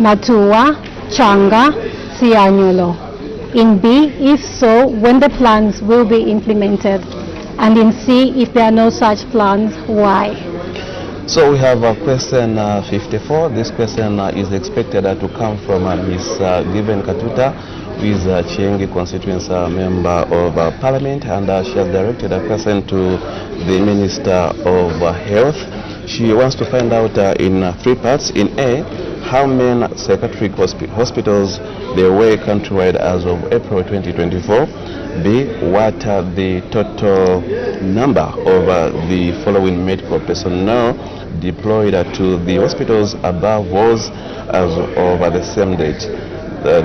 Matua, Changa, Sianyolo. In B, if so, when the plans will be implemented. And in C, if there are no such plans, why? So we have question 54. This question is expected to come from Ms. Given Katuta, who is a Chiengi constituency member of Parliament, and she has directed a question to the Minister of Health. She wants to find out in three parts. In A, how many psychiatric hospitals there were countrywide as of April 2024. B, what are the total number of the following medical personnel deployed to the hospitals above was as of the same date?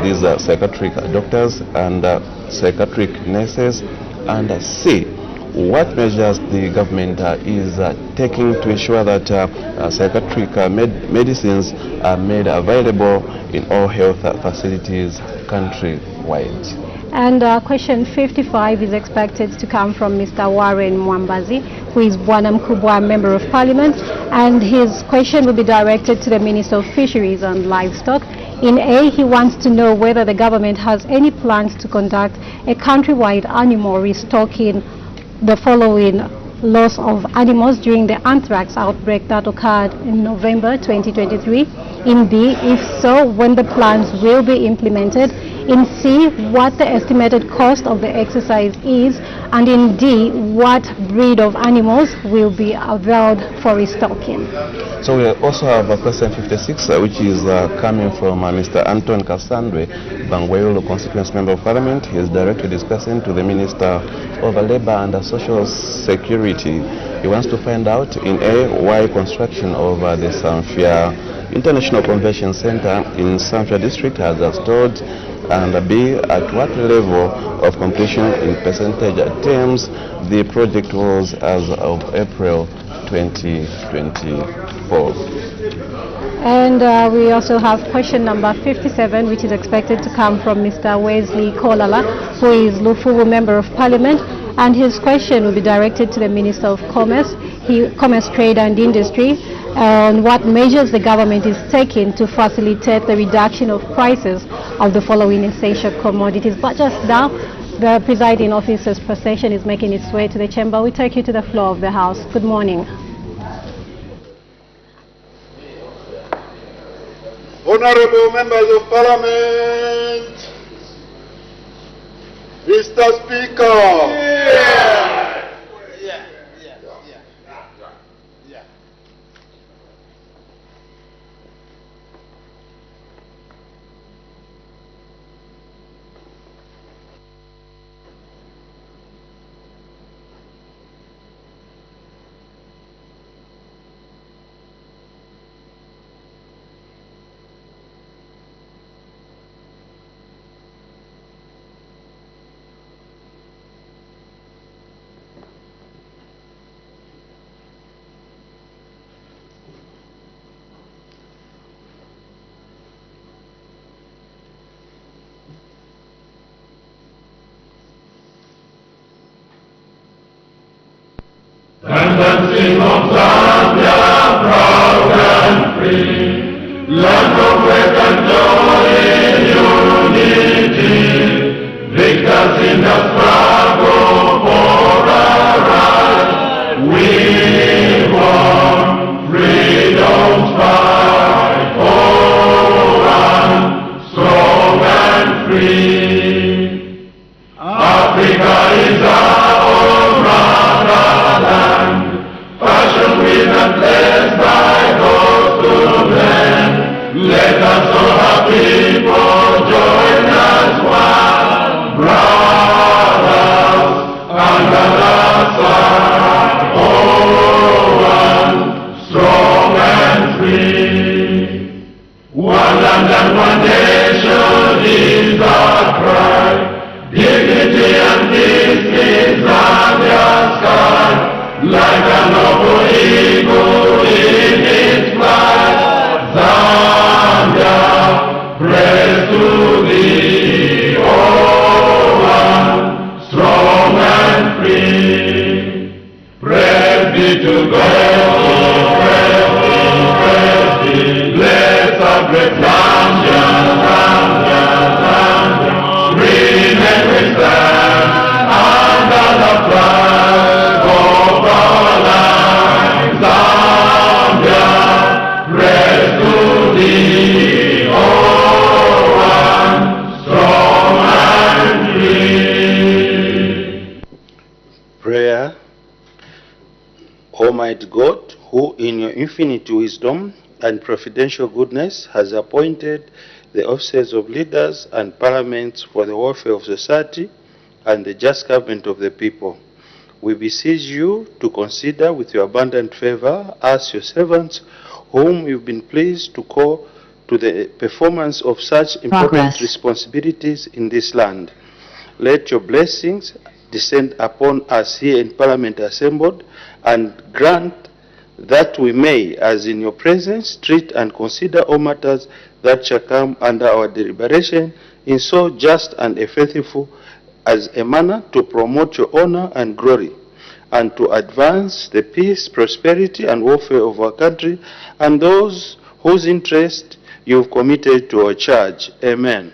These are psychiatric doctors and psychiatric nurses. And C, what measures the government is taking to ensure that psychiatric medicines are made available in all health facilities countrywide? And question 55 is expected to come from Mr. Warren Mwambazi, who is Bwana Mkubwa, Member of Parliament, and his question will be directed to the Minister of Fisheries and Livestock. In A, he wants to know whether the government has any plans to conduct a countrywide animal restocking the following loss of animals during the anthrax outbreak that occurred in November 2023. In B, if so, when the plans will be implemented. In C, what the estimated cost of the exercise is. And in D, what breed of animals will be availed for restocking. So we also have a question 56, which is coming from Mr. Anton Kasandwe, Bangwayolo Constituency Member of Parliament. He has directed this question to the Minister of Labour and Social Security. He wants to find out in A, why construction of the Samfia International Convention Center in Samfia District has stalled, and B, at what level of completion in percentage terms the project was as of April 2024. And we also have question number 57, which is expected to come from Mr. Wesley Kolala, who is Lufuwu Member of Parliament, and his question will be directed to the Minister of Commerce, Trade and Industry, on what measures the government is taking to facilitate the reduction of prices of the following essential commodities. But just now, the presiding officer's procession is making its way to the chamber. We take you to the floor of the House. Good morning. Honorable members of Parliament, Mr. Speaker. Tendency of Zambia, proud and free, land of faith and joy in unity, victors in the struggle for our rights. We want freedom's fight for one, strong and free. Africa is our own motherland, fashioned with and blessed by those to blend. Let us all our people join as one, brothers under the sun. Oh, one, strong and free. One land and one nation is our cry. Dignity and peace in Zambia's sky, like a noble eagle in its flight. Zambia, praise to thee, oh one, strong and free. Praise be to God, praise be, bless our great land. Almighty God, who in your infinite wisdom and providential goodness has appointed the offices of leaders and parliaments for the welfare of society and the just government of the people, we beseech you to consider with your abundant favor us, your servants, whom you've been pleased to call to the performance of such important responsibilities in this land. Let your blessings descend upon us here in Parliament assembled, and grant that we may, as in your presence, treat and consider all matters that shall come under our deliberation in so just and faithful as a manner to promote your honor and glory, and to advance the peace, prosperity, and welfare of our country and those whose interest you've committed to our charge. Amen.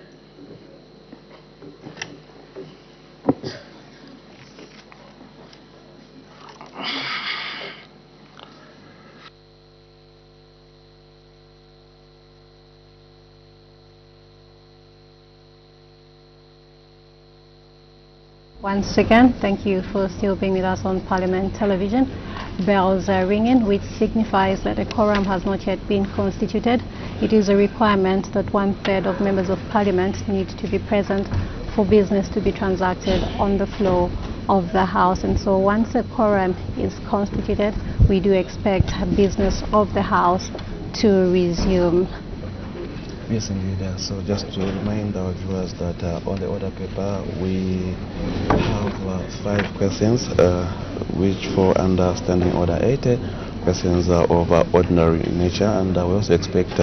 Once again, thank you for still being with us on Parliament Television. Bells are ringing, which signifies that a quorum has not yet been constituted. It is a requirement that 1/3 of members of Parliament need to be present for business to be transacted on the floor of the House. And so once a quorum is constituted, we do expect business of the House to resume. Yes, indeed. So just to remind our viewers that on the order paper we have 5 questions which fall under Standing Order 80. Questions are of ordinary nature, and we also expect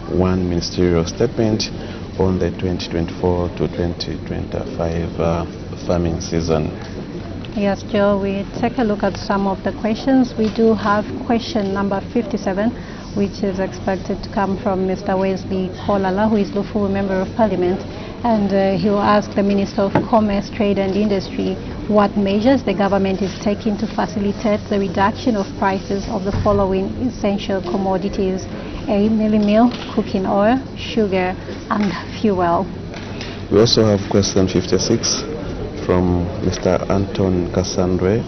one ministerial statement on the 2024 to 2025 farming season. Yes, Joe, we take a look at some of the questions. We do have question number 57, which is expected to come from Mr. Wesley Kolala, who is the full Member of Parliament, and he will ask the Minister of Commerce, Trade and Industry what measures the government is taking to facilitate the reduction of prices of the following essential commodities: milling meal, cooking oil, sugar and fuel. We also have question 56 from Mr. Anton Cassandre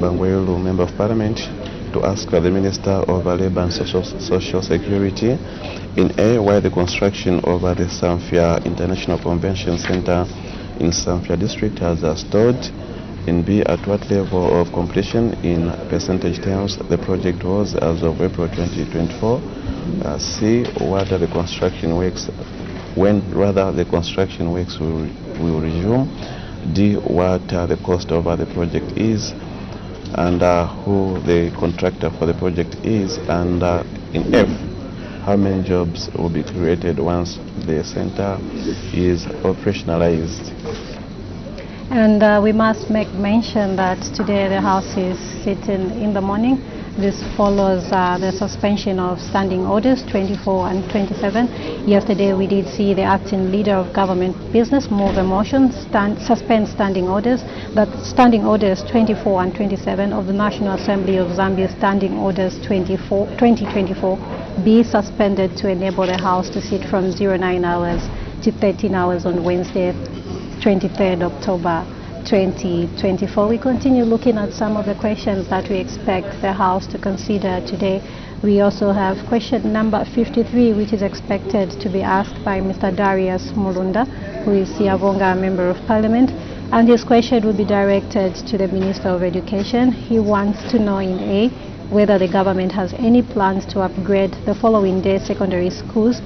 Bangwelu, Member of Parliament, to ask the Minister of Labour and Social Security, in A, why the construction of the Zambia International Convention Center in Zambia district has stalled, in B, at what level of completion in percentage terms the project was as of April 2024, C, what are the construction works, when rather the construction works will resume, D, what the cost of the project is, and who the contractor for the project is, and in F, how many jobs will be created once the center is operationalized. And we must make mention that today the House is sitting in the morning. This follows the suspension of standing orders 24 and 27. Yesterday we did see the acting leader of government business move a motion, suspend standing orders, that standing orders 24 and 27 of the National Assembly of Zambia standing orders 2024 be suspended to enable the House to sit from 09 hours to 13 hours on Wednesday, 23rd October 2024. We continue looking at some of the questions that we expect the House to consider today. We also have question number 53, which is expected to be asked by Mr. Darius Mulunda, who is Siavonga Member of Parliament, and his question will be directed to the Minister of Education. He wants to know, in A, whether the government has any plans to upgrade the following day secondary schools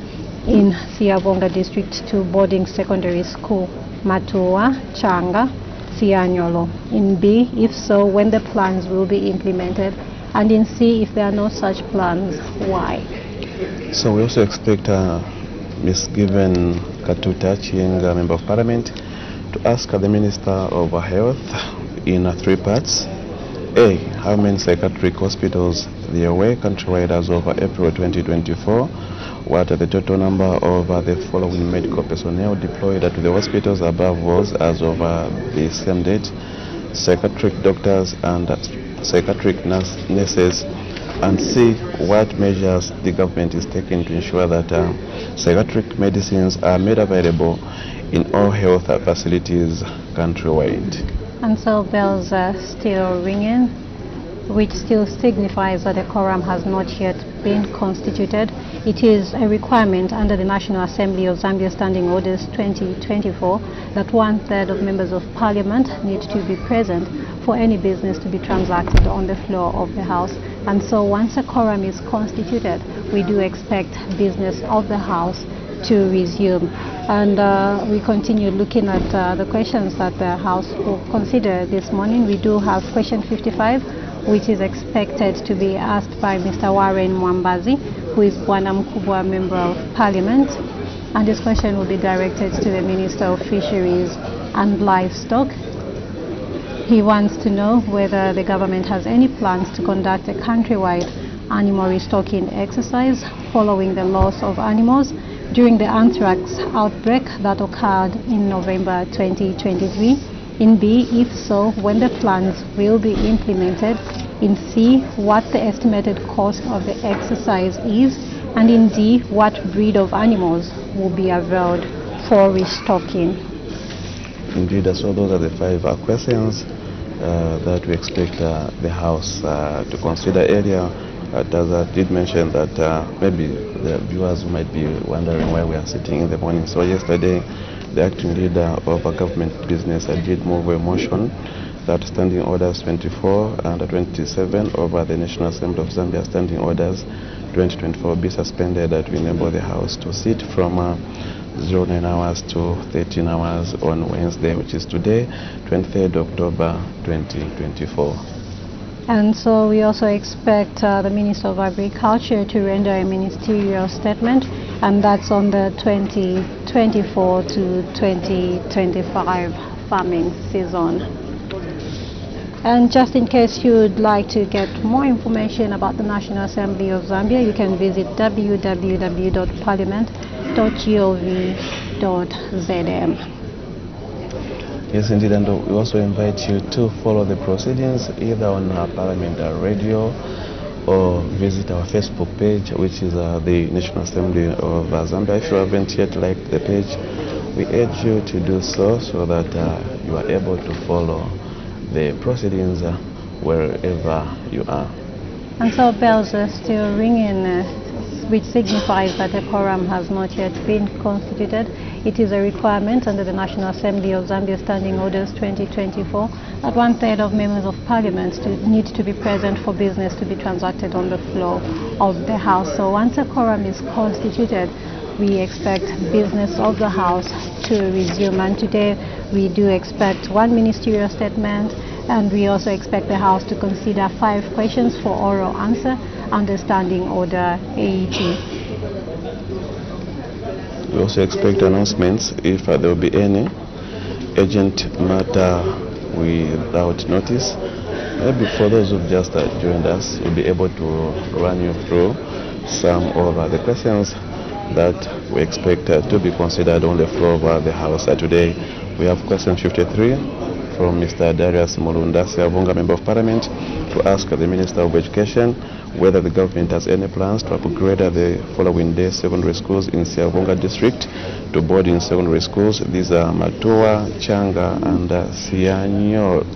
in Siavonga district to boarding secondary school: Matua, Changa, Sianyolo. In B, if so, when the plans will be implemented, and in C, if there are no such plans, why? So we also expect Ms. Given Katuta Chienga, Member of Parliament, to ask the Minister of Health in 3 parts. A, how many psychiatric hospitals there were countrywide as of April 2024? What are the total number of the following medical personnel deployed to the hospitals above was as of the same date: psychiatric doctors and psychiatric nurses. And C, what measures the government is taking to ensure that psychiatric medicines are made available in all health facilities countrywide. And so bells are still ringing. which still signifies that a quorum has not yet been constituted. It is a requirement under the National Assembly of Zambia Standing Orders 2024 that 1/3 of members of parliament need to be present for any business to be transacted on the floor of the House. And so once a quorum is constituted, we do expect business of the House to resume. And we continue looking at the questions that the House will consider this morning. We do have question 55, which is expected to be asked by Mr. Warren Mwambazi, who is Bwana Mkubwa Member of Parliament. And this question will be directed to the Minister of Fisheries and Livestock. He wants to know whether the government has any plans to conduct a countrywide animal restocking exercise following the loss of animals during the anthrax outbreak that occurred in November 2023. In B, if so, when the plans will be implemented. In C, what the estimated cost of the exercise is. And in D, what breed of animals will be availed for restocking. Indeed, so those are the 5 questions that we expect the House to consider earlier. As I did mention that maybe the viewers might be wondering why we are sitting in the morning. So yesterday, the acting leader of a government business did move a motion that Standing Orders 24 and 27 over the National Assembly of Zambia Standing Orders 2024 be suspended to enable the House to sit from 09 hours to 13 hours on Wednesday, which is today, 23rd October 2024. And so we also expect the Minister of Agriculture to render a ministerial statement, and that's on the 2024 to 2025 farming season. And just in case you'd like to get more information about the National Assembly of Zambia, you can visit www.parliament.gov.zm. Yes, indeed, and we also invite you to follow the proceedings either on our Parliament radio or visit our Facebook page, which is the National Assembly of Zambia. If you haven't yet liked the page, we urge you to do so that you are able to follow the proceedings wherever you are. And so bells are still ringing, which signifies that a quorum has not yet been constituted. It is a requirement under the National Assembly of Zambia Standing Orders 2024 that 1/3 of members of Parliament need to be present for business to be transacted on the floor of the House. So once a quorum is constituted, we expect business of the House to resume. And today we do expect 1 ministerial statement, and we also expect the House to consider 5 questions for oral answer under Standing Order 80. We also expect announcements if there will be any urgent matter without notice. Maybe for those who've just joined us, we'll be able to run you through some of the questions that we expect to be considered on the floor of the House today. We have question 53 from Mr. Darius Mulunda, Siavunga Member of Parliament, to ask the Minister of Education whether the government has any plans to upgrade the following day secondary schools in Siavunga district to boarding secondary schools. These are Matua, Changa, and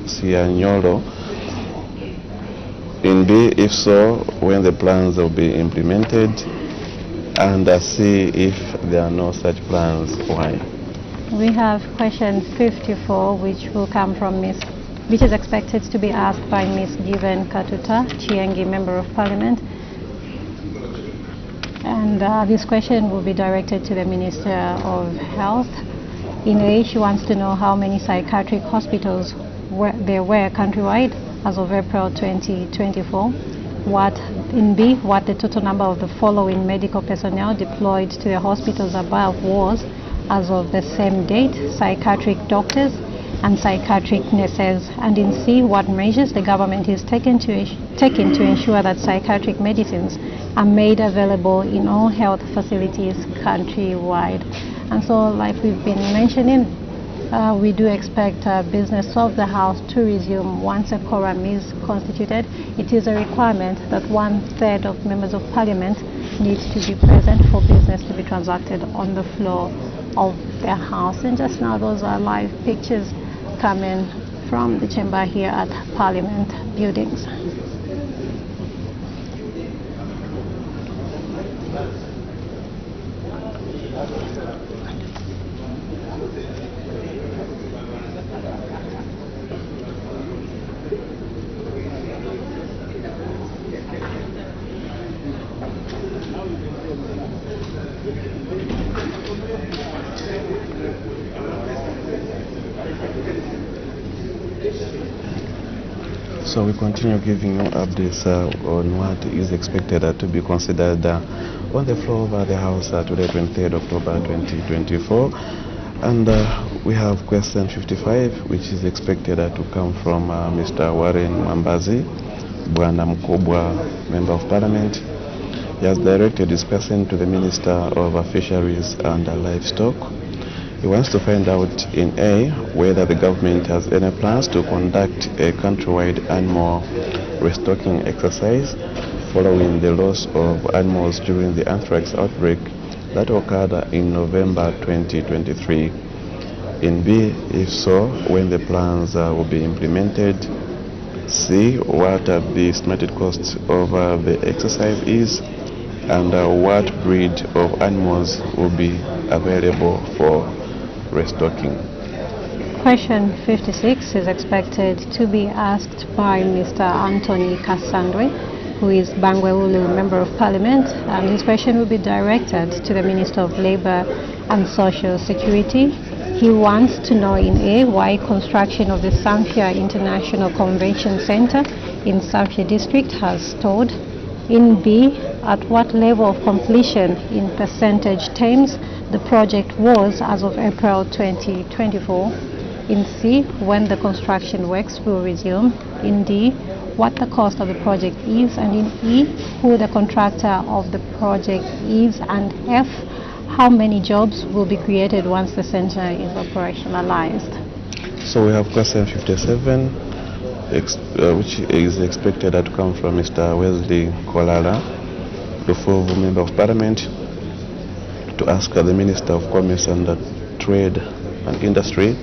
Sianyolo. In B, if so, when the plans will be implemented, and C, if there are no such plans, why? We have question 54, which will come from which is expected to be asked by Ms. Given Katuta, Chiengi Member of Parliament. And this question will be directed to the Minister of Health. In A, she wants to know how many psychiatric hospitals there were countrywide as of April 2024. In B, what the total number of the following medical personnel deployed to the hospitals above was as of the same date: psychiatric doctors and psychiatric nurses. And in C, what measures the government is taking to ensure that psychiatric medicines are made available in all health facilities countrywide. And so, like we've been mentioning, we do expect business of the House to resume once a quorum is constituted. It is a requirement that 1/3 of members of Parliament need to be present for business to be transacted on the floor of the House. And just now, those are live pictures coming from the chamber here at Parliament buildings. So we continue giving you updates on what is expected to be considered on the floor of the House today, 23rd October 2024. And we have question 55, which is expected to come from Mr. Warren Mwambazi, Bwana Mkubwa, Member of Parliament. He has directed this question to the Minister of Fisheries and Livestock. He wants to find out in A, whether the government has any plans to conduct a countrywide animal restocking exercise following the loss of animals during the anthrax outbreak that occurred in November 2023. In B, if so, when the plans will be implemented. C, what the estimated cost of the exercise is, and what breed of animals will be available for restocking. Question 56 is expected to be asked by Mr. Anthony Kasandwe, who is Bangweulu Member of Parliament, and his question will be directed to the Minister of Labour and Social Security. He wants to know in A, why construction of the Zambia International Convention Center in Zambia District has stalled. In B, at what level of completion in percentage terms the project was as of April 2024. In C, when the construction works will resume. In D, what the cost of the project is. And in E, who the contractor of the project is. And F, how many jobs will be created once the center is operationalized. So we have question 57, which is expected to come from Mr. Wesley Kolala, the full Member of Parliament, to ask the Minister of Commerce and Trade and Industry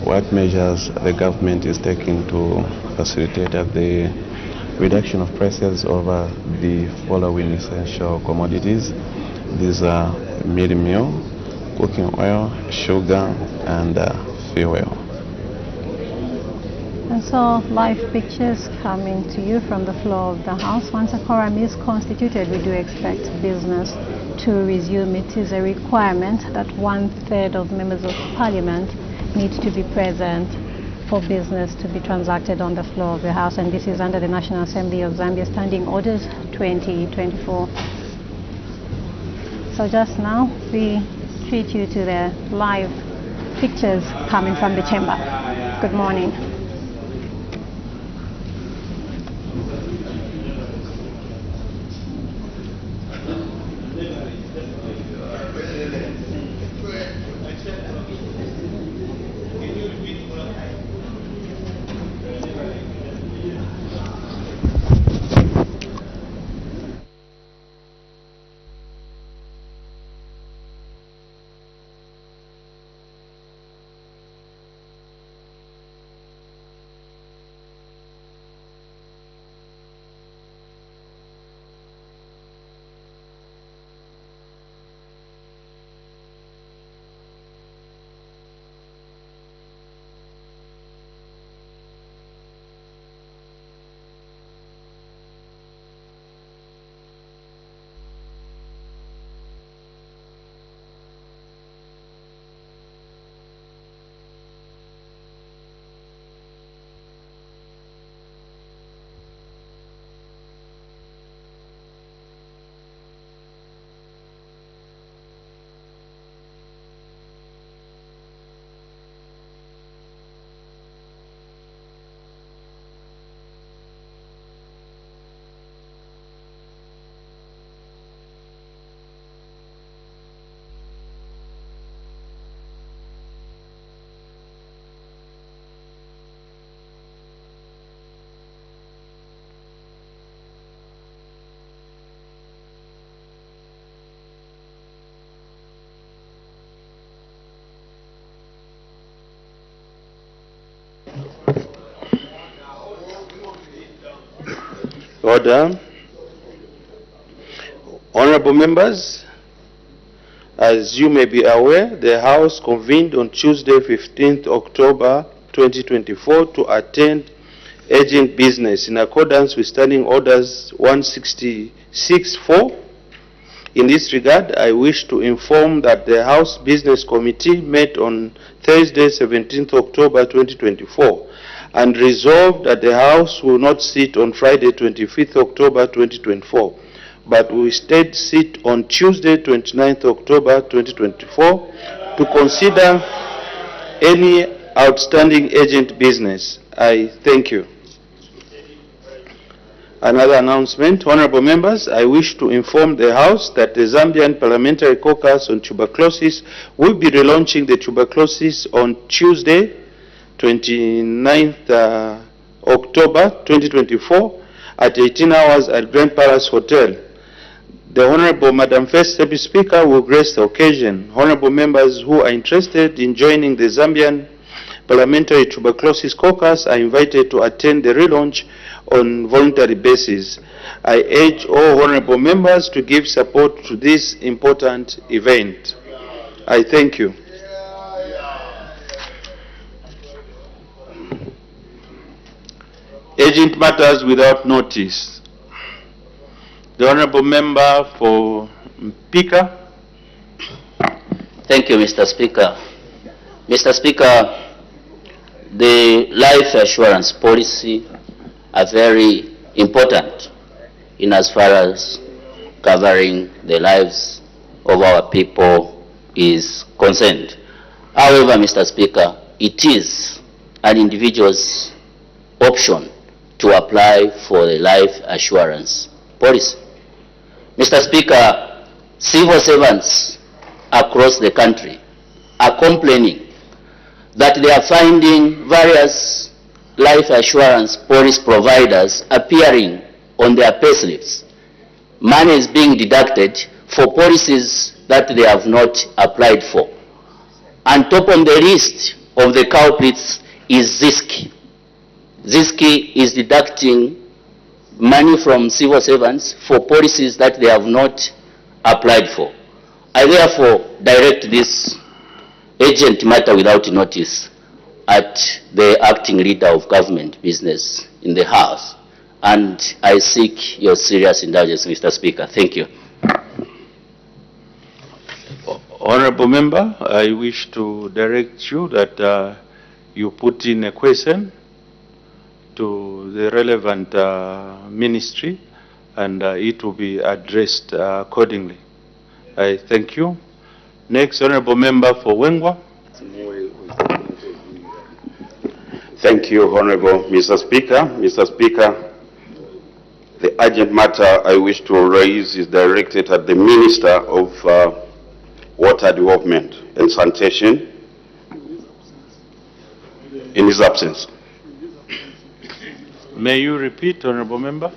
what measures the government is taking to facilitate the reduction of prices of the following essential commodities. These are mealie meal, cooking oil, sugar, and fuel. And so live pictures coming to you from the floor of the House. Once a quorum is constituted, we do expect business to resume. It is a requirement that 1/3 of members of Parliament need to be present for business to be transacted on the floor of the House, and this is under the National Assembly of Zambia Standing Orders 2024. So just now we treat you to the live pictures coming from the chamber. Good morning. Order. Honorable members, as you may be aware, the House convened on Tuesday, 15th October 2024 to attend urgent business in accordance with Standing Orders 166-4 In this regard, I wish to inform that the House Business Committee met on Thursday, 17th October 2024, and resolved that the House will not sit on Friday, 25th October 2024, but will instead sit on Tuesday, 29th October 2024, to consider any outstanding urgent business. I thank you. Another announcement. Honorable members, I wish to inform the House that the Zambian Parliamentary Caucus on Tuberculosis will be relaunching the tuberculosis on Tuesday, 29th October 2024 at 18 hours at Grand Palace Hotel. The Honorable Madam First Deputy Speaker will grace the occasion. Honorable members who are interested in joining the Zambian Parliamentary Tuberculosis Caucus are invited to attend the relaunch on voluntary basis. I urge all honorable members to give support to this important event. I thank you. Urgent matters without notice. The honorable member for Mpika. Thank you, Mr. Speaker. Mr. Speaker, the life assurance policy are very important in as far as covering the lives of our people is concerned. However, Mr. Speaker, it is an individual's option to apply for the life assurance policy. Mr. Speaker, civil servants across the country are complaining that they are finding various life assurance policy providers appearing on their payslips. Money is being deducted for policies that they have not applied for. And top on the list of the culprits is ZISC. ZISC is deducting money from civil servants for policies that they have not applied for. I therefore direct this urgent matter without notice at the acting leader of government business in the House, and I seek your serious indulgence, Mr. Speaker. Thank you. Honorable member, I wish to direct you that you put in a question to the relevant ministry, and it will be addressed accordingly. I thank you. Next, honorable member for Wengwa. Thank you, Honorable Mr. Speaker. Mr. Speaker, the urgent matter I wish to raise is directed at the Minister of Water Development and Sanitation in his absence. May you repeat, honorable member?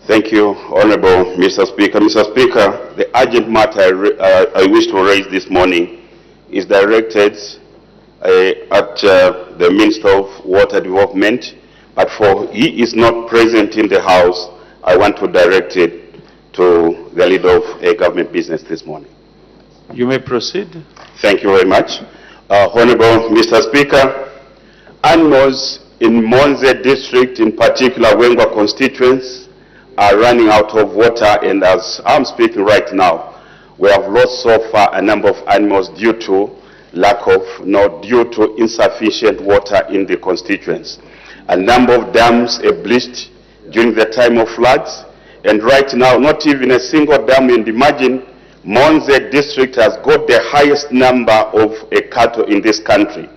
Thank you, Honorable Mr. Speaker. Mr. Speaker, the urgent matter I wish to raise this morning is directed at the Minister of Water Development, but for he is not present in the House, I want to direct it to the leader of a government business this morning. You may proceed. Thank you very much. Honorable Mr. Speaker, animals in Monze district, in particular Wengwa constituents, are running out of water, and as I'm speaking right now, we have lost so far a number of animals due to due to insufficient water in the constituents. A number of dams are bleached during the time of floods, and right now not even a single dam. And imagine Monze district has got the highest number of cattle in this country,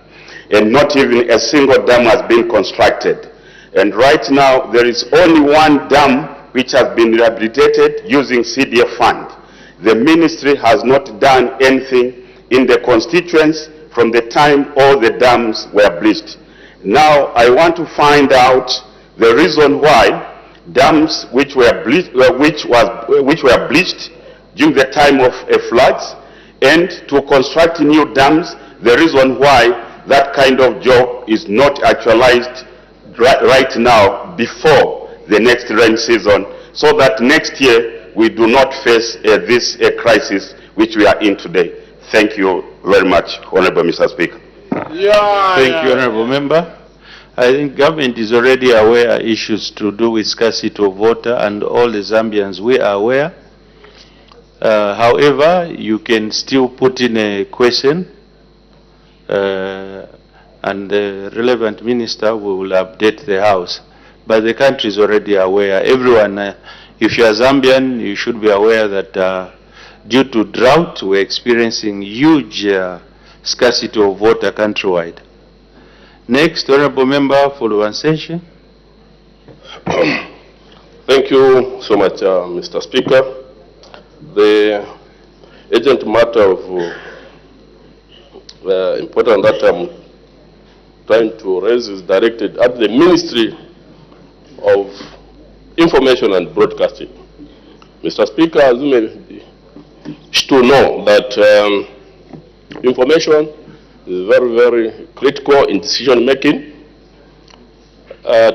and not even a single dam has been constructed. And right now there is only one dam which has been rehabilitated using CDF fund. The ministry has not done anything in the constituents from the time all the dams were bleached. Now I want to find out the reason why dams which were bleached during the time of floods, and to construct new dams, the reason why that kind of job is not actualized right now before the next rain season, so that next year we do not face this crisis which we are in today. Thank you very much, Honorable Mr. Speaker. Thank you, honorable member. I think government is already aware of issues to do with scarcity of water, and all the Zambians, we are aware. However, you can still put in a question, and the relevant minister will update the House. But the country is already aware. Everyone, if you are Zambian, you should be aware that due to drought, we're experiencing huge scarcity of water countrywide. Next, Honorable Member for Luansenshe. Thank you so much, Mr. Speaker. The urgent matter of important that I'm trying to raise is directed at the Ministry of Information and Broadcasting. Mr. Speaker, as you may to know that information is very, very critical in decision making.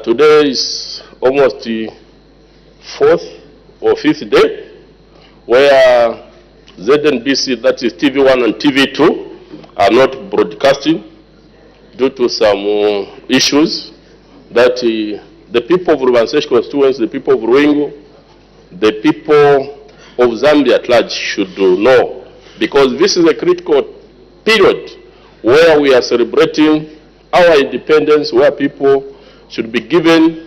Today is almost the 4th or 5th day where ZNBC, that is TV1 and TV2, are not broadcasting due to some issues that the people of Luansenshe constituency, the people of Ruingu, the people of Zambia at large should know, because this is a critical period where we are celebrating our independence, where people should be given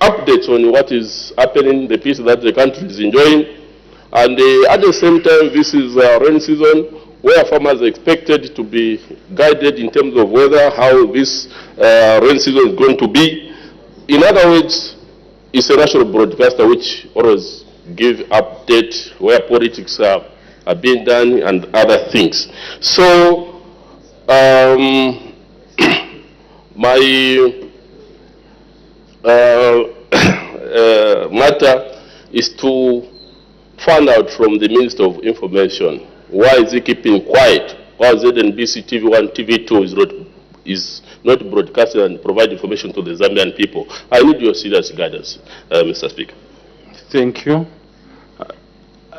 updates on what is happening, the peace that the country is enjoying. And at the same time, this is rain season where farmers are expected to be guided in terms of weather, how this rain season is going to be. In other words, it's a national broadcaster which always give update where politics are being done and other things. So my matter is to find out from the Minister of Information, why is he keeping quiet? Why ZNBC TV1, TV2 is not broadcasting and provide information to the Zambian people? I need your serious guidance, Mr. Speaker. Thank you.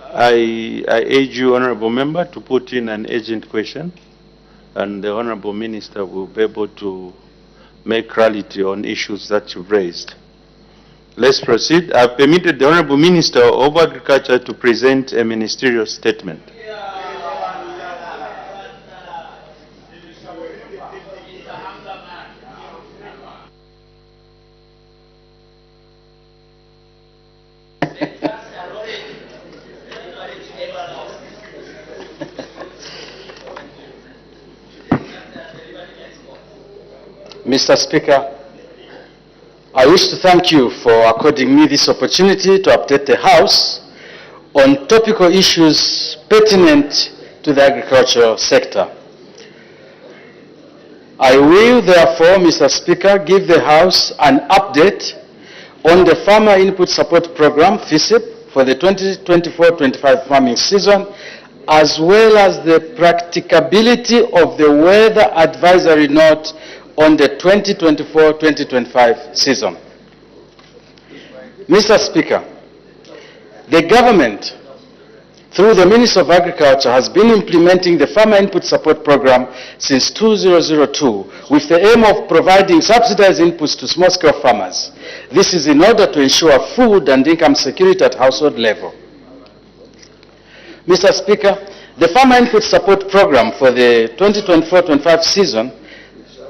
I urge you, Honorable Member, to put in an urgent question, and the Honorable Minister will be able to make clarity on issues that you've raised. Let's proceed. I've permitted the Honorable Minister of Agriculture to present a ministerial statement. Mr. Speaker, I wish to thank you for according me this opportunity to update the House on topical issues pertinent to the agricultural sector. I will therefore, Mr. Speaker, give the House an update on the Farmer Input Support Program, FISIP, for the 2024-25 farming season, as well as the practicability of the weather advisory note on the 2024-2025 season. Mr. Speaker, the government, through the Ministry of Agriculture, has been implementing the Farmer Input Support Program since 2002 with the aim of providing subsidized inputs to small-scale farmers. This is in order to ensure food and income security at household level. Mr. Speaker, the Farmer Input Support Program for the 2024-25 season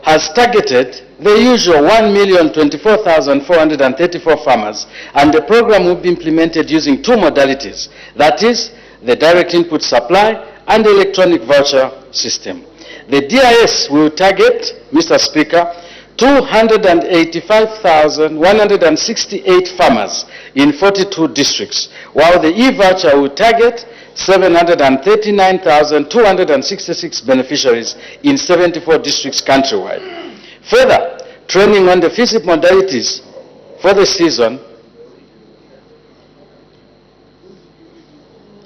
has targeted the usual 1,024,434 farmers, and the program will be implemented using two modalities, that is, the direct input supply and the electronic voucher system. The DIS will target, Mr. Speaker, 285,168 farmers in 42 districts, while the e-voucher will target 739,266 beneficiaries in 74 districts countrywide. Further, training on the FISIP modalities for the season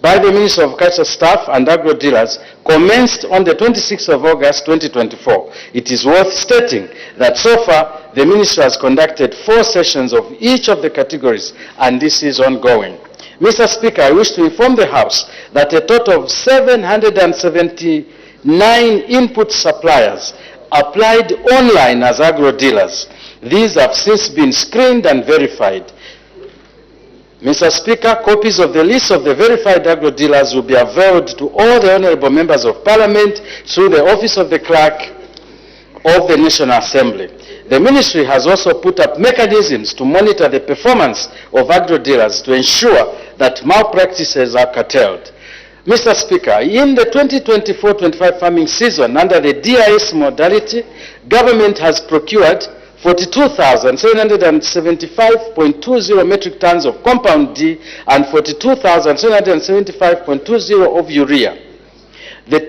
by the Ministry of Agriculture staff and agro dealers commenced on the 26th of August 2024. It is worth stating that so far the Ministry has conducted 4 sessions of each of the categories, and this is ongoing. Mr. Speaker, I wish to inform the House that a total of 779 input suppliers applied online as agro-dealers. These have since been screened and verified. Mr. Speaker, copies of the list of the verified agro-dealers will be availed to all the honorable members of Parliament through the Office of the Clerk of the National Assembly. The Ministry has also put up mechanisms to monitor the performance of agro-dealers to ensure that malpractices are curtailed. Mr. Speaker, in the 2024-25 farming season, under the DIS modality, government has procured 42,775.20 metric tons of compound D and 42,775.20 of urea. The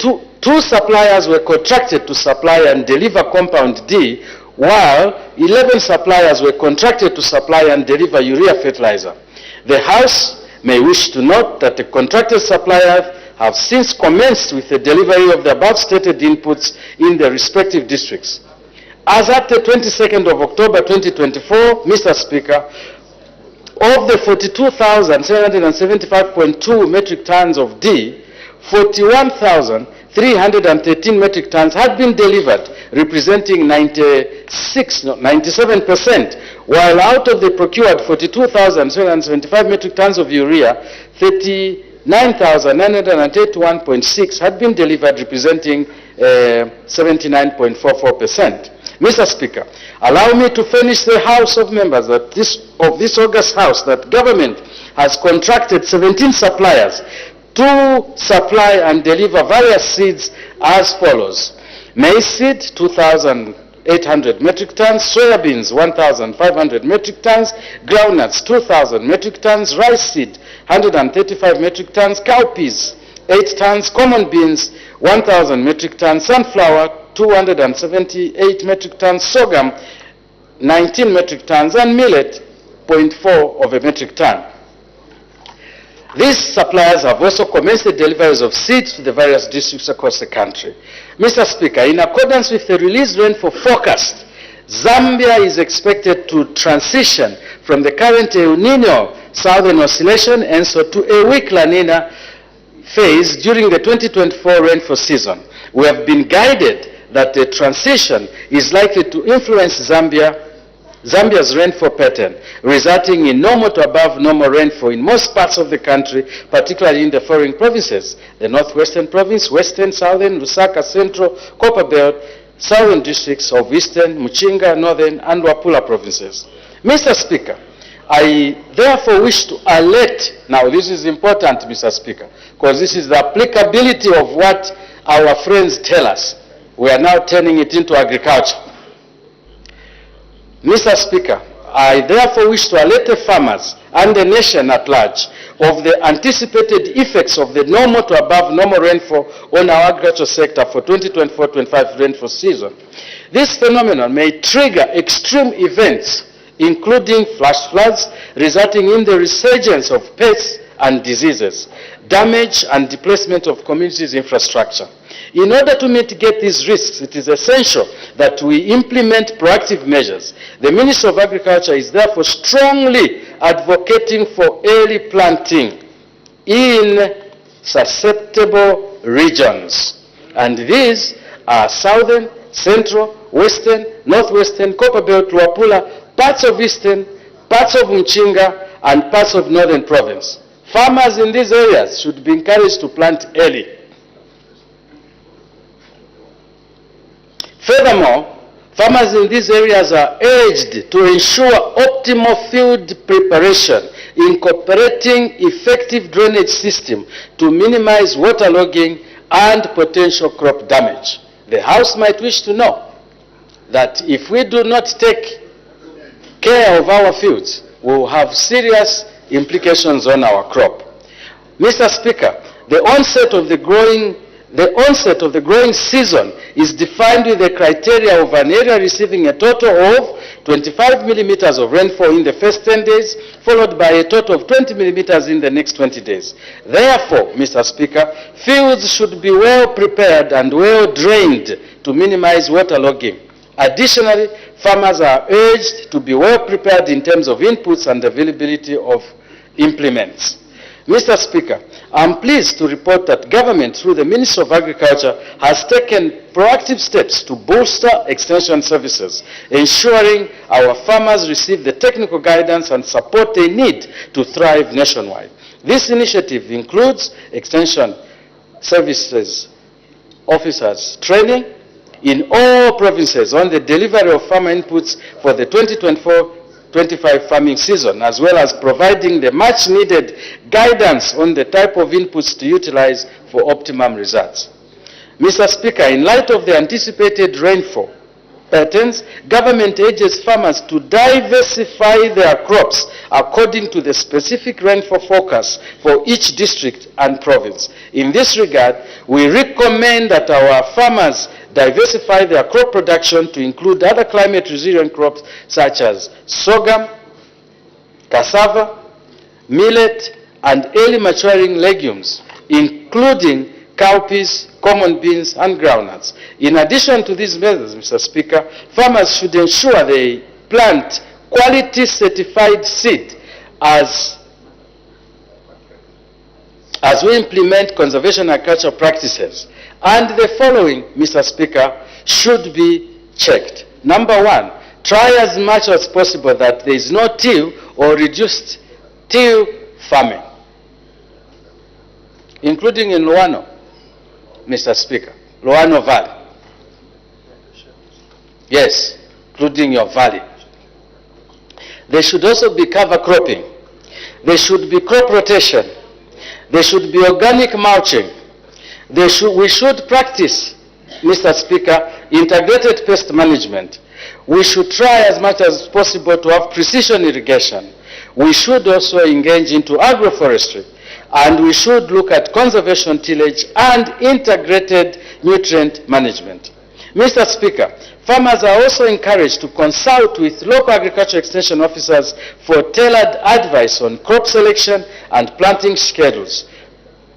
two suppliers were contracted to supply and deliver compound D, while 11 suppliers were contracted to supply and deliver urea fertilizer. The House may wish to note that the contracted suppliers have since commenced with the delivery of the above-stated inputs in their respective districts. As at the 22nd of October 2024, Mr. Speaker, of the 42,775.2 metric tons of D, 41,313 metric tons had been delivered, representing 97%, while out of the procured 42,775 metric tons of urea, 39,981.6 had been delivered, representing 79.44%. Mr. Speaker, allow me to furnish the House of Members of this August House that government has contracted 17 suppliers to supply and deliver various seeds as follows: maize seed, 2,800 metric tons; soybeans, 1,500 metric tons; groundnuts, 2,000 metric tons; rice seed, 135 metric tons; cowpeas, 8 tons; common beans, 1,000 metric tons; sunflower, 278 metric tons; sorghum, 19 metric tons; and millet, 0.4 of a metric ton. These suppliers have also commenced the deliveries of seeds to the various districts across the country. Mr. Speaker, in accordance with the released rainfall forecast, Zambia is expected to transition from the current El Nino Southern Oscillation and so to a weak La Nina phase during the 2024 rainfall season. We have been guided that the transition is likely to influence Zambia's rainfall pattern, resulting in normal to above normal rainfall in most parts of the country, particularly in the following provinces: the Northwestern Province, Western, Southern, Lusaka, Central, Copperbelt, Southern districts of Eastern, Muchinga, Northern, and Wapula provinces. Mr. Speaker, I therefore wish to alert, now this is important, Mr. Speaker, because this is the applicability of what our friends tell us. We are now turning it into agriculture. Mr. Speaker, I therefore wish to alert the farmers and the nation at large of the anticipated effects of the normal to above normal rainfall on our agriculture sector for 2024-25 rainfall season. This phenomenon may trigger extreme events, including flash floods, resulting in the resurgence of pests and diseases, damage and displacement of communities' infrastructure. In order to mitigate these risks, it is essential that we implement proactive measures. The Ministry of Agriculture is therefore strongly advocating for early planting in susceptible regions. And these are Southern, Central, Western, Northwestern, Copperbelt, Wapula, parts of Eastern, parts of Muchinga, and parts of Northern Province. Farmers in these areas should be encouraged to plant early. Furthermore, farmers in these areas are urged to ensure optimal field preparation, incorporating effective drainage system to minimize waterlogging and potential crop damage. The House might wish to know that if we do not take care of our fields, we will have serious implications on our crop. Mr. Speaker, the onset of the growing season is defined with the criteria of an area receiving a total of 25 millimeters of rainfall in the first 10 days, followed by a total of 20 millimeters in the next 20 days. Therefore, Mr. Speaker, fields should be well prepared and well drained to minimize waterlogging. Additionally, farmers are urged to be well prepared in terms of inputs and availability of implements. Mr. Speaker, I'm pleased to report that government, through the Ministry of Agriculture, has taken proactive steps to bolster extension services, ensuring our farmers receive the technical guidance and support they need to thrive nationwide. This initiative includes extension services officers training in all provinces on the delivery of farmer inputs for the 2024-25 farming season, as well as providing the much-needed guidance on the type of inputs to utilize for optimum results. Mr. Speaker, in light of the anticipated rainfall patterns, government urges farmers to diversify their crops according to the specific rainfall forecast for each district and province. In this regard, we recommend that our farmers diversify their crop production to include other climate-resilient crops such as sorghum, cassava, millet, and early maturing legumes, including cowpeas, common beans, and groundnuts. In addition to these measures, Mr. Speaker, farmers should ensure they plant quality certified seed as we implement conservation agriculture practices. And the following, Mr. Speaker, should be checked. Number one, try as much as possible that there is no till or reduced till farming, including in Luano, Mr. Speaker, Luano Valley. Yes, including your valley. There should also be cover cropping. There should be crop rotation. There should be organic mulching. We should practice, Mr. Speaker, integrated pest management. We should try as much as possible to have precision irrigation. We should also engage into agroforestry. And we should look at conservation tillage and integrated nutrient management. Mr. Speaker, farmers are also encouraged to consult with local agriculture extension officers for tailored advice on crop selection and planting schedules,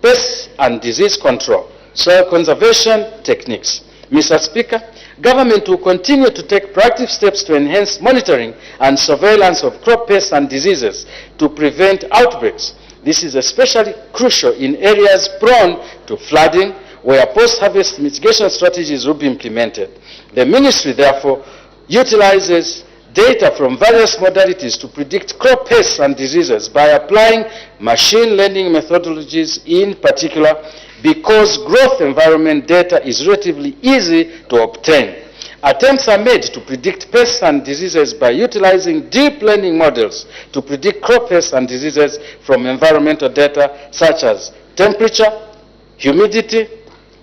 pest and disease control, soil conservation techniques. Mr. Speaker, government will continue to take proactive steps to enhance monitoring and surveillance of crop pests and diseases to prevent outbreaks. This is especially crucial in areas prone to flooding, where post-harvest mitigation strategies will be implemented. The ministry, therefore, utilizes data from various modalities to predict crop pests and diseases by applying machine learning methodologies in particular, because growth environment data is relatively easy to obtain. Attempts are made to predict pests and diseases by utilizing deep learning models to predict crop pests and diseases from environmental data such as temperature, humidity,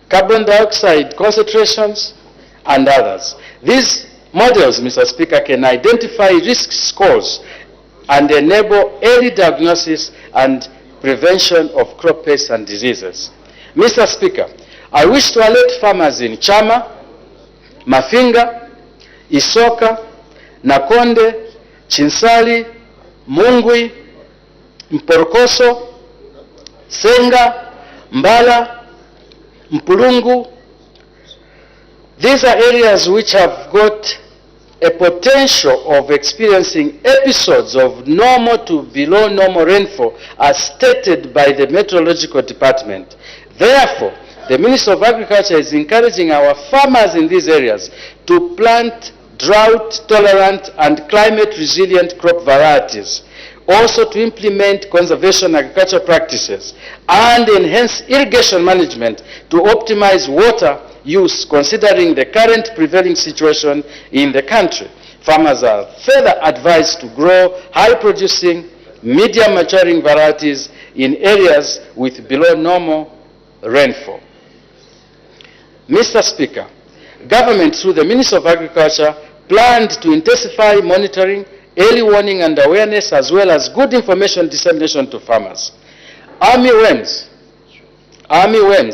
carbon dioxide concentrations, and others. These models, Mr. Speaker, can identify risk scores and enable early diagnosis and prevention of crop pests and diseases. Mr. Speaker, I wish to alert farmers in Chama, Mafinga, Isoka, Nakonde, Chinsali, Mungwi, Mporokoso, Senga, Mbala, Mpulungu. These are areas which have got a potential of experiencing episodes of normal to below normal rainfall as stated by the Meteorological Department. Therefore, the Ministry of Agriculture is encouraging our farmers in these areas to plant drought-tolerant and climate-resilient crop varieties, also to implement conservation agriculture practices and enhance irrigation management to optimize water use considering the current prevailing situation in the country. Farmers are further advised to grow high-producing, medium-maturing varieties in areas with below normal rainfall. Mr. Speaker, government through the Ministry of Agriculture planned to intensify monitoring, early warning and awareness, as well as good information dissemination to farmers. Army worms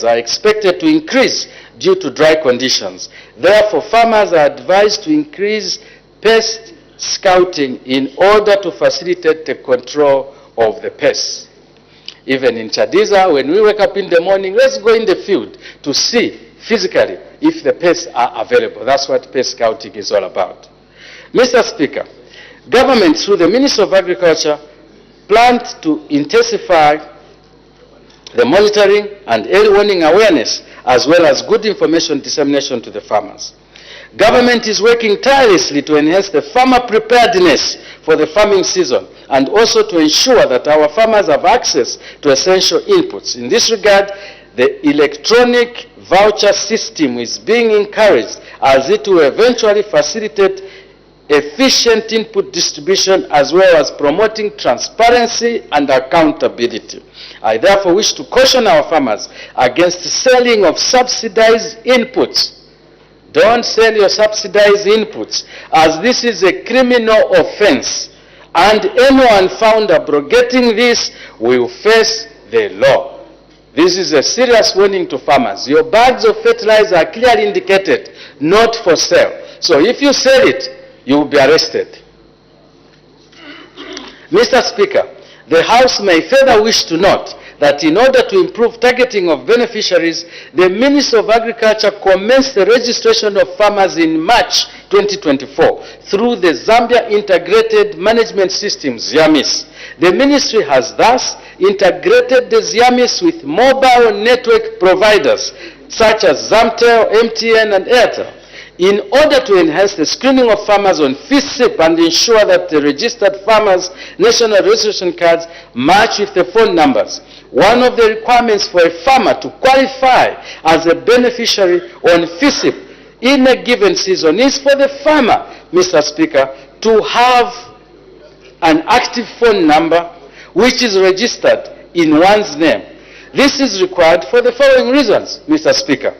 are expected to increase due to dry conditions. Therefore, farmers are advised to increase pest scouting in order to facilitate the control of the pests. Even in Chadiza, when we wake up in the morning, let's go in the field to see physically if the pests are available. That's what pest scouting is all about. Mr. Speaker, government through the Ministry of Agriculture planned to intensify the monitoring and early warning awareness, as well as good information dissemination to the farmers. Government is working tirelessly to enhance the farmer preparedness for the farming season and also to ensure that our farmers have access to essential inputs. In this regard, the electronic voucher system is being encouraged as it will eventually facilitate efficient input distribution as well as promoting transparency and accountability. I therefore wish to caution our farmers against selling of subsidized inputs. Don't sell your subsidized inputs, as this is a criminal offense, and anyone found abrogating this will face the law. This is a serious warning to farmers. Your bags of fertilizer are clearly indicated not for sale. So if you sell it, you will be arrested. Mr. Speaker, the House may further wish to note that in order to improve targeting of beneficiaries, the Ministry of Agriculture commenced the registration of farmers in March 2024 through the Zambia Integrated Management System, ZIAMIS. The ministry has thus integrated the ZIAMIS with mobile network providers such as Zamtel, MTN, and Airtel, in order to enhance the screening of farmers on FISIP and ensure that the registered farmers' national registration cards match with the phone numbers. One of the requirements for a farmer to qualify as a beneficiary on FISIP in a given season is for the farmer, Mr. Speaker, to have an active phone number which is registered in one's name. This is required for the following reasons, Mr. Speaker: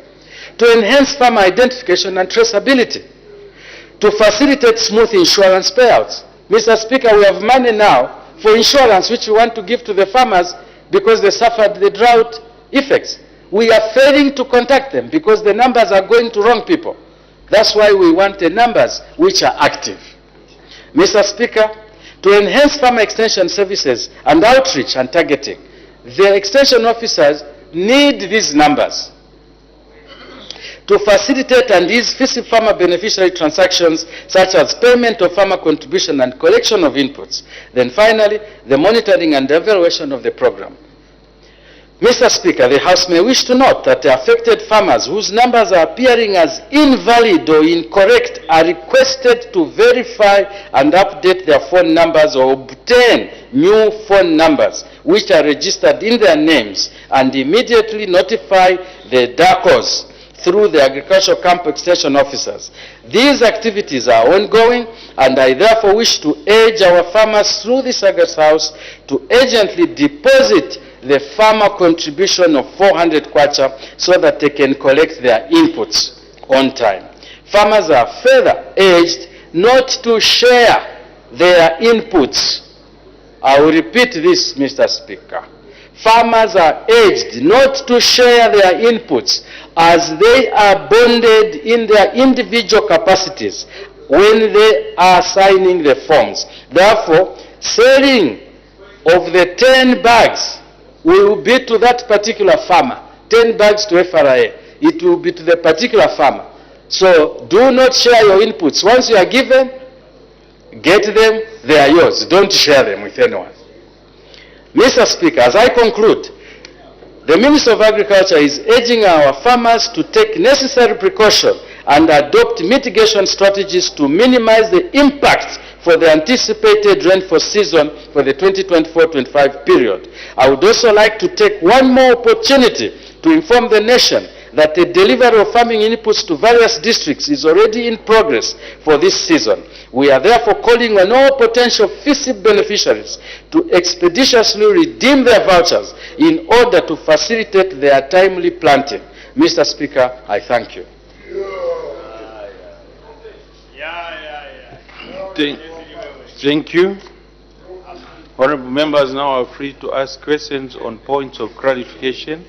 to enhance farmer identification and traceability, to facilitate smooth insurance payouts. Mr. Speaker, we have money now for insurance which we want to give to the farmers because they suffered the drought effects. We are failing to contact them because the numbers are going to wrong people. That's why we want the numbers which are active. Mr. Speaker, to enhance farmer extension services and outreach and targeting, the extension officers need these numbers to facilitate and ease FISIP farmer beneficiary transactions such as payment of farmer contribution and collection of inputs. Then finally, the monitoring and evaluation of the program. Mr. Speaker, the House may wish to note that the affected farmers whose numbers are appearing as invalid or incorrect are requested to verify and update their phone numbers or obtain new phone numbers which are registered in their names and immediately notify the DACOs through the Agricultural Camp Extension Officers. These activities are ongoing, and I therefore wish to urge our farmers through this August House to urgently deposit the farmer contribution of 400 kwacha so that they can collect their inputs on time. Farmers are further urged not to share their inputs. I will repeat this, Mr. Speaker. Farmers are urged not to share their inputs as they are bonded in their individual capacities when they are signing the forms. Therefore, selling of the 10 bags will be to that particular farmer. 10 bags to FRA, it will be to the particular farmer. So do not share your inputs. Once you are given, get them, they are yours. Don't share them with anyone. Mr. Speaker, as I conclude, the Minister of Agriculture is urging our farmers to take necessary precaution and adopt mitigation strategies to minimize the impact for the anticipated rainfall season for the 2024-25 period. I would also like to take one more opportunity to inform the nation that the delivery of farming inputs to various districts is already in progress for this season. We are therefore calling on all potential FISIP beneficiaries to expeditiously redeem their vouchers in order to facilitate their timely planting. Mr. Speaker, I thank you. Thank you. Honourable members now are free to ask questions on points of clarification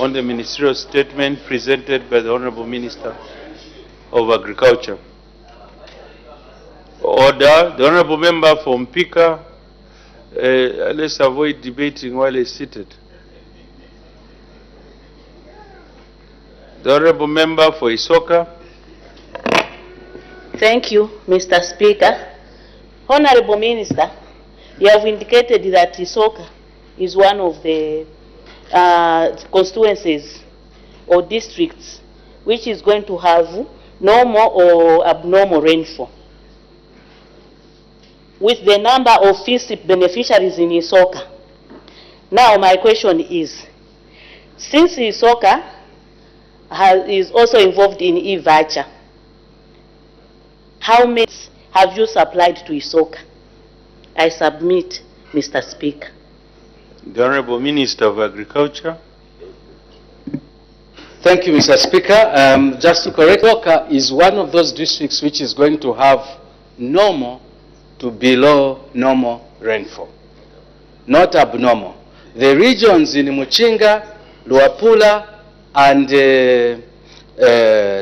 on the ministerial statement presented by the Honourable Minister of Agriculture. Order. The Honourable Member from Pika, let's avoid debating while he's seated. The Honourable Member for Isoka. Thank you, Mr. Speaker. Honourable Minister, you have indicated that Isoka is one of the constituencies or districts which is going to have normal or abnormal rainfall. With the number of FISIP beneficiaries in Isoka. Now my question is, since Isoka is also involved in e-voucher, how many have you supplied to Isoka? I submit, Mr. Speaker. The Honorable Minister of Agriculture. Thank you, Mr. Speaker. Just to correct, Isoka is one of those districts which is going to have normal to below normal rainfall, not abnormal. The regions in Muchinga, Luapula, and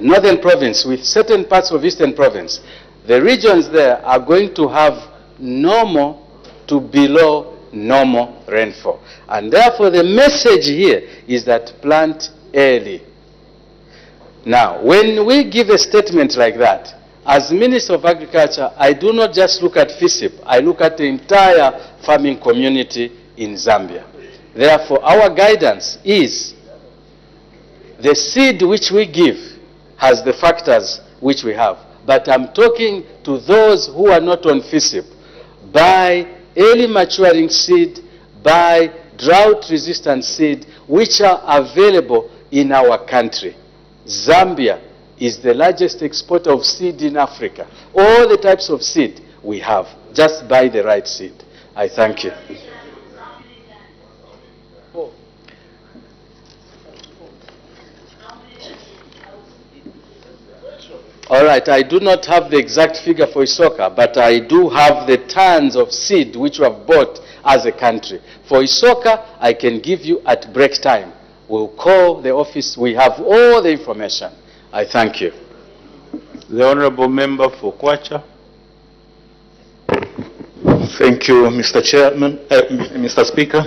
Northern Province, with certain parts of Eastern Province, the regions there are going to have normal to below normal rainfall. And therefore, the message here is that plant early. Now, when we give a statement like that, as Minister of Agriculture, I do not just look at FISIP, I look at the entire farming community in Zambia. Therefore, our guidance is the seed which we give has the factors which we have. But I'm talking to those who are not on FISIP. Buy early maturing seed, buy drought-resistant seed, which are available in our country. Zambia is the largest exporter of seed in Africa. All the types of seed we have. Just buy the right seed. I thank you. All right, I do not have the exact figure for Isoka, but I do have the tons of seed which we have bought as a country. For Isoka, I can give you at break time. We'll call the office. We have all the information. I thank you. The Honorable Member for Kwacha. Thank you, Mr. Chairman, Mr. Speaker,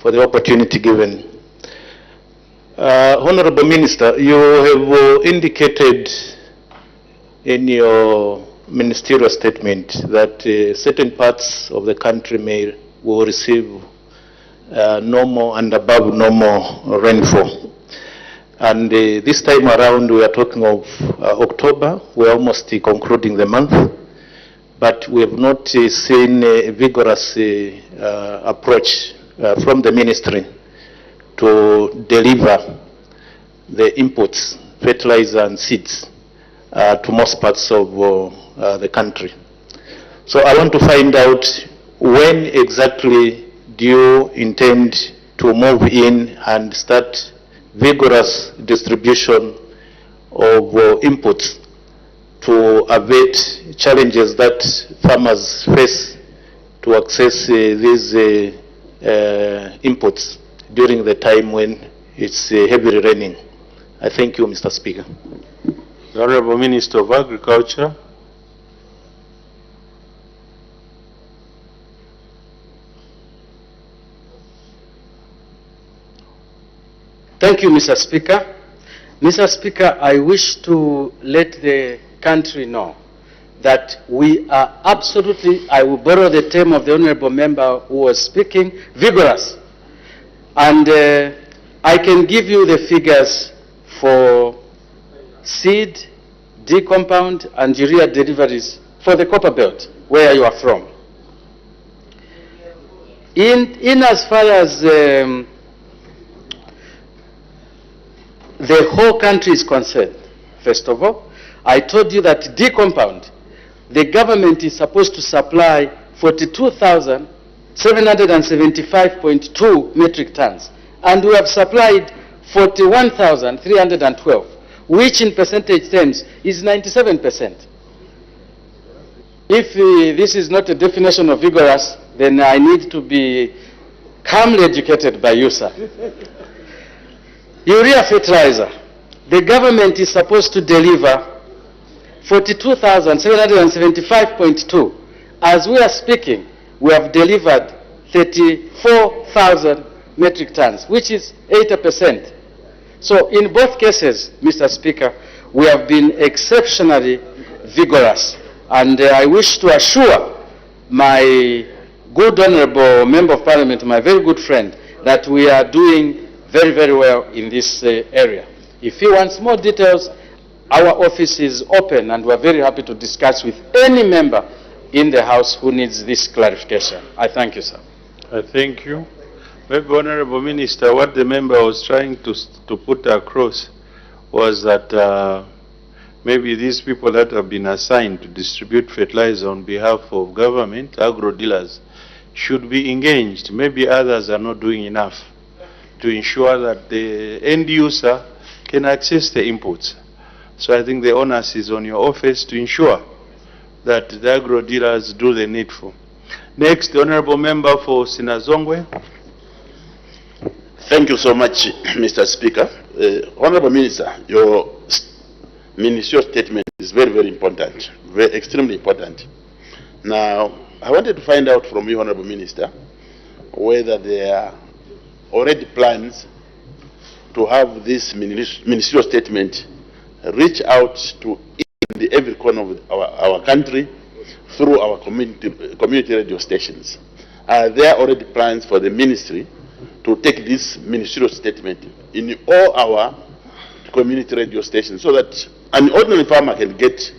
for the opportunity given. Honorable Minister, you have indicated in your ministerial statement that certain parts of the country will receive normal and above normal rainfall. And this time around we are talking of October. We are almost concluding the month, but we have not seen a vigorous approach from the ministry to deliver the inputs, fertilizer and seeds to most parts of the country. So I want to find out when exactly do you intend to move in and start vigorous distribution of inputs to abate challenges that farmers face to access these inputs during the time when it's heavily raining. I thank you, Mr. Speaker. The Honorable Minister of Agriculture. Thank you, Mr. Speaker. Mr. Speaker, I wish to let the country know that we are absolutely, I will borrow the term of the Honorable Member who was speaking, vigorous. And I can give you the figures for seed, D-compound, and urea deliveries for the Copper Belt, where you are from. In as far as the whole country is concerned, first of all, I told you that D-compound, the government is supposed to supply 42,775.2 metric tons, and we have supplied 41,312, which in percentage terms is 97%. If this is not a definition of vigorous, then I need to be calmly educated by you, sir. Urea fertilizer, the government is supposed to deliver 42,775.2. As we are speaking, we have delivered 34,000 metric tons, which is 80%. So in both cases, Mr. Speaker, we have been exceptionally vigorous. And I wish to assure my good honorable Member of Parliament, my very good friend, that we are doing very, very well in this area. If he wants more details, our office is open and we're very happy to discuss with any member in the House who needs this clarification. I thank you, sir. I thank you. Maybe, Honorable Minister, what the member was trying to put across was that maybe these people that have been assigned to distribute fertilizer on behalf of government, agro dealers, should be engaged. Maybe others are not doing enough to ensure that the end user can access the inputs. So I think the onus is on your office to ensure that the agro dealers do the needful. Next, the Honorable Member for Sinazongwe. Thank you so much, Mr. Speaker. Honorable Minister, your ministerial statement is very, very important, extremely important. Now, I wanted to find out from you, Honorable Minister, whether there are already plans to have this ministerial statement reach out to every corner of our country through our community radio stations. Are there already plans for the ministry to take this ministerial statement in all our community radio stations so that an ordinary farmer can get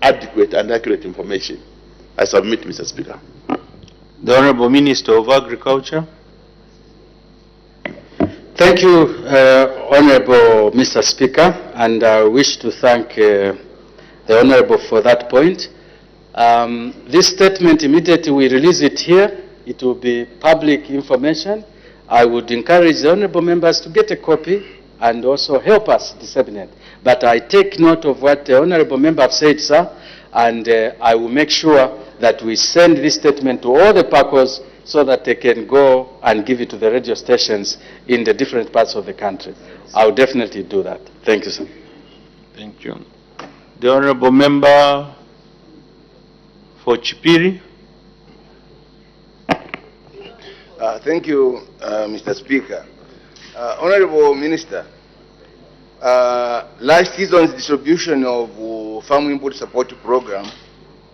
adequate and accurate information? I submit, Mr. Speaker. The Honorable Minister of Agriculture. Thank you, Honorable Mr. Speaker, and I wish to thank the Honorable for that point. This statement, immediately we release it here, it will be public information. I would encourage the Honorable members to get a copy and also help us disseminate. But I take note of what the Honorable member have said, sir, and I will make sure that we send this statement to all the PACOs so that they can go and give it to the radio stations in the different parts of the country. I will definitely do that. Thank you, sir. Thank you. The Honorable Member for Chipiri. Thank you, Mr. Speaker. Honorable Minister, last season's distribution of Farm Input Support Program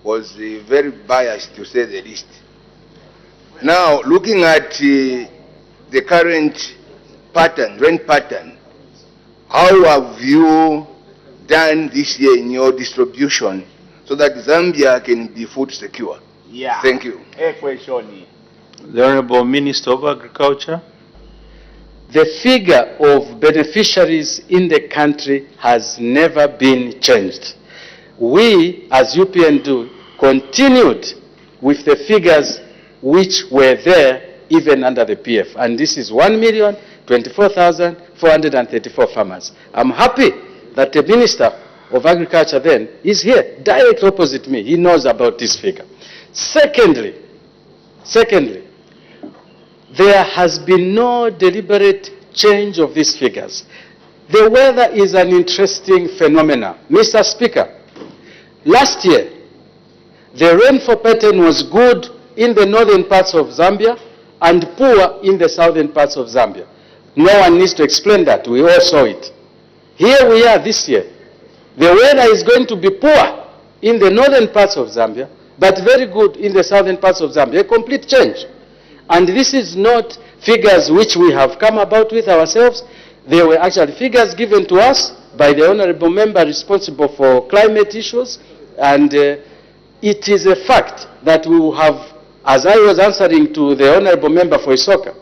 was very biased, to say the least. Now, looking at the current pattern, rain pattern, how have you done this year in your distribution so that Zambia can be food secure? Yeah. Thank you. A question. The Honorable Minister of Agriculture. The figure of beneficiaries in the country has never been changed. We, as UPND, continued with the figures which were there even under the PF. And this is 1,024,434 farmers. I'm happy that the Minister of Agriculture then is here, direct opposite me. He knows about this figure. Secondly, there has been no deliberate change of these figures. The weather is an interesting phenomenon. Mr. Speaker, last year, the rainfall pattern was good in the northern parts of Zambia and poor in the southern parts of Zambia. No one needs to explain that. We all saw it. Here we are this year. The weather is going to be poor in the northern parts of Zambia, but very good in the southern parts of Zambia. A complete change. And this is not figures which we have come about with ourselves. They were actually figures given to us by the Honorable Member responsible for climate issues. And it is a fact that we will have, as I was answering to the Honorable Member for Isoka,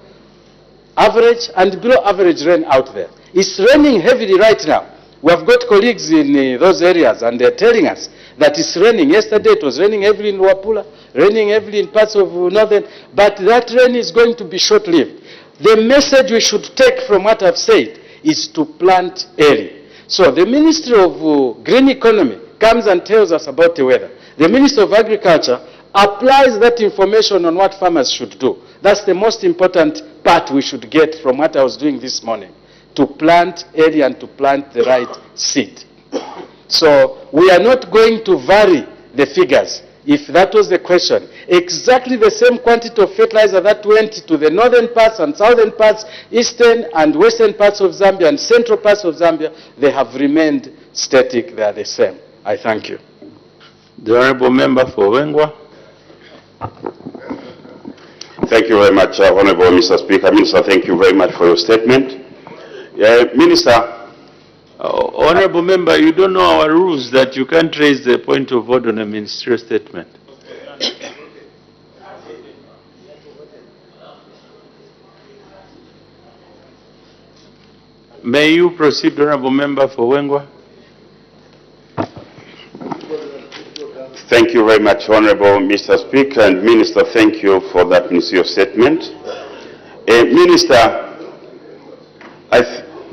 average and below average rain out there. It's raining heavily right now. We have got colleagues in those areas and they're telling us that it's raining. Yesterday it was raining heavily in Wapula, raining heavily in parts of northern, but that rain is going to be short-lived. The message we should take from what I've said is to plant early. So the Ministry of Green Economy comes and tells us about the weather. The Minister of Agriculture applies that information on what farmers should do. That's the most important part we should get from what I was doing this morning, to plant early and to plant the right seed. So we are not going to vary the figures. If that was the question, exactly the same quantity of fertilizer that went to the northern parts and southern parts, eastern and western parts of Zambia and central parts of Zambia, they have remained static. They are the same. I thank you. The Honorable Member for Wengwa. Thank you very much, Honorable Mr. Speaker. Minister, thank you very much for your statement. Minister. Honorable Member, you don't know our rules that you can't raise the point of order on a ministerial statement. May you proceed, Honorable Member for Wengwa. Thank you very much, Honorable Mr. Speaker, and Minister, thank you for that ministerial statement. Minister,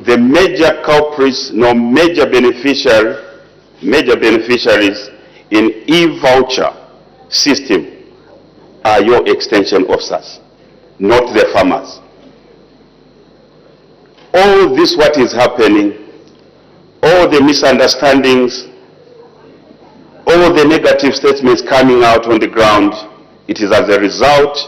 the major culprits, major beneficiaries in e-voucher system are your extension officers, not the farmers. All this what is happening, all the misunderstandings, all the negative statements coming out on the ground, it is as a result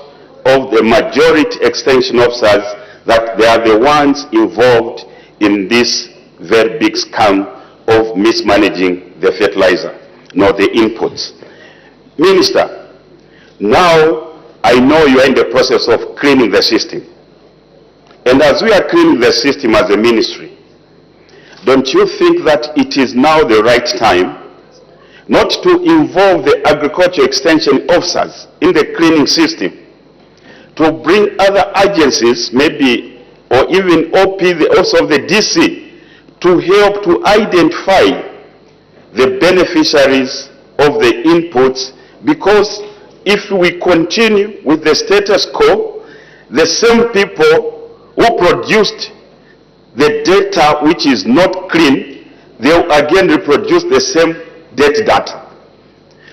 of the majority extension officers that they are the ones involved in this very big scam of mismanaging the fertilizer, not the inputs. Minister, now I know you are in the process of cleaning the system. And as we are cleaning the system as a ministry, don't you think that it is now the right time not to involve the agriculture extension officers in the cleaning system, to bring other agencies, maybe, or even OP, also the DC, to help to identify the beneficiaries of the inputs? Because if we continue with the status quo, the same people who produced the data which is not clean, they will again reproduce the same data.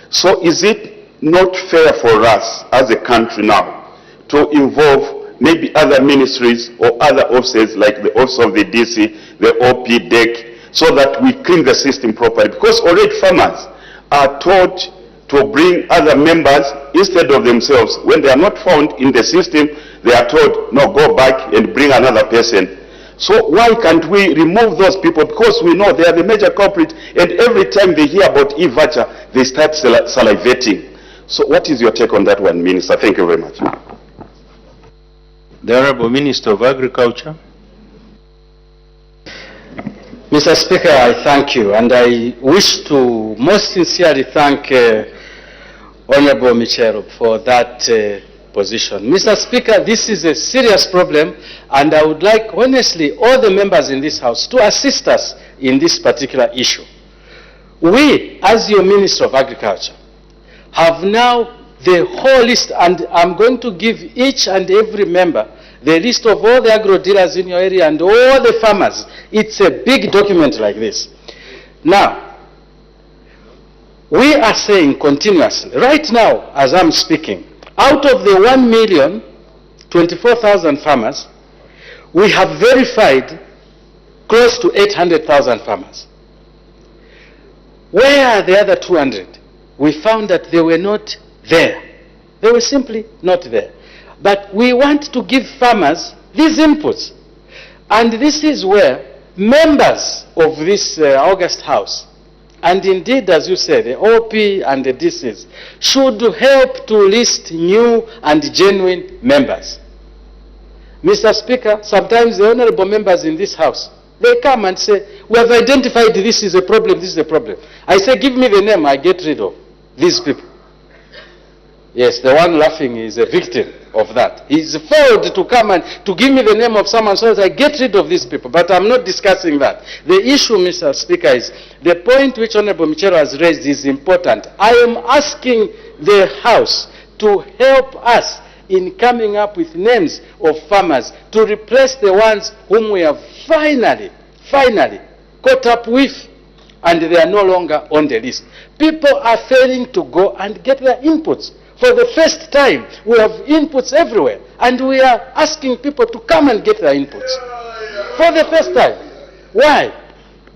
So is it not fair for us as a country now to involve maybe other ministries or other offices like the office of the DC, the OP, DEC, so that we clean the system properly? Because already farmers are taught to bring other members instead of themselves. When they are not found in the system, they are told, no, go back and bring another person. So why can't we remove those people? Because we know they are the major culprit, and every time they hear about e-voucher, they start salivating. So what is your take on that one, Minister? Thank you very much. The Honorable Minister of Agriculture. Mr. Speaker, I thank you, and I wish to most sincerely thank Honorable Michero for that position. Mr. Speaker, this is a serious problem, and I would like, honestly, all the members in this House to assist us in this particular issue. We, as your Minister of Agriculture, have now the whole list, and I'm going to give each and every member the list of all the agro dealers in your area and all the farmers. It's a big document like this. Now, we are saying continuously, right now as I'm speaking, out of the 1,024,000 farmers, we have verified close to 800,000 farmers. Where are the other 200? We found that they were not there. They were simply not there. But we want to give farmers these inputs. And this is where members of this August House, and indeed, as you said, the OP and the DCs, should help to list new and genuine members. Mr. Speaker, sometimes the honorable members in this House, they come and say, we have identified this is a problem, this is a problem. I say, give me the name, I get rid of these people. Yes, the one laughing is a victim of that. He's failed to come and to give me the name of someone so that I get rid of these people. But I'm not discussing that. The issue, Mr. Speaker, is the point which Honorable Michero has raised is important. I am asking the House to help us in coming up with names of farmers to replace the ones whom we have finally caught up with, and they are no longer on the list. People are failing to go and get their inputs. For the first time, we have inputs everywhere, and we are asking people to come and get their inputs. For the first time. Why?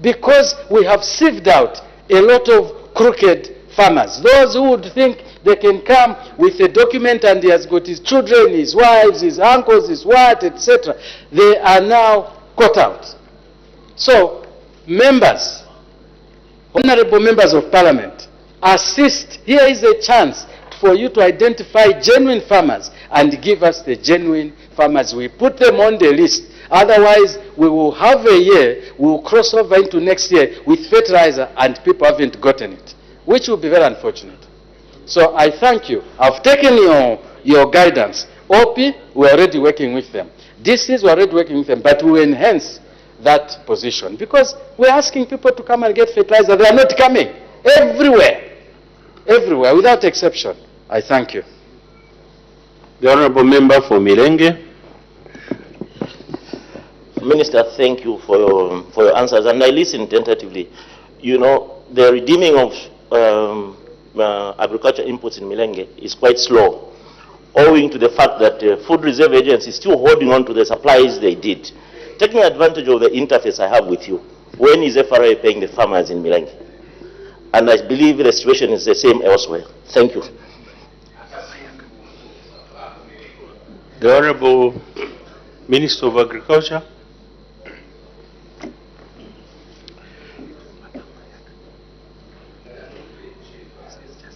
Because we have sieved out a lot of crooked farmers. Those who would think they can come with a document and he has got his children, his wives, his uncles, his what, etc. They are now caught out. So, members, honorable members of parliament, assist. Here is a chance for you to identify genuine farmers and give us the genuine farmers. We put them on the list. Otherwise, we will have a year, we will cross over into next year with fertilizer and people haven't gotten it, which will be very unfortunate. So I thank you. I've taken your guidance. OP, we're already working with them. DCs, we're already working with them, but we will enhance that position because we're asking people to come and get fertilizer. They are not coming. Everywhere, without exception. I thank you. The Honorable Member for Milenge. Minister, thank you for your answers, and I listened tentatively. You know, the redeeming of agriculture inputs in Milenge is quite slow, owing to the fact that the Food Reserve Agency is still holding on to the supplies they did. Taking advantage of the interface I have with you, when is FRA paying the farmers in Milenge? And I believe the situation is the same elsewhere. Thank you. The Honorable Minister of Agriculture.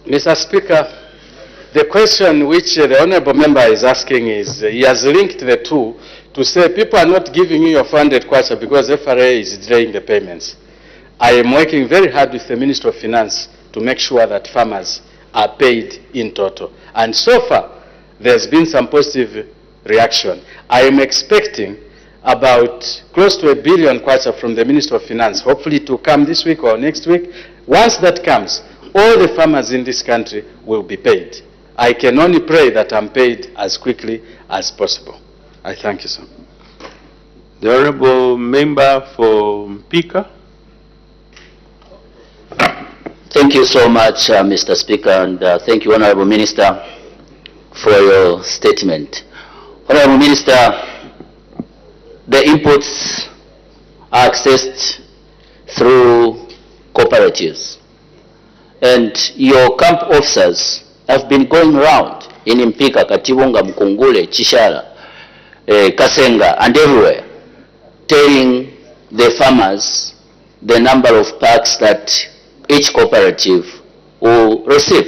Mr. Speaker, the question which the Honourable Member is asking is, he has linked the two to say people are not giving you your funded kwacha because FRA is delaying the payments. I am working very hard with the Minister of Finance to make sure that farmers are paid in total. And so far, there's been some positive reaction. I am expecting about close to 1 billion kwacha from the Minister of Finance, hopefully to come this week or next week. Once that comes, all the farmers in this country will be paid. I can only pray that I'm paid as quickly as possible. I thank you, sir. The Honorable Member for Mpika. Thank you so much, Mr. Speaker, and thank you, Honorable Minister, for your statement. Honorable Minister, the inputs are accessed through cooperatives, and your camp officers have been going around in Mpika, Katibunga, Mkungule, Chishala, Kasenga, and everywhere, telling the farmers the number of packs that each cooperative will receive.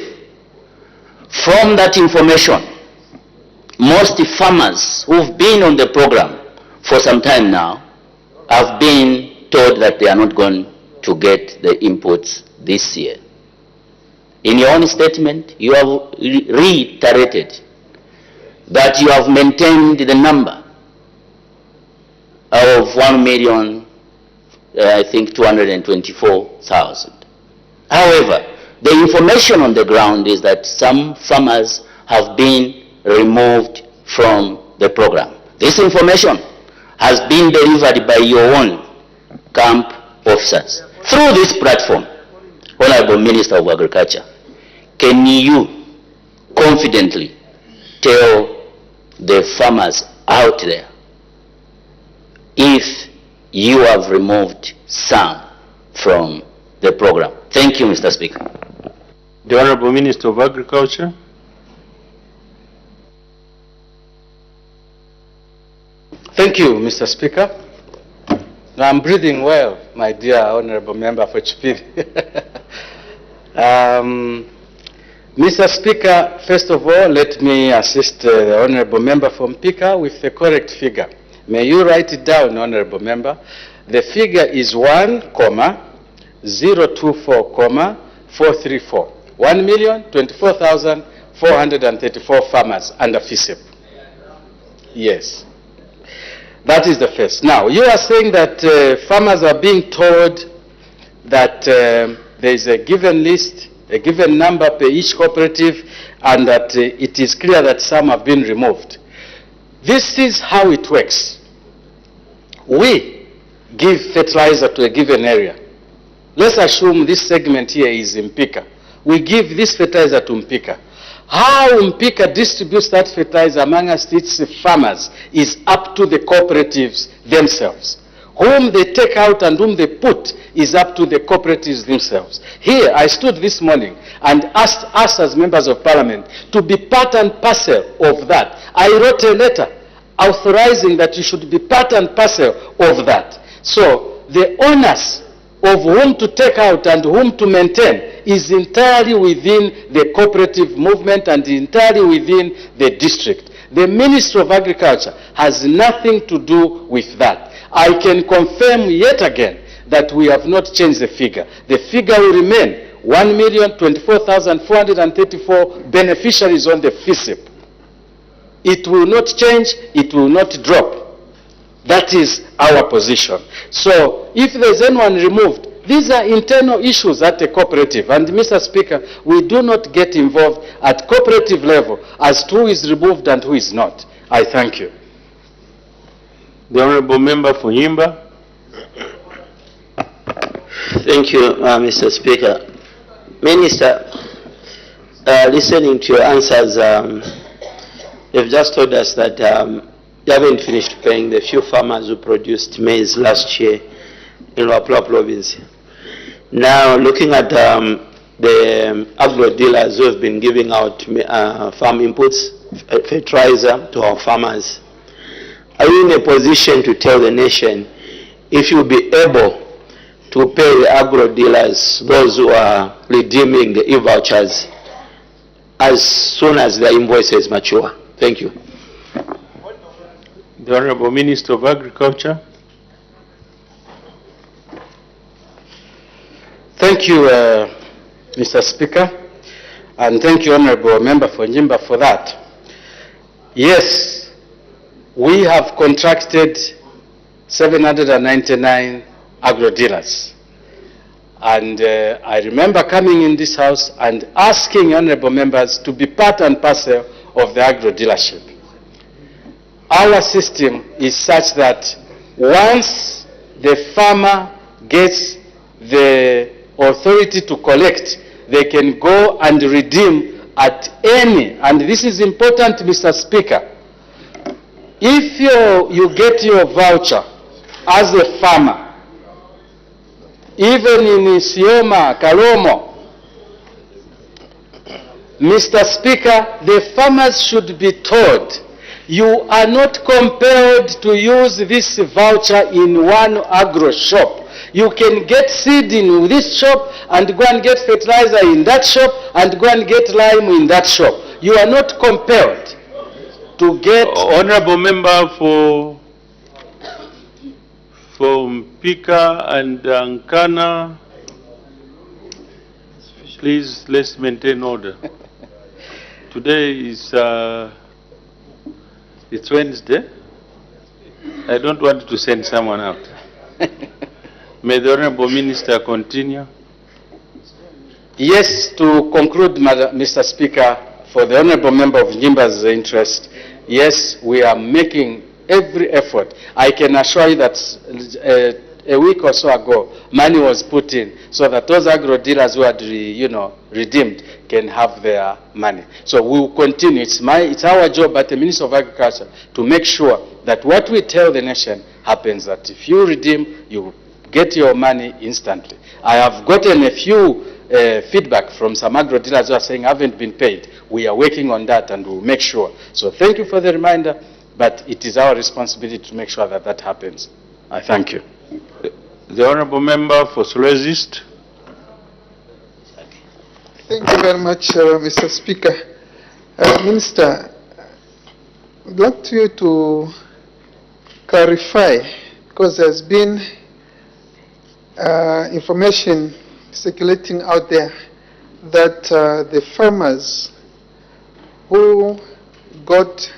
From that information, most farmers who've been on the program for some time now have been told that they are not going to get the inputs this year. In your own statement, you have reiterated that you have maintained the number of 1,224,000. However, the information on the ground is that some farmers have been removed from the program. This information has been delivered by your own camp officers. Through this platform, Honorable Minister of Agriculture, can you confidently tell the farmers out there if you have removed some from the program? Thank you, Mr. Speaker. The Honorable Minister of Agriculture. Thank you, Mr. Speaker. Now I'm breathing well, my dear Honorable Member for Chipiri. Mr. Speaker, first of all, let me assist the Honorable Member from Mpika with the correct figure. May you write it down, Honorable Member. The figure is 1,024,434. 1,024,434 farmers under FISEP. Yes. That is the first. Now, you are saying that farmers are being told that there is a given list, a given number per each cooperative, and that it is clear that some have been removed. This is how it works. We give fertilizer to a given area. Let's assume this segment here is Mpika. We give this fertilizer to Mpika. How Mpika distributes that fertilizer amongst its farmers is up to the cooperatives themselves. Whom they take out and whom they put is up to the cooperatives themselves. Here, I stood this morning and asked us as members of parliament to be part and parcel of that. I wrote a letter authorizing that you should be part and parcel of that. So the onus of whom to take out and whom to maintain is entirely within the cooperative movement and entirely within the district. The Ministry of Agriculture has nothing to do with that. I can confirm yet again that we have not changed the figure. The figure will remain 1,024,434 beneficiaries on the FISIP. It will not change, it will not drop. That is our position. So if there's anyone removed, these are internal issues at the cooperative. And Mr. Speaker, we do not get involved at cooperative level as to who is removed and who is not. I thank you. The Honourable Member for Nyimba. Thank you, Mr. Speaker. Minister, listening to your answers, you've just told us that you haven't finished paying the few farmers who produced maize last year in Wapla province. Now, looking at the agro dealers who have been giving out farm inputs, fertilizer to our farmers, are you in a position to tell the nation if you'll be able to pay the agro dealers, those who are redeeming the e-vouchers, as soon as the invoices mature? Thank you. The Honourable Minister of Agriculture. Thank you, Mr. Speaker, and thank you, Honourable Member for Nyimba, for that. Yes, we have contracted 799 agro dealers. And I remember coming in this house and asking honourable members to be part and parcel of the agro dealership. Our system is such that once the farmer gets the authority to collect, they can go and redeem at any, and this is important, Mr. Speaker, if you get your voucher as a farmer, even in Isioma, Kalomo, Mr. Speaker, the farmers should be told, you are not compelled to use this voucher in one agro shop. You can get seed in this shop and go and get fertilizer in that shop and go and get lime in that shop. You are not compelled to get... Honourable Member for Mpika and Ankana, please, let's maintain order. Today is it's Wednesday. I don't want to send someone out. May the Honourable Minister continue. Yes, to conclude, Mr. Speaker, for the Honourable Member of Nyimba's interest, yes, we are making every effort. I can assure you that a week or so ago, money was put in so that those agro dealers who had redeemed can have their money. So we will continue. It's our job at the Ministry of Agriculture to make sure that what we tell the nation happens, that if you redeem, you get your money instantly. I have gotten a few feedback from some agro dealers who are saying haven't been paid. We are working on that and we'll make sure. So thank you for the reminder, but it is our responsibility to make sure that that happens. I thank you. The Honourable Member for Solwezi East. Thank you very much, Mr. Speaker. Minister, I'd like you to clarify, because there's been information circulating out there that the farmers who got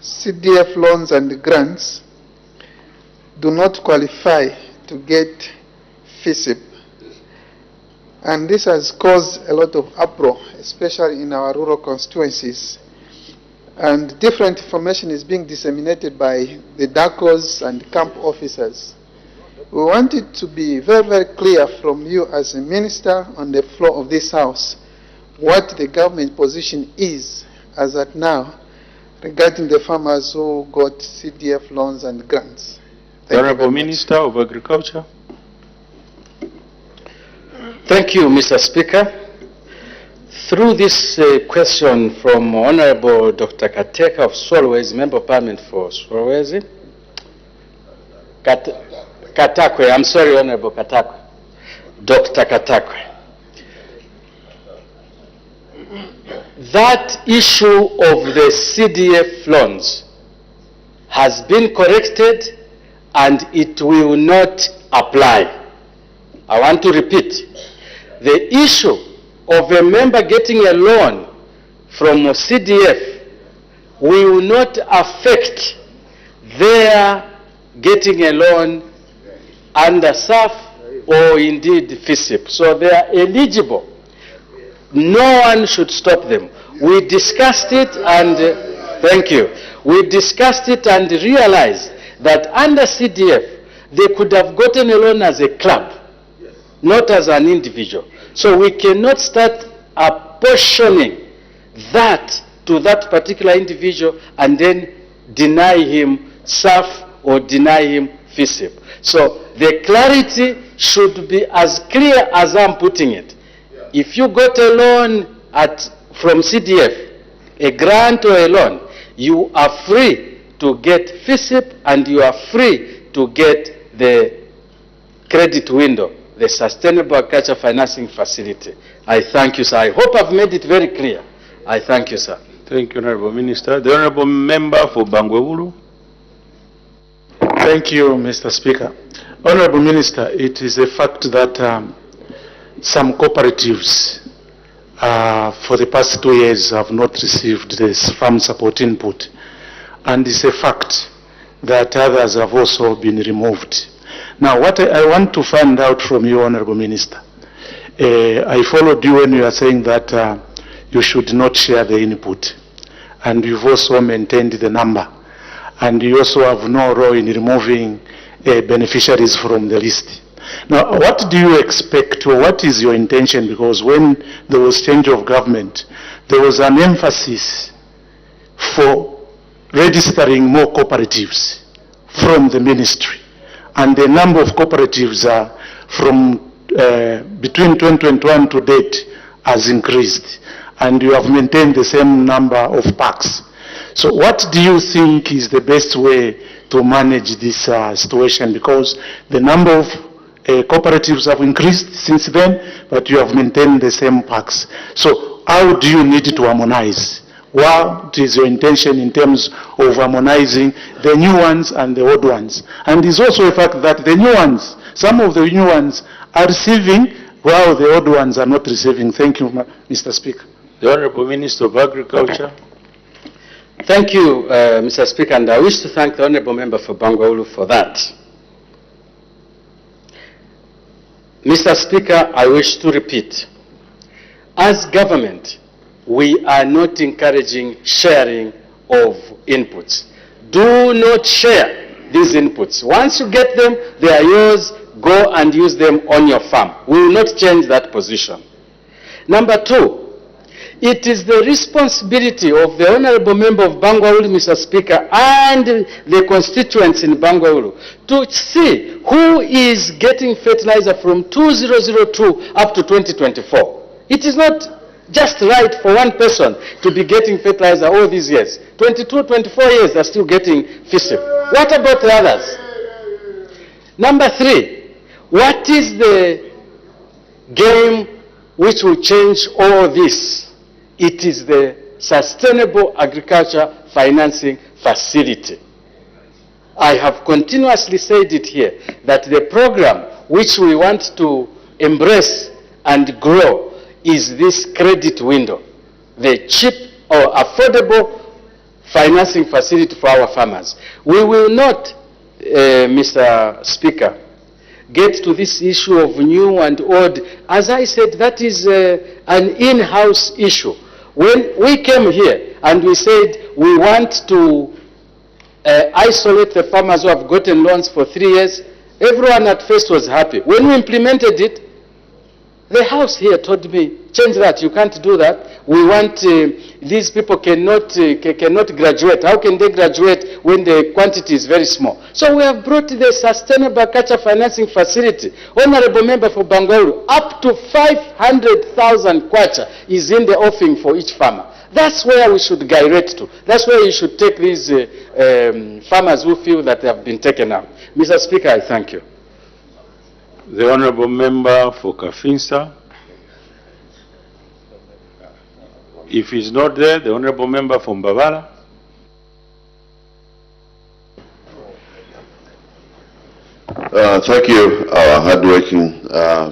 CDF loans and grants do not qualify to get FISIP. And this has caused a lot of uproar, especially in our rural constituencies. And different information is being disseminated by the DACOs and camp officers. We want it to be very, very clear from you as a minister on the floor of this House what the government position is as at now regarding the farmers who got CDF loans and grants. The Honourable Minister of Agriculture. Thank you, Mr. Speaker. Through this question from Honourable Dr. Kateka of Solwezi, Member of Parliament for Solwezi, Katakwe, I'm sorry, Honourable Katakwe, Dr. Katakwe. that issue of the CDF loans has been corrected and it will not apply. I want to repeat, the issue of a member getting a loan from CDF will not affect their getting a loan under SAF or indeed FISIP. So they are eligible. No one should stop them. We discussed it and, thank you, we discussed it and realized that under CDF, they could have gotten a loan as a club, not as an individual. So we cannot start apportioning that to that particular individual and then deny him SAF or deny him FISIP. So the clarity should be as clear as I'm putting it. If you got a loan from CDF, a grant or a loan, you are free to get FISIP and you are free to get the credit window, the Sustainable Agriculture Financing Facility. I thank you, sir. I hope I've made it very clear. I thank you, sir. Thank you, Honorable Minister. The Honorable Member for Bangweulu. Thank you, Mr. Speaker. Honorable Minister, it is a fact that some cooperatives for the past 2 years have not received this farm support input. And it's a fact that others have also been removed. Now, what I want to find out from you, Honorable Minister, I followed you when you are saying that you should not share the input. And you've also maintained the number. And you also have no role in removing beneficiaries from the list. Now, what do you expect, or what is your intention? Because when there was change of government, there was an emphasis for registering more cooperatives from the ministry. And the number of cooperatives from between 2021 to date has increased. And you have maintained the same number of packs. So what do you think is the best way to manage this situation? Because the number of cooperatives have increased since then, but you have maintained the same packs. So how do you need to harmonize? What is your intention in terms of harmonizing the new ones and the old ones? And it's also a fact that the new ones, some of the new ones are receiving while the old ones are not receiving. Thank you, Mr. Speaker. The Honorable Minister of Agriculture. Thank you, Mr. Speaker, and I wish to thank the Honorable Member for Bangweulu for that. Mr. Speaker, I wish to repeat, as government, we are not encouraging sharing of inputs. Do not share these inputs. Once you get them, they are yours. Go and use them on your farm. We will not change that position. Number two, it is the responsibility of the Honorable Member of Bangweulu, Mr. Speaker, and the constituents in Bangweulu to see who is getting fertilizer from 2002 up to 2024. It is not just right for one person to be getting fertilizer all these years. 22, 24 years, they're still getting FISIP. What about the others? Number three, what is the game which will change all this? It is the Sustainable Agriculture Financing Facility. I have continuously said it here, that the program which we want to embrace and grow is this credit window, the cheap or affordable financing facility for our farmers. We will not, Mr. Speaker, get to this issue of new and old. As I said, that is an in-house issue. When we came here and we said we want to isolate the farmers who have gotten loans for 3 years, everyone at first was happy. When we implemented it, the House here told me, change that, you can't do that. We want, these people cannot graduate. How can they graduate when the quantity is very small? So we have brought the Sustainable Agriculture Financing Facility. Honorable Member for Bangweulu, up to 500,000 kwacha is in the offering for each farmer. That's where we should direct to. That's where you should take these farmers who feel that they have been taken out. Mr. Speaker, I thank you. The Honorable Member for Kafinsa. If he's not there, the Honorable Member from Mbabala. Thank you, our hardworking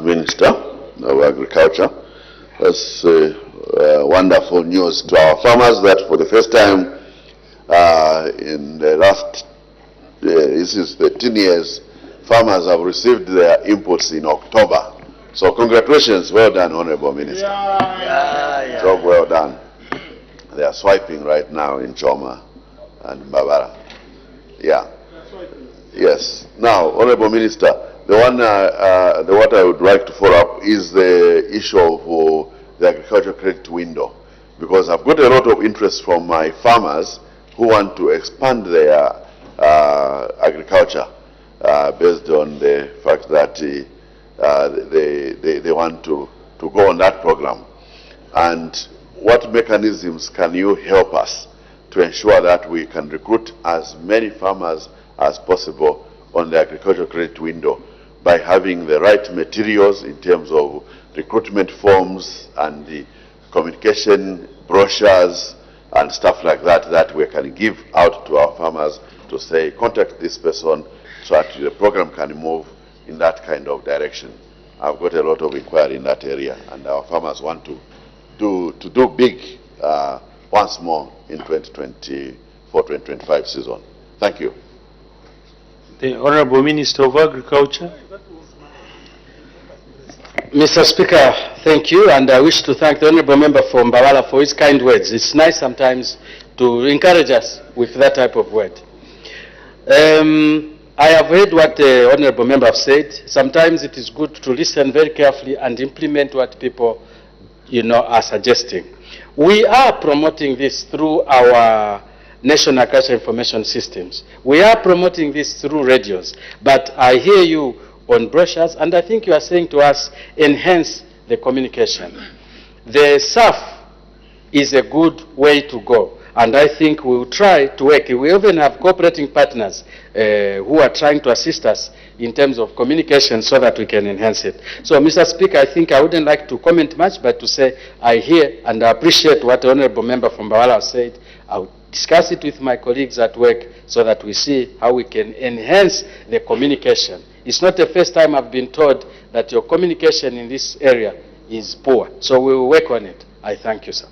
Minister of Agriculture. That's wonderful news to our farmers that for the first time in the last, this is 13 years, farmers have received their inputs in October. So congratulations, well done, Honorable Minister. Job well done. They are swiping right now in Choma and Mbabala. Yeah. Yes. Now, Honorable Minister, what I would like to follow up is the issue of the agricultural credit window, because I've got a lot of interest from my farmers who want to expand their agriculture based on the fact that they want to go on that program. And what mechanisms can you help us to ensure that we can recruit as many farmers as possible on the agricultural credit window by having the right materials in terms of recruitment forms and the communication brochures and stuff like that that we can give out to our farmers to say, contact this person so that the program can move in that kind of direction. I've got a lot of inquiry in that area, and our farmers want to do big once more in 2024-2025 season. Thank you. The Honorable Minister of Agriculture. Mr. Speaker, thank you, and I wish to thank the Honourable Member from Mbabala for his kind words. It's nice sometimes to encourage us with that type of word. I have heard what the Honourable Member have said. Sometimes it is good to listen very carefully and implement what people, are suggesting. We are promoting this through our National Agricultural Information Systems. We are promoting this through radios, but I hear you on brochures, and I think you are saying to us, enhance the communication. The SAF is a good way to go, and I think we will try to work. We even have cooperating partners who are trying to assist us in terms of communication so that we can enhance it. So, Mr. Speaker, I think I wouldn't like to comment much, but to say I hear and I appreciate what the Honourable Member from Mbabala said. I will discuss it with my colleagues at work so that we see how we can enhance the communication. It's not the first time I've been told that your communication in this area is poor. So we will work on it. I thank you, sir.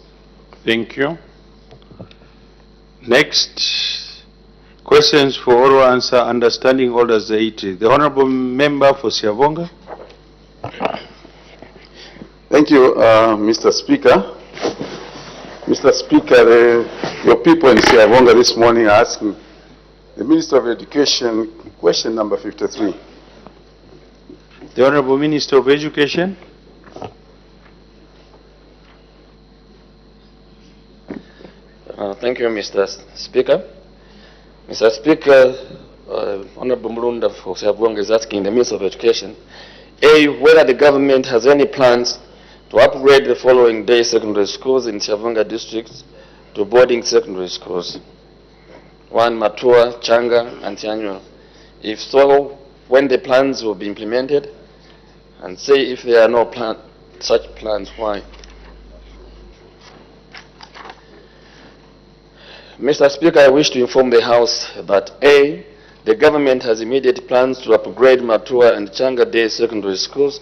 Thank you. Next, questions for oral answer, understanding orders 80. The Honourable Member for Siavonga. Thank you, Mr. Speaker. Mr. Speaker, your people in Siavonga this morning are asking the Minister of Education question number 53. The Honourable Minister of Education. Thank you, Mr. Speaker. Mr. Speaker, Honourable Murunda for Siavonga is asking the Minister of Education, A, whether the government has any plans to upgrade the following day secondary schools in Siavonga district to boarding secondary schools. 1, Matua, Changa, and Tianyo. If so, when the plans will be implemented, and say if there are no such plans, why? Mr. Speaker, I wish to inform the House that A, the government has immediate plans to upgrade Matua and Changa day secondary schools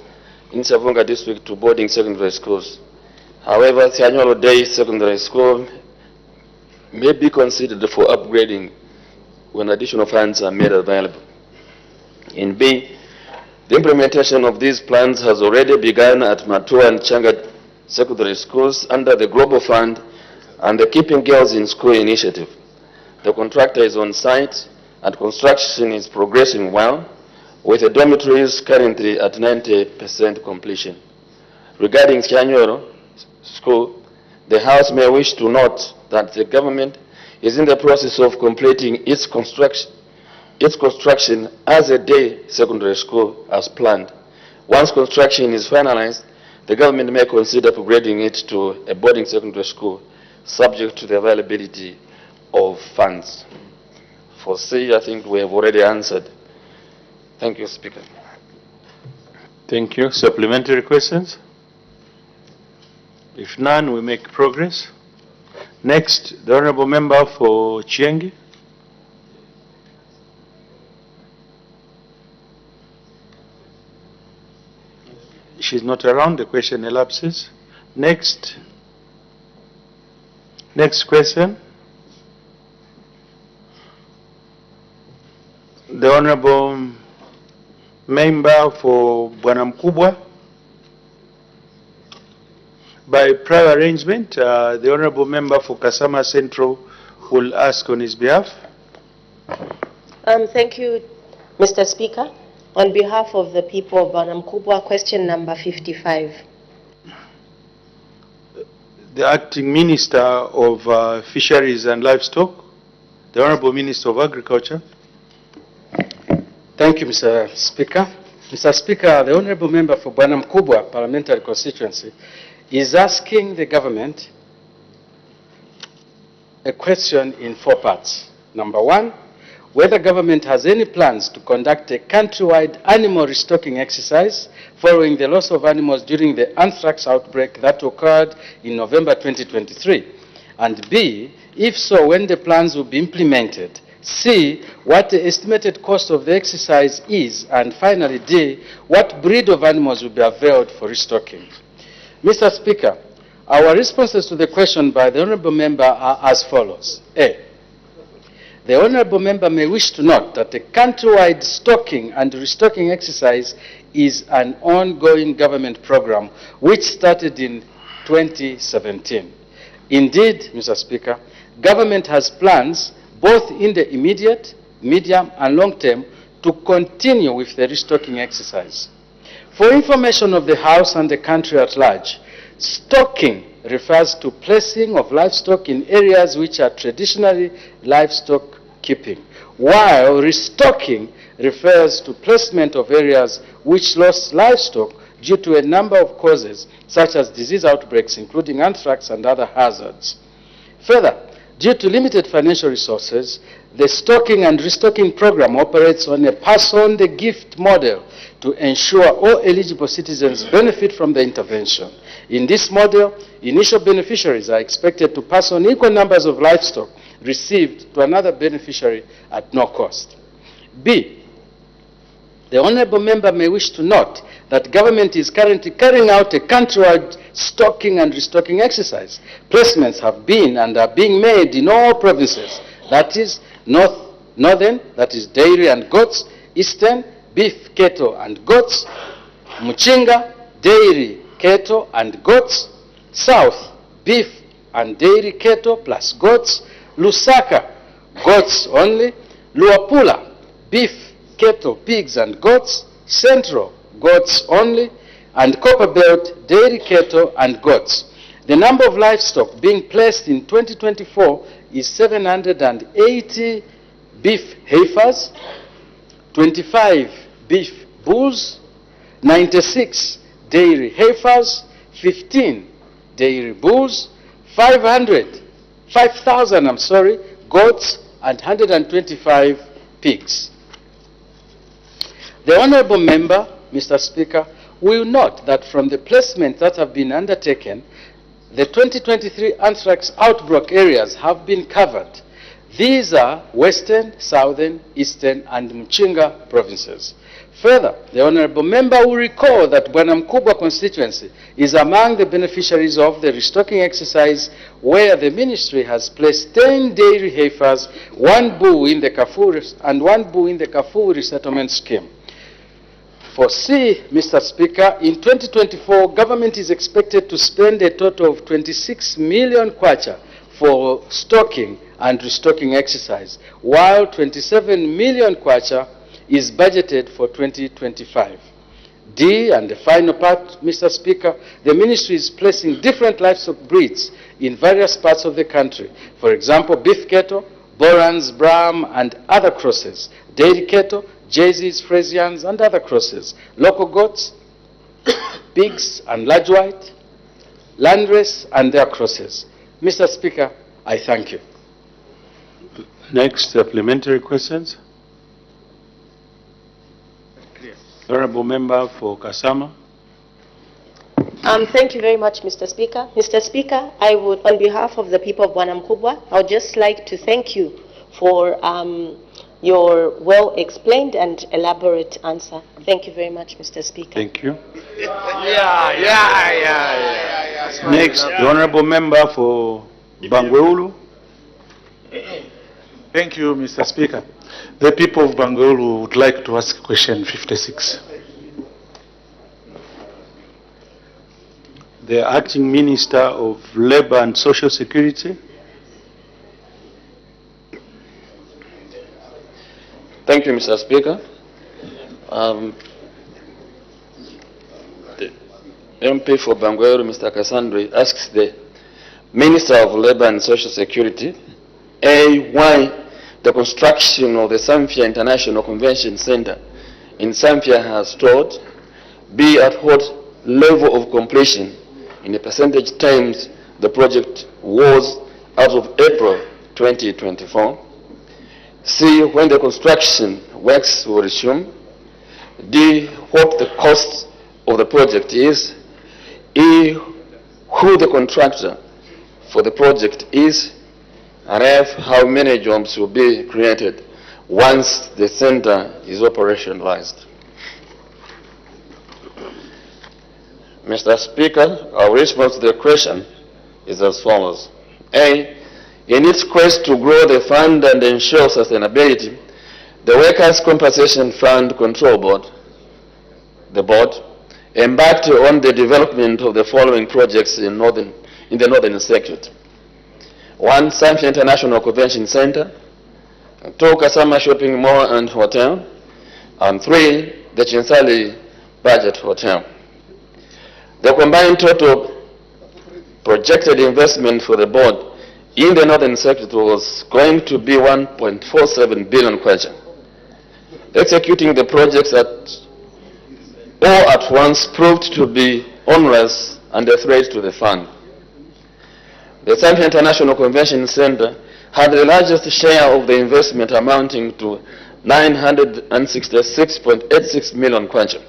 in Siavonga district to boarding secondary schools. However, Tianyo day secondary school may be considered for upgrading when additional funds are made available. In B, the implementation of these plans has already begun at Matua and Changa secondary schools under the Global Fund and the Keeping Girls in School initiative. The contractor is on site and construction is progressing well, with the dormitories currently at 90% completion. Regarding Tianyo School, the House may wish to note that the government is in the process of completing its construction as a day secondary school as planned. Once construction is finalized, the government may consider upgrading it to a boarding secondary school, subject to the availability of funds. For C, I think we have already answered. Thank you, Speaker. Thank you. Supplementary questions? If none, we make progress. Next, the Honorable Member for Chiengi. She's not around, the question elapses. Next question. The Honorable Member for Bwana Mkubwa. By prior arrangement, the Honorable Member for Kasama Central will ask on his behalf. Thank you, Mr. Speaker. On behalf of the people of Bwana Mkubwa, question number 55. The Acting Minister of Fisheries and Livestock, the Honorable Minister of Agriculture. Thank you, Mr. Speaker. Mr. Speaker, the Honorable Member for Bwana Mkubwa Parliamentary Constituency is asking the government a question in 4 parts. Number 1, whether government has any plans to conduct a countrywide animal restocking exercise following the loss of animals during the anthrax outbreak that occurred in November 2023. And B, if so, when the plans will be implemented. C, what the estimated cost of the exercise is. And finally, D, what breed of animals will be availed for restocking. Mr. Speaker, our responses to the question by the Honourable Member are as follows. A, the Honourable Member may wish to note that the countrywide stocking and restocking exercise is an ongoing government program which started in 2017. Indeed, Mr. Speaker, government has plans both in the immediate, medium and long term to continue with the restocking exercise. For information of the House and the country at large, stocking refers to placing of livestock in areas which are traditionally livestock keeping, while restocking refers to placement of areas which lost livestock due to a number of causes, such as disease outbreaks, including anthrax and other hazards. Further, due to limited financial resources, the stocking and restocking program operates on a pass-on-the-gift model to ensure all eligible citizens benefit from the intervention. In this model, initial beneficiaries are expected to pass on equal numbers of livestock received to another beneficiary at no cost. B, the Honourable Member may wish to note that government is currently carrying out a countrywide stocking and restocking exercise. Placements have been and are being made in all provinces, that is, northern, that is dairy and goats, eastern, beef, cattle and goats, Muchinga, dairy, cattle and goats, south, beef and dairy, cattle plus goats, Lusaka, goats only, Luapula, beef, cattle, pigs and goats, central, goats only, and Copperbelt, dairy, cattle and goats. The number of livestock being placed in 2024 is 780 beef heifers, 25 beef bulls, 96 dairy heifers, 15 dairy bulls, 5,000 goats, and 125 pigs. The Honourable Member, Mr. Speaker, will note that from the placements that have been undertaken, the 2023 anthrax outbreak areas have been covered. These are Western, Southern, Eastern, and Muchinga provinces. Further, the Honourable Member will recall that Bwana Mkubwa constituency is among the beneficiaries of the restocking exercise, where the Ministry has placed 10 dairy heifers, 1 bull in the Kafuri, and 1 bull in the Kafuri resettlement scheme. For C, Mr. Speaker, in 2024, government is expected to spend a total of 26 million kwacha for stocking and restocking exercise, while 27 million kwacha is budgeted for 2025. D, and the final part, Mr. Speaker, the Ministry is placing different livestock breeds in various parts of the country. For example, beef cattle, Borans, Braham, and other crosses, dairy cattle, Jerseys, Frisians, and other crosses, local goats, pigs and large white, landrace, and their crosses. Mr. Speaker, I thank you. Next, supplementary questions. Honourable Member for Kasama. Thank you very much, Mr. Speaker. Mr. Speaker, I would, on behalf of the people of Bwanamkubwa, I would just like to thank you for your well-explained and elaborate answer. Thank you very much, Mr. Speaker. Thank you. Next, the Honorable Member for Bangweulu. Thank you, Mr. Speaker. The people of Bangweulu would like to ask question 56. The Acting Minister of Labor and Social Security. Thank you, Mr. Speaker. The MP for Bangweulu, Mr. Cassandri, asks the Minister of Labor and Social Security, A, why the construction of the Zambia International Convention Center in Zambia has stalled, B, at what level of completion in the percentage terms the project was as of April 2024, C, when the construction works will resume, D, what the cost of the project is, E, who the contractor for the project is, and F, how many jobs will be created once the center is operationalized. Mr. Speaker, our response to the question is as follows. A, in its quest to grow the fund and ensure sustainability, the Workers' Compensation Fund Control Board, the board, embarked on the development of the following projects in the Northern Circuit. 1, Zambia International Convention Center, 2, Kasama Shopping Mall and Hotel, and 3, the Chinsali Budget Hotel. The combined total projected investment for the board in the Northern Circuit was going to be 1.47 billion kwacha. Executing the projects all at once proved to be onerous and a threat to the fund. The Zambia International Convention Center had the largest share of the investment, amounting to 966.86 million kwacha.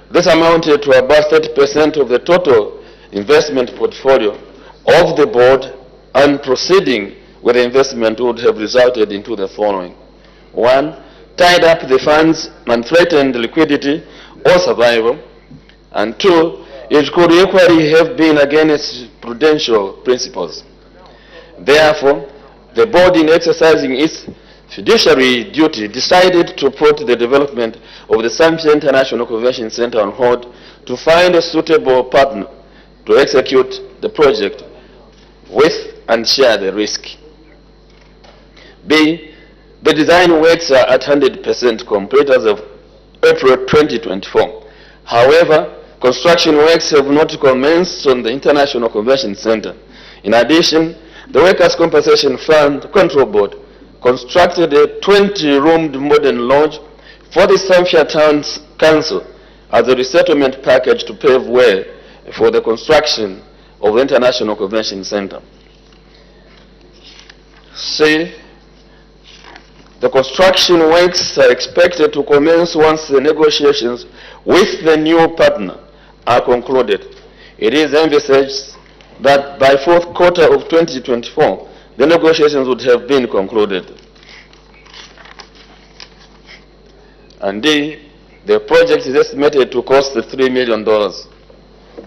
This amounted to about 30% of the total investment portfolio of the board, and proceeding with the investment would have resulted into the following. 1, tied up the funds and threatened liquidity or survival, and 2, it could equally have been against prudential principles. Therefore, the board, in exercising its fiduciary duty, decided to put the development of the Zambia International Convention Center on hold to find a suitable partner to execute the project with and share the risk. B, the design works are at 100% complete as of April 2024. However, construction works have not commenced on the International Convention Center. In addition, the Workers' Compensation Fund Control Board constructed a 20-roomed modern lodge for the Zambia Town Council as a resettlement package to pave way for the construction of the International Convention Center. C, the construction works are expected to commence once the negotiations with the new partner are concluded. It is envisaged that by fourth quarter of 2024, the negotiations would have been concluded. And D, the project is estimated to cost $3 million.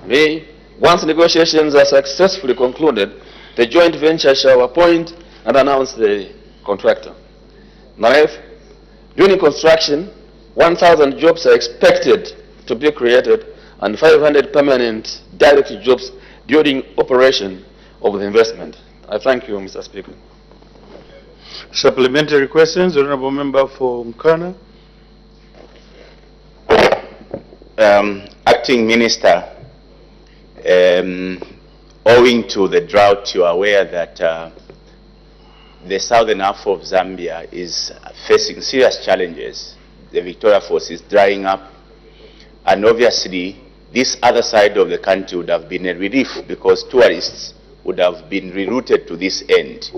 B, once negotiations are successfully concluded, the joint venture shall appoint and announce the contractor. Now, F, during construction, 1,000 jobs are expected to be created and 500 permanent direct jobs during operation of the investment. I thank you, Mr. Speaker. Supplementary questions, Honorable Member for Mkana. Acting Minister, owing to the drought, you are aware that the southern half of Zambia is facing serious challenges. The Victoria Falls is drying up, and obviously this other side of the country would have been a relief because tourists would have been rerouted to this end.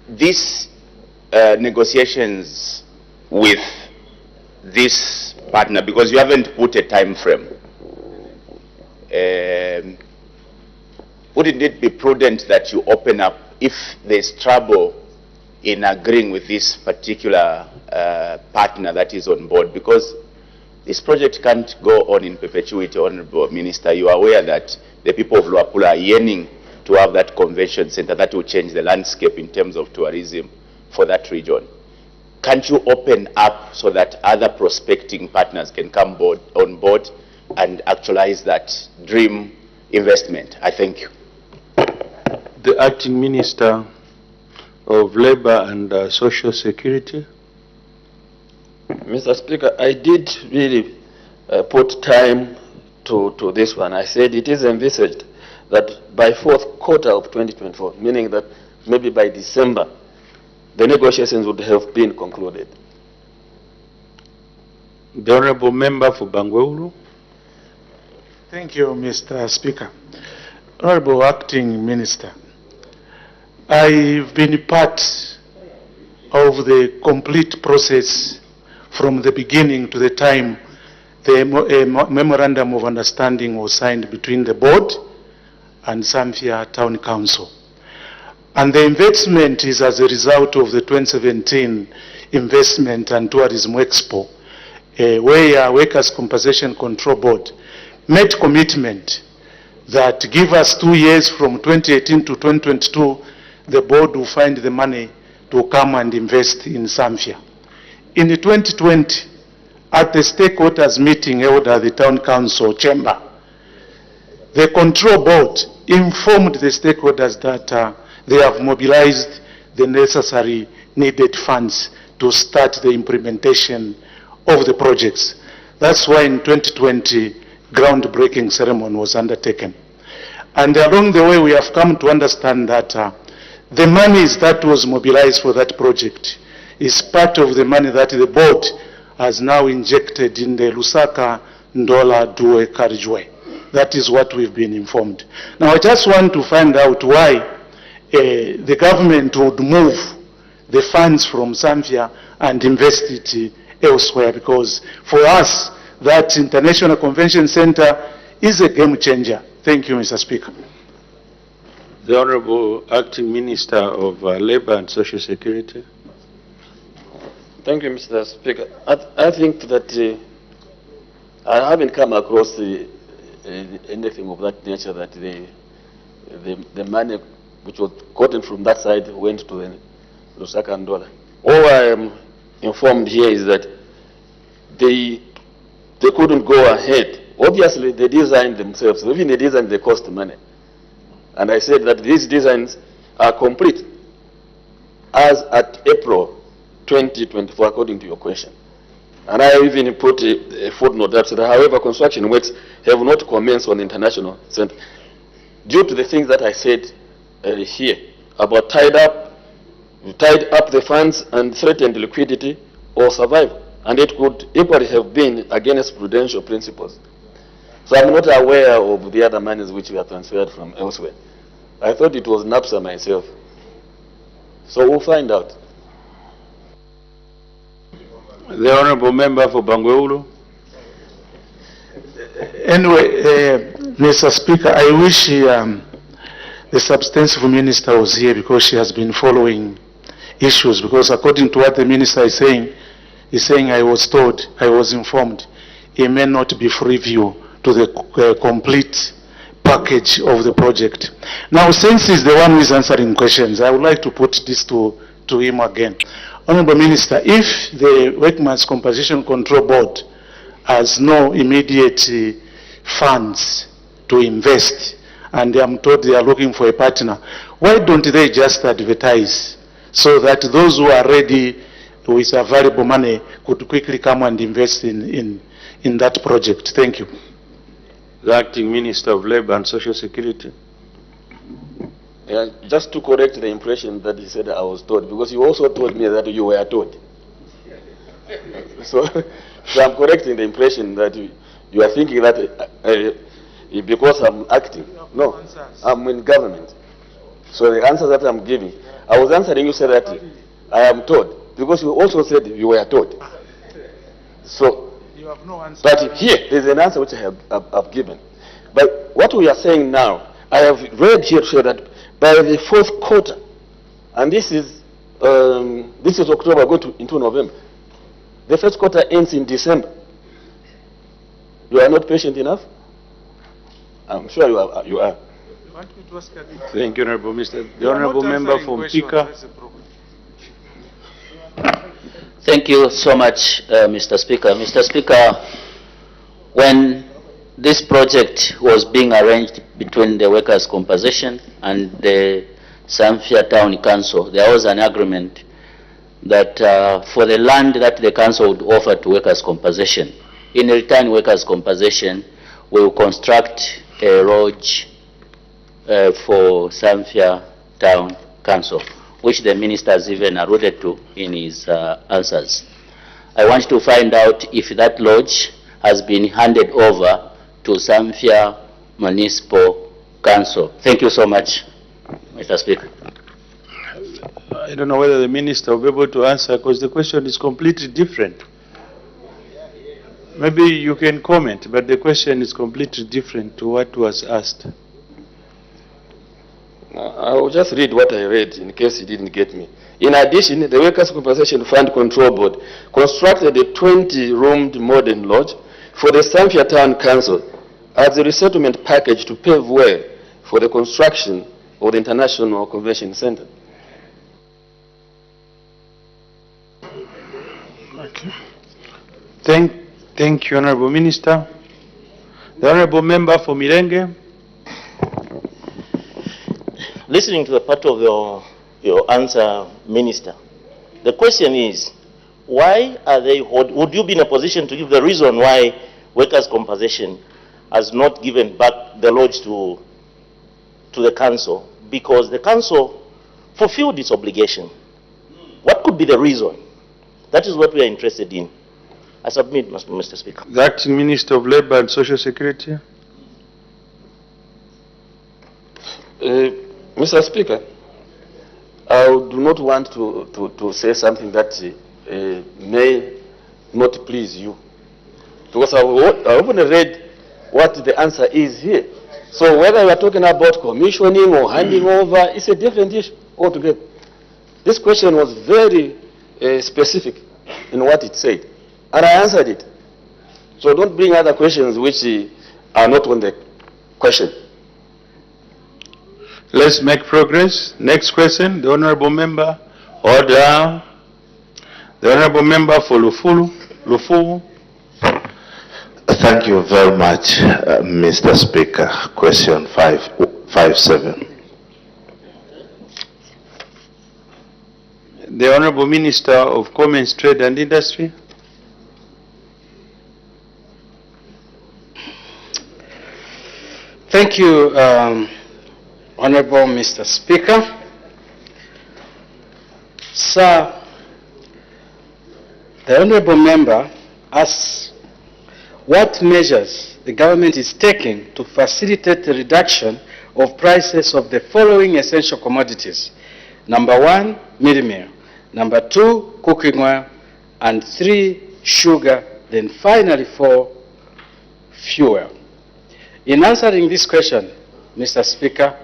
These negotiations with this partner, because you haven't put a time frame, wouldn't it be prudent that you open up if there's trouble in agreeing with this particular partner that is on board? Because this project can't go on in perpetuity, Honorable Minister. You are aware that the people of Luapula are yearning to have that convention center that will change the landscape in terms of tourism for that region. Can't you open up so that other prospecting partners can come on board and actualize that dream investment? I thank you. The Acting Minister of Labour and Social Security. Mr. Speaker, I did really put time to this one. I said it is envisaged that by fourth quarter of 2024, meaning that maybe by December, the negotiations would have been concluded. The Honourable Member for Bangweulu. Thank you, Mr. Speaker. Honourable Acting Minister, I've been part of the complete process from the beginning to the time the memorandum of understanding was signed between the board and Zambia Town Council. And the investment is as a result of the 2017 Investment and Tourism Expo, where Workers' Compensation Control Board made commitment that give us 2 years from 2018 to 2022, the board will find the money to come and invest in Zambia. In 2020, at the stakeholders meeting held at the Town Council chamber, the control board informed the stakeholders that they have mobilized the necessary needed funds to start the implementation of the projects. That's why in 2020, groundbreaking ceremony was undertaken. And along the way, we have come to understand that the monies that was mobilized for that project is part of the money that the board has now injected in the Lusaka Ndola Due carriageway. That is what we've been informed. Now, I just want to find out why the government would move the funds from Zambia and invest it elsewhere, because for us, that International Convention Center is a game changer. Thank you, Mr. Speaker. The Honourable Acting Minister of Labour and Social Security. Thank you, Mr. Speaker. I think that I haven't come across anything of that nature, that the money which was gotten from that side went to the Lusaka and Ndola. All I am informed here is that they couldn't go ahead. Obviously, they designed themselves. Even they designed, they cost money. And I said that these designs are complete as at April 2024, according to your question. And I even put a footnote that said, however, construction works have not commenced on the international center due to the things that I said here about tied up the funds and threatened liquidity or survival. And it could equally have been against prudential principles. So I'm not aware of the other monies which were transferred from elsewhere. I thought it was NAPSA myself. So we'll find out. The Honourable Member for Bangweulu. Anyway, Mr. Speaker, I wish the substantive minister was here, because she has been following issues. Because according to what the minister is saying I was told, I was informed, it may not be free view to the complete package of the project. Now, since he's the one who is answering questions, I would like to put this to him again. Honourable Minister, if the Workmen's Compensation Control Board has no immediate funds to invest, and I'm told they are looking for a partner, why don't they just advertise so that those who are ready with available money could quickly come and invest in that project? Thank you. The Acting Minister of Labour and Social Security. Just to correct the impression that he said I was told, because you also told me that you were told. So I'm correcting the impression that you are thinking that because I'm acting. No, I'm in government. So the answer that I'm giving, I was answering, you said that I am told, because you also said you were told. So, You have no answer. but here, there's an answer which I've given. But what we are saying now, I have read here so that by the fourth quarter, and this is October, into November. The first quarter ends in December. You are not patient enough? I'm sure you are. You want me to ask again? Thank you, Honorable Minister. You The are Honorable not Member answering from question, Pika. that's the problem. Thank you so much, Mr. Speaker. Mr. Speaker, when this project was being arranged between the Workers' Compensation and the Zambia Town Council, there was an agreement that for the land that the council would offer to Workers' Compensation, in return Workers' Compensation will construct a lodge for Zambia Town Council, which the minister has even alluded to in his answers. I want to find out if that lodge has been handed over to Zambia Municipal Council. Thank you so much, Mr. Speaker. I don't know whether the minister will be able to answer because the question is completely different. Maybe you can comment, but the question is completely different to what was asked. I will just read what I read in case you didn't get me. In addition, the Workers' Compensation Fund Control Board constructed a 20-roomed modern lodge for the Zambia Town Council as a resettlement package to pave way for the construction of the International Convention Center. Okay. Thank you, Honorable Minister. The Honorable Member for Mirenge. Listening to the part of your answer, Minister, the question is, why are they, would you be in a position to give the reason why Workers' Compensation has not given back the lodge to the council? Because the council fulfilled its obligation. What could be the reason? That is what we are interested in. I submit, Mr. Speaker. The Acting Minister of Labour and Social Security. Mr. Speaker, I do not want to say something that may not please you. Because I openly read what the answer is here. So whether we are talking about commissioning or handing over, it's a different issue altogether. This question was very specific in what it said. And I answered it. So don't bring other questions which are not on the question. Let's make progress. Next question, the Honorable Member. Order. The Honorable Member for Lufuvu. Thank you very much, Mr. Speaker. Question 557. The Honorable Minister of Commerce, Trade and Industry. Thank you, Honorable Mr. Speaker. Sir, the Honorable Member asks what measures the government is taking to facilitate the reduction of prices of the following essential commodities. Number 1, mealie meal. Number 2, cooking oil. And 3, sugar. Then finally 4, fuel. In answering this question, Mr. Speaker,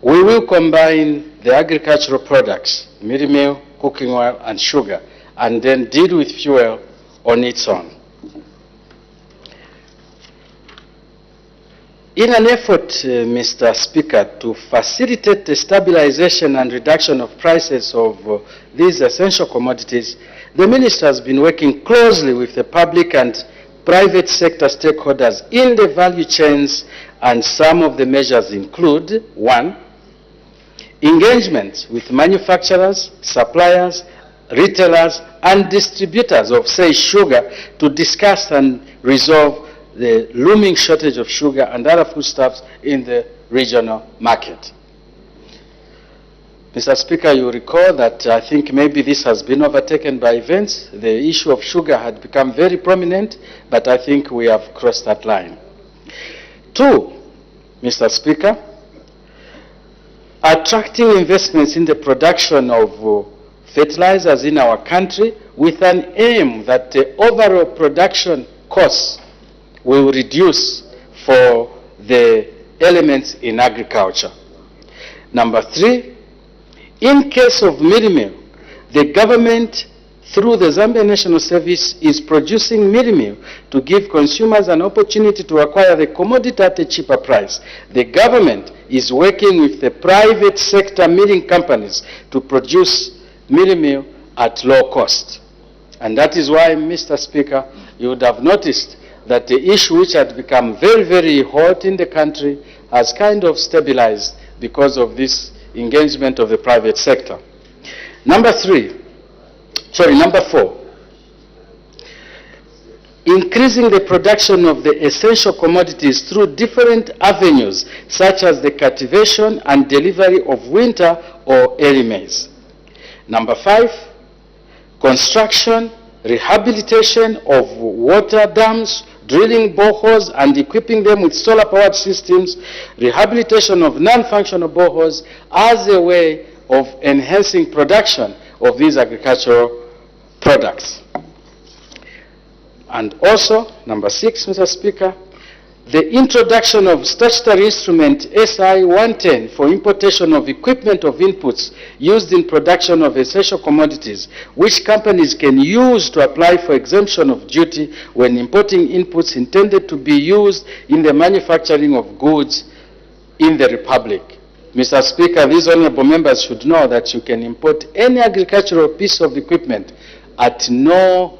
we will combine the agricultural products, mealie meal, cooking oil, and sugar, and then deal with fuel on its own. In an effort, Mr. Speaker, to facilitate the stabilization and reduction of prices of these essential commodities, the Minister has been working closely with the public and private sector stakeholders in the value chains, and some of the measures include: 1, engagement with manufacturers, suppliers, retailers, and distributors of, say, sugar to discuss and resolve the looming shortage of sugar and other foodstuffs in the regional market. Mr. Speaker, you recall that I think maybe this has been overtaken by events. The issue of sugar had become very prominent, but I think we have crossed that line. 2, Mr. Speaker, attracting investments in the production of fertilizers in our country with an aim that the overall production costs will reduce for the elements in agriculture. Number 3, in case of mealie meal, the government through the Zambia National Service is producing mealie meal to give consumers an opportunity to acquire the commodity at a cheaper price. The government is working with the private sector milling companies to produce mealie meal at low cost. And that is why, Mr. Speaker, you would have noticed that the issue which had become very, very hot in the country has kind of stabilized because of this engagement of the private sector. Number 4, increasing the production of the essential commodities through different avenues, such as the cultivation and delivery of winter or early maize. Number 5, construction, rehabilitation of water dams, drilling boreholes and equipping them with solar-powered systems, rehabilitation of non-functional boreholes as a way of enhancing production of these agricultural products. And also, number 6, Mr. Speaker, the introduction of statutory instrument SI 110 for importation of equipment of inputs used in production of essential commodities, which companies can use to apply for exemption of duty when importing inputs intended to be used in the manufacturing of goods in the Republic. Mr. Speaker, these honorable members should know that you can import any agricultural piece of equipment at no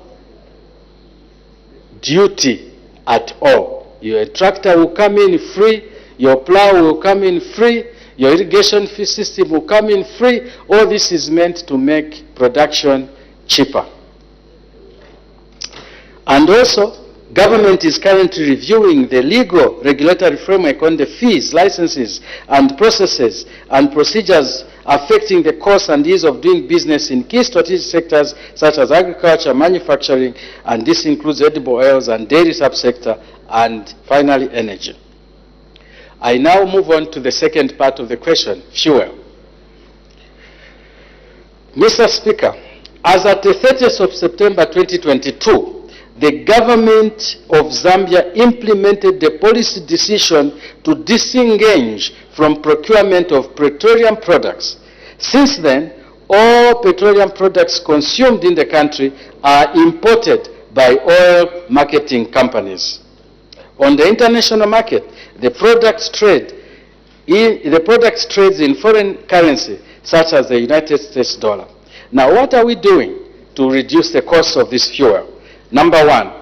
duty at all. Your tractor will come in free, your plow will come in free, your irrigation system will come in free. All this is meant to make production cheaper. And also, government is currently reviewing the legal regulatory framework on the fees, licenses, and processes and procedures affecting the cost and ease of doing business in key strategic sectors such as agriculture, manufacturing, and this includes edible oils and dairy subsector, and finally energy. I now move on to the second part of the question, fuel. Mr. Speaker, as at the 30th of September 2022, the government of Zambia implemented the policy decision to disengage from procurement of petroleum products. Since then, all petroleum products consumed in the country are imported by oil marketing companies. On the international market, the products trades in foreign currency, such as the United States dollar. Now, what are we doing to reduce the cost of this fuel? Number 1,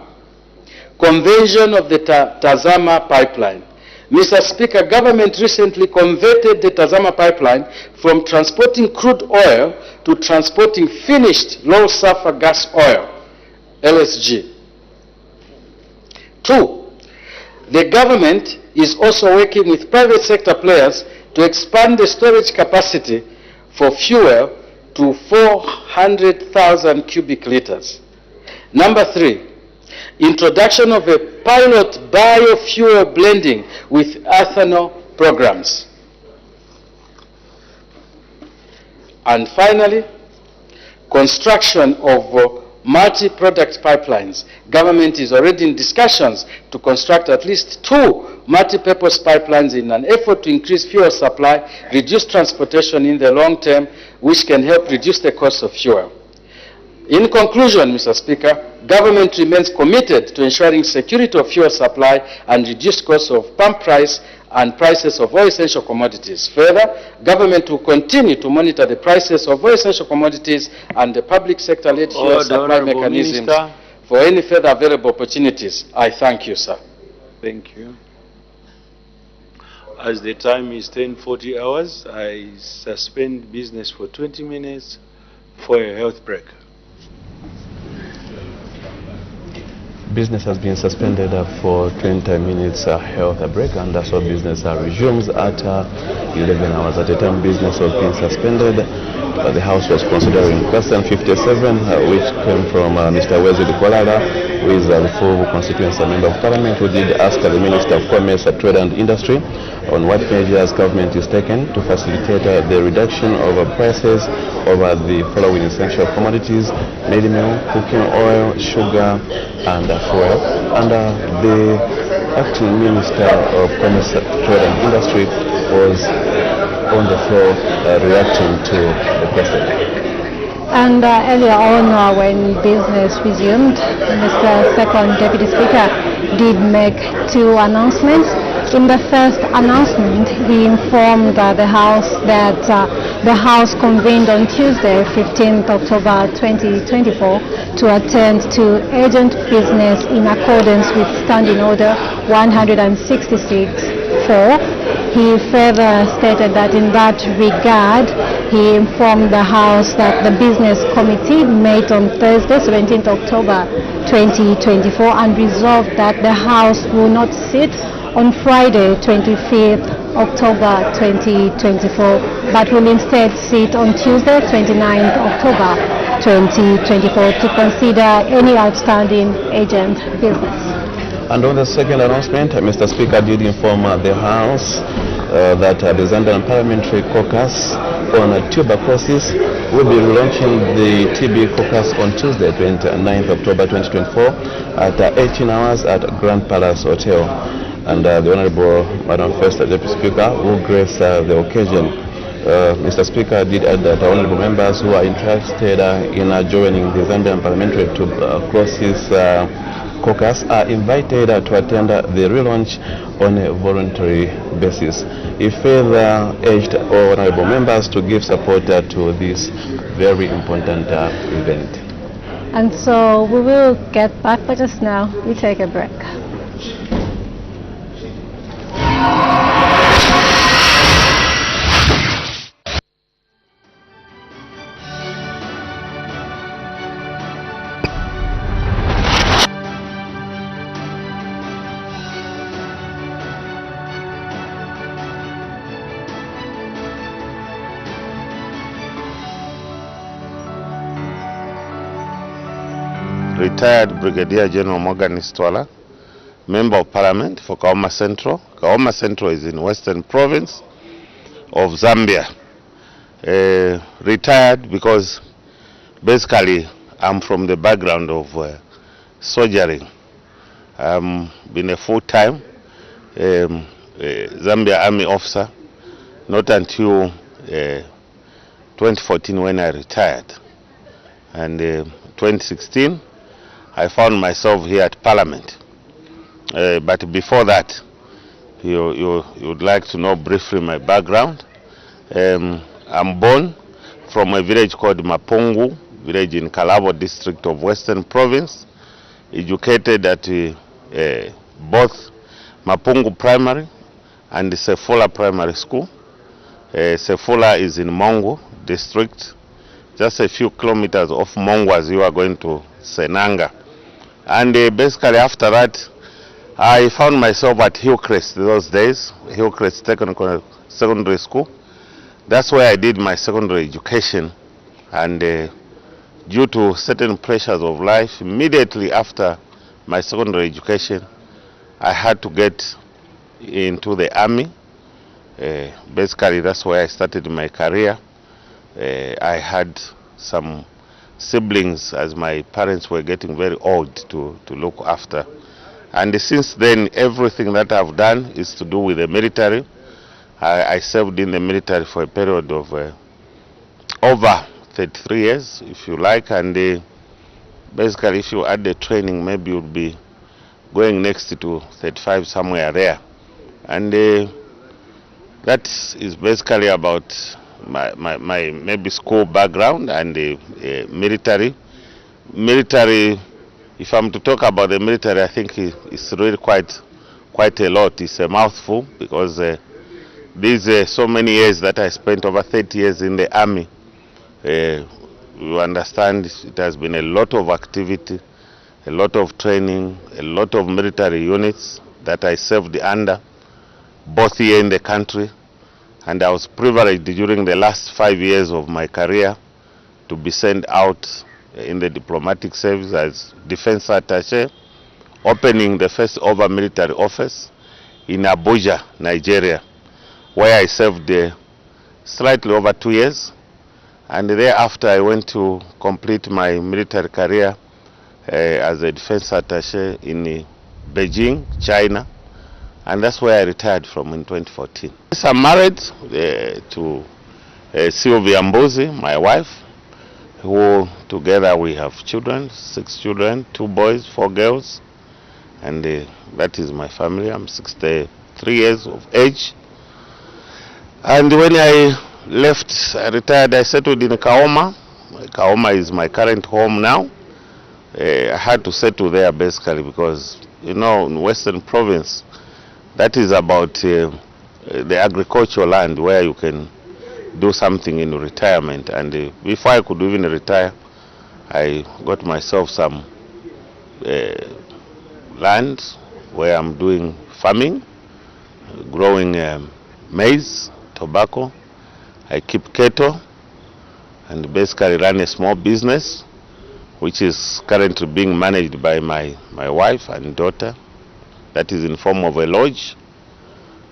conversion of the Tazama pipeline. Mr. Speaker, government recently converted the Tazama pipeline from transporting crude oil to transporting finished low sulfur gas oil, LSG. 2, the government is also working with private sector players to expand the storage capacity for fuel to 400,000 cubic liters. Number 3, introduction of a pilot biofuel blending with ethanol programs. And finally, construction of multi-product pipelines. Government is already in discussions to construct at least 2 multi-purpose pipelines in an effort to increase fuel supply, reduce transportation in the long term, which can help reduce the cost of fuel. In conclusion, Mr. Speaker, government remains committed to ensuring security of fuel supply and reduced costs of pump price and prices of all essential commodities. Further, government will continue to monitor the prices of all essential commodities and the public sector-led fuel supply mechanisms for any further available opportunities. I thank you, sir. Thank you. As the time is 10:40 hours, I suspend business for 20 minutes for a health break. Business has been suspended for 20 minutes health break, and that's what business resumes at 11 hours. At the time business was being suspended, the House was considering question 57, which came from Mr. Wesley Kolala who is the full constituency member of parliament, who did ask the Minister of Commerce, Trade and Industry on what measures government is taken to facilitate the reduction of prices over the following essential commodities: made meal, cooking oil, sugar, and fuel. And the acting Minister of Commerce, Trade and Industry was on the floor reacting to the question. And earlier on, when business resumed, Mr. Second Deputy Speaker did make two announcements. In the first announcement, he informed the House that the House convened on Tuesday, 15th October 2024, to attend to urgent business in accordance with Standing Order 166-4. He further stated that in that regard, he informed the House that the Business Committee met on Thursday, 17th October 2024, and resolved that the House will not sit on Friday, 25th October 2024, but will instead sit on Tuesday, 29th October 2024, to consider any outstanding urgent business. And on the second announcement, Mr. Speaker did inform the House that the Zambian Parliamentary Caucus on tuberculosis will be relaunching the TB Caucus on Tuesday, 29th October 2024 at 18 hours at Grand Palace Hotel. And the Honorable Madam First Deputy Speaker will grace the occasion. Mr. Speaker did add that honorable members who are interested in joining the Zambian Parliamentary Tuberculosis Caucus are invited to attend the relaunch on a voluntary basis. He further urged all honorable members to give support to this very important event. And so we will get back, but just now we take a break. Retired Brigadier General Morgan Istwala, Member of Parliament for Kaoma Central. Kaoma Central is in Western Province of Zambia. Retired because basically I'm from the background of soldiering. Been a full-time Zambia Army officer, not until 2014 when I retired. And 2016, I found myself here at Parliament. But before that, you would like to know briefly my background. I'm born from a village called Mapungu, village in Kalabo district of Western Province. Educated at both Mapungu Primary and Sefula Primary School. Sefula is in Mongo district, just a few kilometers off Mongo as you are going to Senanga. And basically after that, I found myself at Hillcrest those days, Hillcrest Technical Secondary School. That's where I did my secondary education. And due to certain pressures of life, immediately after my secondary education, I had to get into the army. Basically, that's where I started my career. I had some siblings as my parents were getting very old to look after. And since then, everything that I've done is to do with the military. I served in the military for a period of over 33 years, if you like. And basically, if you add the training, maybe you'll be going next to 35 somewhere there. And that is basically about my maybe school background and the military. Military, if I'm to talk about the military, I think it's really quite a lot. It's a mouthful because these so many years that I spent, over 30 years in the army. You understand it has been a lot of activity, a lot of training, a lot of military units that I served under, both here in the country. And I was privileged during the last 5 years of my career to be sent out in the diplomatic service as defense attaché, opening the first over military office in Abuja, Nigeria, where I served slightly over 2 years. And thereafter I went to complete my military career as a defense attaché in Beijing, China. And that's where I retired from in 2014. Yes, I'm married to Sylvia Mbuzi, my wife, who together we have children, 6 children, 2 boys, 4 girls. And that is my family. I'm 63 years of age. And when I left, I retired, I settled in Kaoma. Kaoma is my current home now. I had to settle there basically because, you know, in Western Province, that is about the agricultural land where you can do something in retirement. And before I could even retire, I got myself some land where I'm doing farming, growing maize, tobacco. I keep cattle and basically run a small business which is currently being managed by my wife and daughter. That is in form of a lodge,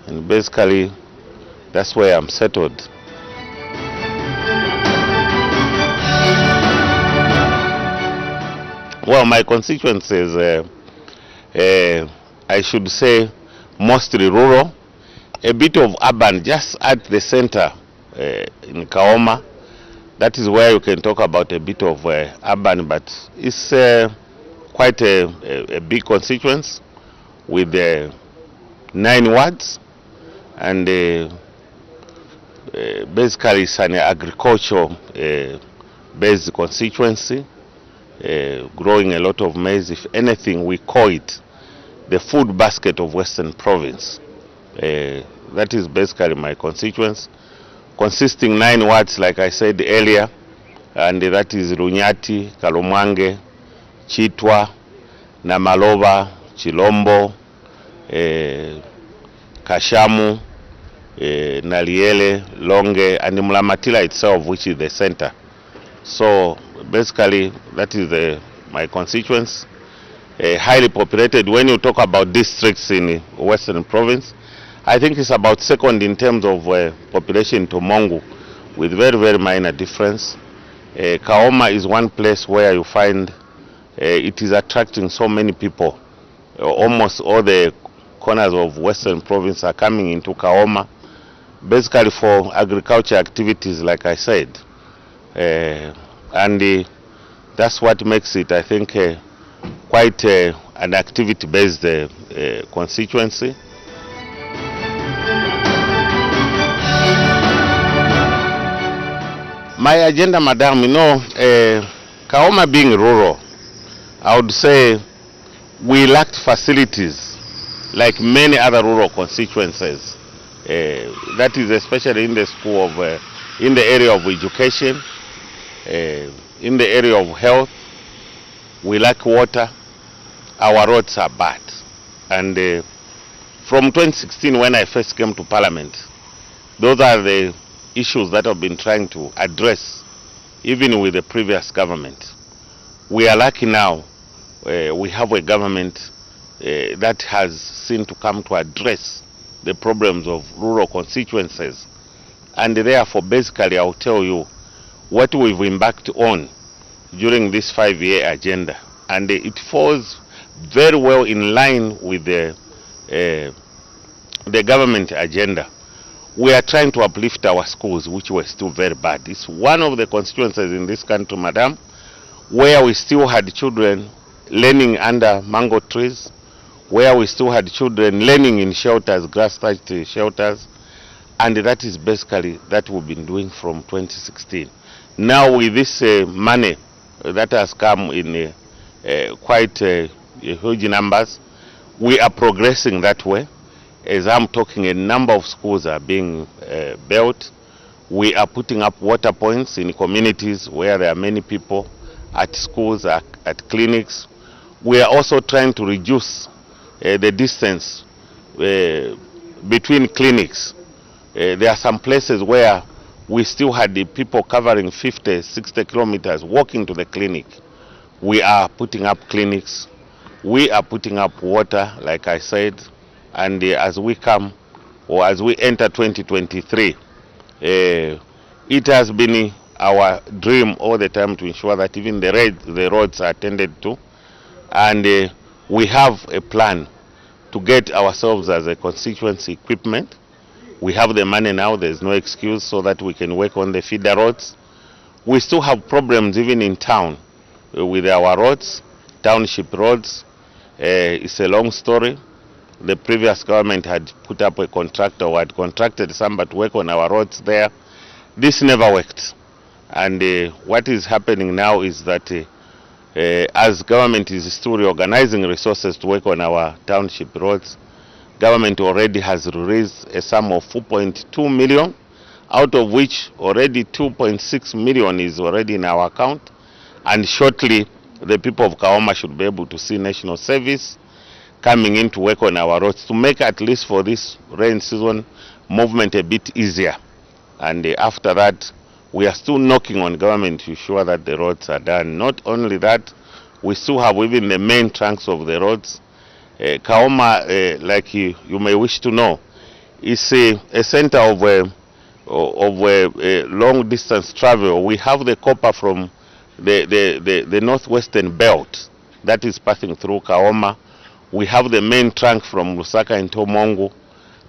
and basically that's where I'm settled. Well, my constituency is, I should say, mostly rural, a bit of urban just at the center in Kaoma. That is where you can talk about a bit of urban, but it's quite a big constituency with 9 wards, and basically it's an agricultural based constituency, growing a lot of maize. If anything, we call it the food basket of Western Province. That is basically my constituency, consisting 9 wards, like I said earlier, and that is Runyati, Kalumwange, Chitwa, Namalova, Chilombo, Kashamu, Naliele, Longe, and Mulamatila itself, which is the center. So basically, that is my constituency. Highly populated. When you talk about districts in Western Province, I think it's about second in terms of population to Mongu, with very, very minor difference. Kaoma is one place where you find it is attracting so many people. Almost all the corners of Western Province are coming into Kaoma, basically for agriculture activities, like I said. And that's what makes it, I think, quite an activity-based constituency. My agenda, madam, you know, Kaoma being rural, I would say we lacked facilities like many other rural constituencies. That is especially in the school of, in the area of education, in the area of health. We lack water. Our roads are bad. And from 2016, when I first came to Parliament, those are the issues that I've been trying to address, even with the previous government. We are lucky now. We have a government that has seen to come to address the problems of rural constituencies. And therefore, basically, I'll tell you what we've embarked on during this 5-year agenda. And it falls very well in line with the government agenda. We are trying to uplift our schools, which were still very bad. It's one of the constituencies in this country, madam, where we still had children learning under mango trees, where we still had children learning in shelters, grass-thatched shelters, and that is basically that we've been doing from 2016. Now with this money that has come in quite huge numbers, we are progressing that way. As I'm talking, a number of schools are being built. We are putting up water points in communities where there are many people, at schools, at clinics. We are also trying to reduce the distance between clinics. There are some places where we still had the people covering 50, 60 kilometers walking to the clinic. We are putting up clinics. We are putting up water, like I said, and as we come, or as we enter 2023, it has been our dream all the time to ensure that even the roads are attended to, and we have a plan to get ourselves as a constituency equipment. We have the money now, there's no excuse, so that we can work on the feeder roads. We still have problems even in town with our roads, township roads. It's a long story. The previous government had put up a contractor or had contracted somebody to work on our roads there. This never worked. And what is happening now is that as government is still reorganizing resources to work on our township roads, government already has released a sum of 4.2 million, out of which already 2.6 million is already in our account. And shortly, the people of Kaoma should be able to see national service coming in to work on our roads to make, at least for this rain season, movement a bit easier. And after that, we are still knocking on government to ensure that the roads are done. Not only that, we still have even the main trunks of the roads. Kaoma, like you may wish to know, is a center of long distance travel. We have the copper from the northwestern belt that is passing through Kaoma. We have the main trunk from Lusaka and Tomongo.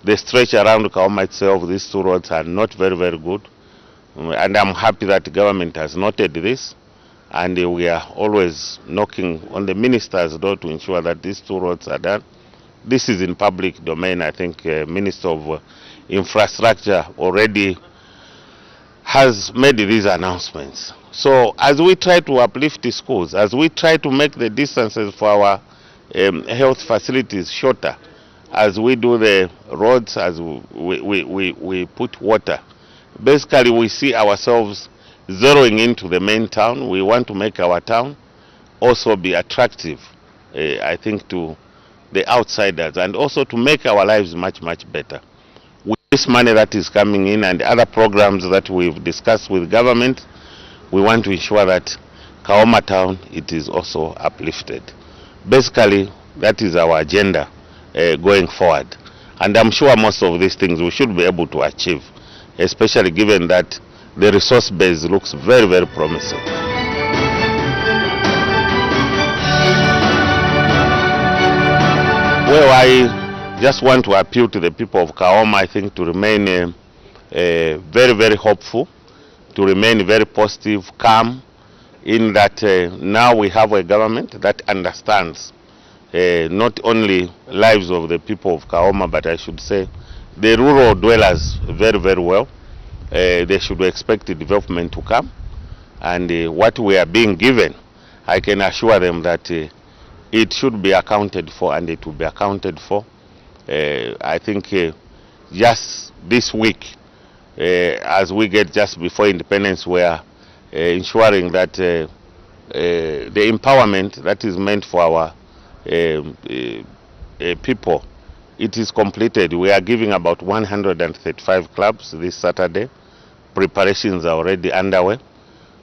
The stretch around Kaoma itself, these two roads are not very, very good. And I'm happy that the government has noted this. And we are always knocking on the minister's door to ensure that these two roads are done. This is in public domain. I think Minister of Infrastructure already has made these announcements. So as we try to uplift the schools, as we try to make the distances for our health facilities shorter, as we do the roads, as we put water, basically we see ourselves zeroing into the main town. We want to make our town also be attractive, I think, to the outsiders, and also to make our lives much, much better. With this money that is coming in and other programs that we've discussed with government, we want to ensure that Kaoma town, it is also uplifted. Basically, that is our agenda going forward. And I'm sure most of these things we should be able to achieve, especially given that the resource base looks very, very promising. Well, I just want to appeal to the people of Kaoma, I think, to remain very, very hopeful, to remain very positive, calm, in that now we have a government that understands not only lives of the people of Kaoma, but I should say the rural dwellers very, very well. They should expect the development to come, and what we are being given, I can assure them that it should be accounted for, and it will be accounted for. I think just this week, as we get just before independence, we are ensuring that the empowerment that is meant for our people, it is completed. We are giving about 135 clubs this Saturday. Preparations are already underway.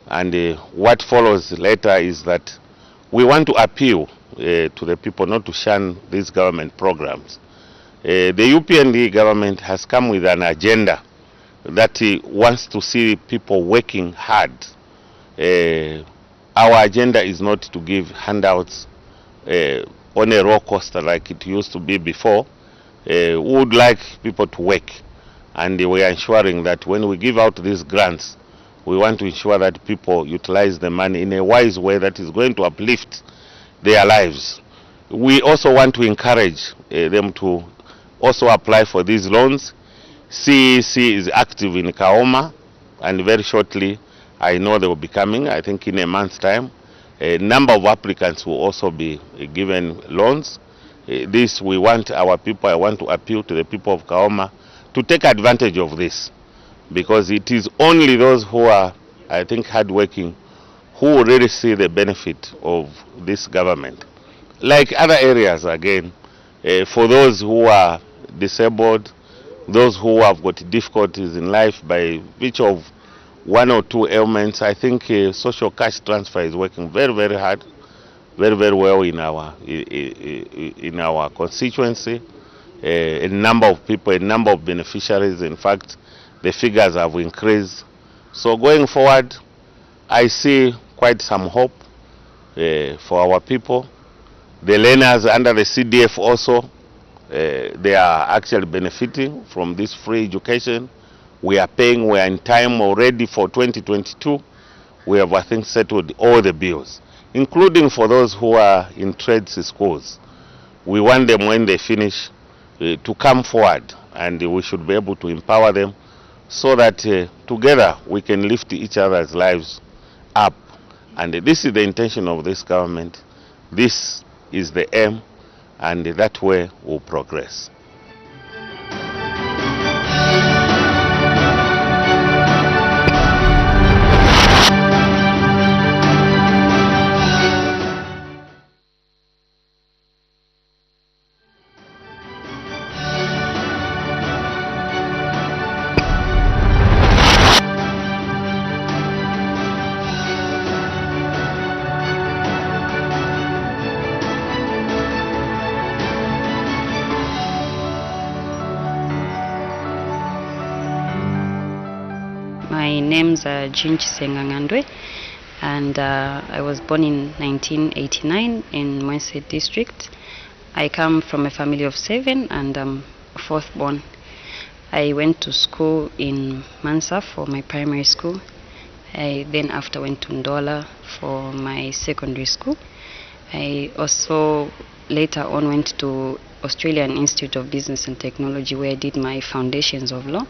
And what follows later is that we want to appeal to the people not to shun these government programs. The UPND government has come with an agenda that wants to see people working hard. Our agenda is not to give handouts on a roller coaster like it used to be before. We would like people to work, and we are ensuring that when we give out these grants, we want to ensure that people utilize the money in a wise way that is going to uplift their lives. We also want to encourage them to also apply for these loans. CEC is active in Kaoma, and very shortly I know they will be coming. I think in a month's time a number of applicants will also be given loans. This we want our people, I want to appeal to the people of Kaoma to take advantage of this, because it is only those who are, I think, hardworking who will really see the benefit of this government. Like other areas, again, for those who are disabled, those who have got difficulties in life by which of one or two ailments. I think social cash transfer is working very, very hard, very, very well in our constituency. A number of people, a number of beneficiaries. In fact, the figures have increased. So going forward, I see quite some hope for our people. The learners under the CDF also, they are actually benefiting from this free education. We are paying, we are in time already for 2022. We have, I think, settled all the bills, including for those who are in trades schools. We want them, when they finish, to come forward, and we should be able to empower them so that together we can lift each other's lives up. And this is the intention of this government. This is the aim, and that way we'll progress. My name's Jinchi Sengangandwe, and I was born in 1989 in Mwese district. I come from a family of 7, and I'm fourth born. I went to school in Mansa for my primary school. I then after went to Ndola for my secondary school. I also later on went to Australian Institute of Business and Technology, where I did my foundations of law,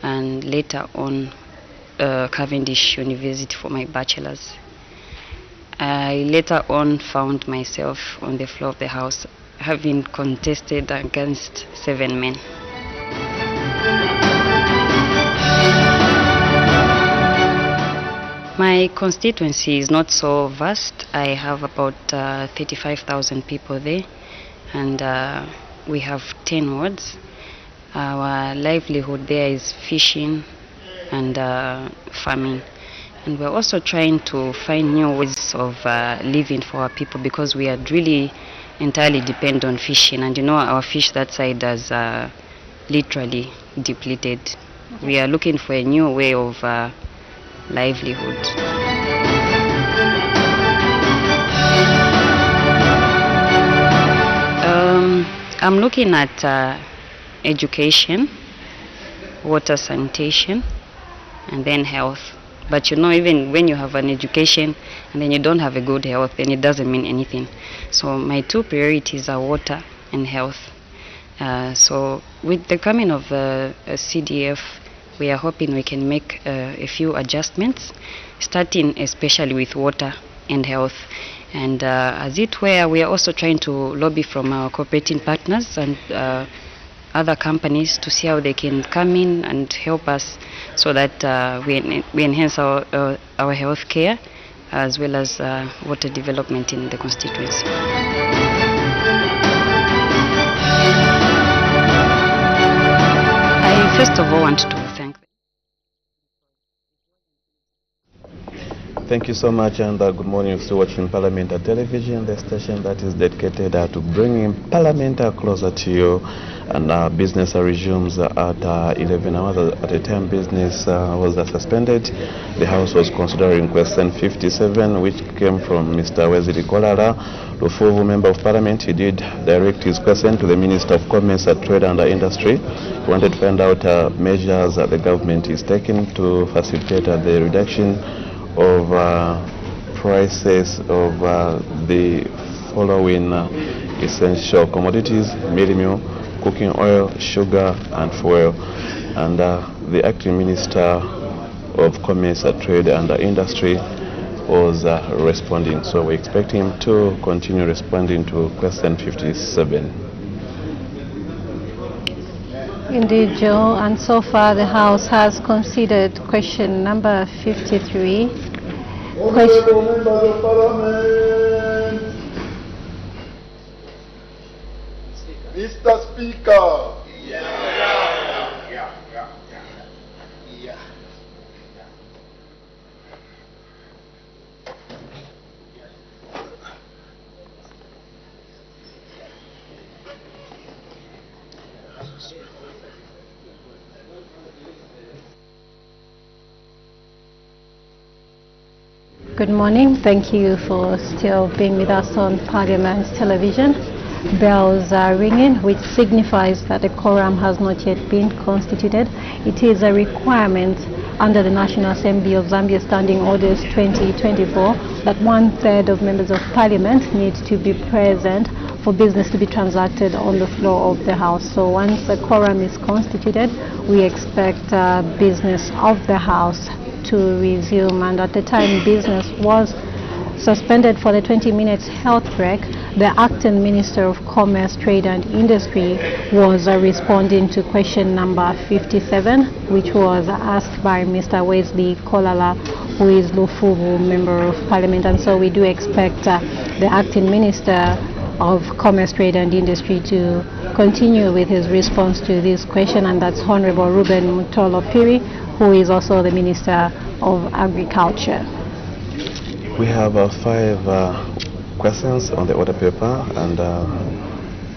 and later on Cavendish University for my bachelor's. I later on found myself on the floor of the House, having contested against 7 men. My constituency is not so vast. I have about 35,000 people there, and we have 10 wards. Our livelihood there is fishing and farming, and we're also trying to find new ways of living for our people, because we are really entirely depend on fishing, and our fish that side has literally depleted. We are looking for a new way of livelihood. I'm looking at education, water sanitation, and then health. But even when you have an education and then you don't have a good health, then it doesn't mean anything. So my 2 priorities are water and health. So with the coming of CDF, we are hoping we can make a few adjustments, starting especially with water and health. And as it were, we are also trying to lobby from our cooperating partners and other companies to see how they can come in and help us, so that we enhance our health care as well as water development in the constituency. I first of all want to thank. Thank you so much, and good morning. You're still watching Parliament Television, the station that is dedicated to bringing Parliament closer to you. And business resumes at 11 hours. At the time business was suspended, the House was considering question 57, which came from Mr. Wesley Kolara, the full member of Parliament. He did direct his question to the Minister of Commerce, Trade and Industry. He wanted to find out measures that the government is taking to facilitate the reduction of prices of the following essential commodities: mealie meal, cooking oil, sugar and fuel. And the acting Minister of Commerce, Trade and Industry was responding. So we expect him to continue responding to question 57. Indeed, Joe, and so far the House has considered question number 53. Honorable Members of Parliament, Mr. Speaker, Good morning. Thank you for still being with us on Parliament Television. Bells are ringing, which signifies that the quorum has not yet been constituted. It is a requirement under the National Assembly of Zambia Standing Orders 2024 that 1/3 of members of Parliament need to be present for business to be transacted on the floor of the House. So once the quorum is constituted, we expect business of the House to resume. And at the time business was suspended for the 20 minutes health break, the acting Minister of Commerce, Trade and Industry was responding to question number 57, which was asked by Mr. Wesley Kolala, who is Lufubu Member of Parliament. And so we do expect the acting Minister of Commerce, Trade and Industry to continue with his response to this question, and that's Honorable Ruben Mutolo Piri, who is also the Minister of Agriculture. We have 5 questions on the order paper, and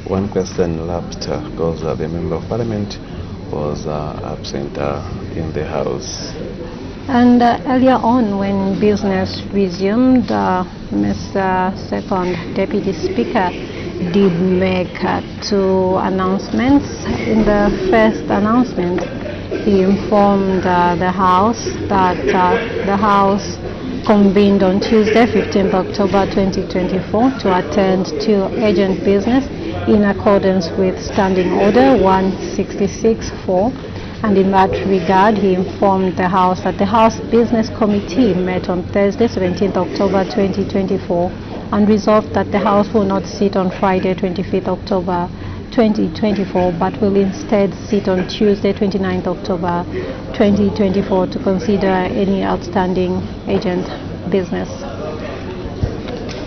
one question lapsed because the Member of Parliament was absent in the House. And earlier on, when business resumed, Mr. Second Deputy Speaker did make 2 announcements. In the first announcement, he informed the House that the House convened on Tuesday, 15th October 2024 to attend to urgent business in accordance with Standing Order 166-4. And in that regard, he informed the House that the House Business Committee met on Thursday, 17th October 2024 and resolved that the House will not sit on Friday, 25th October 2024, but will instead sit on Tuesday, 29th October 2024 to consider any outstanding urgent business.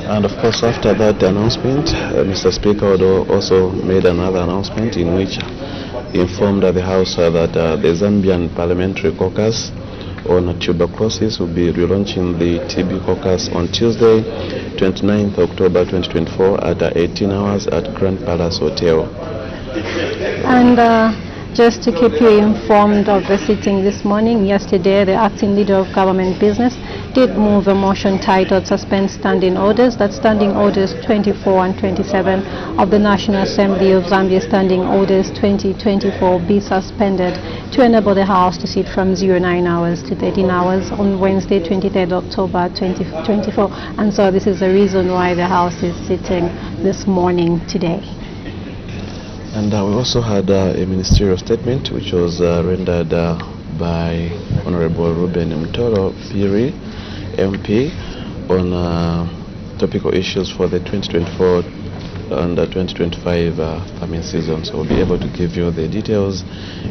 And of course, after that announcement, Mr. Speaker also made another announcement in which he informed the House that the Zambian Parliamentary Caucus on tuberculosis will be relaunching the TB caucus on Tuesday, 29th October 2024 at 18 hours at Grand Palace Hotel. And just to keep you informed of the sitting this morning, yesterday the acting leader of government business did move a motion titled Suspend Standing Orders, that Standing Orders 24 and 27 of the National Assembly of Zambia Standing Orders 2024 be suspended to enable the House to sit from 09 hours to 13 hours on Wednesday, 23rd October 2024. And so this is the reason why the House is sitting this morning today. And we also had a ministerial statement which was rendered by Honorable Ruben Mutolo Piri, MP, on topical issues for the 2024 and 2025 farming season. So we'll be able to give you the details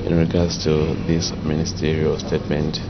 in regards to this ministerial statement.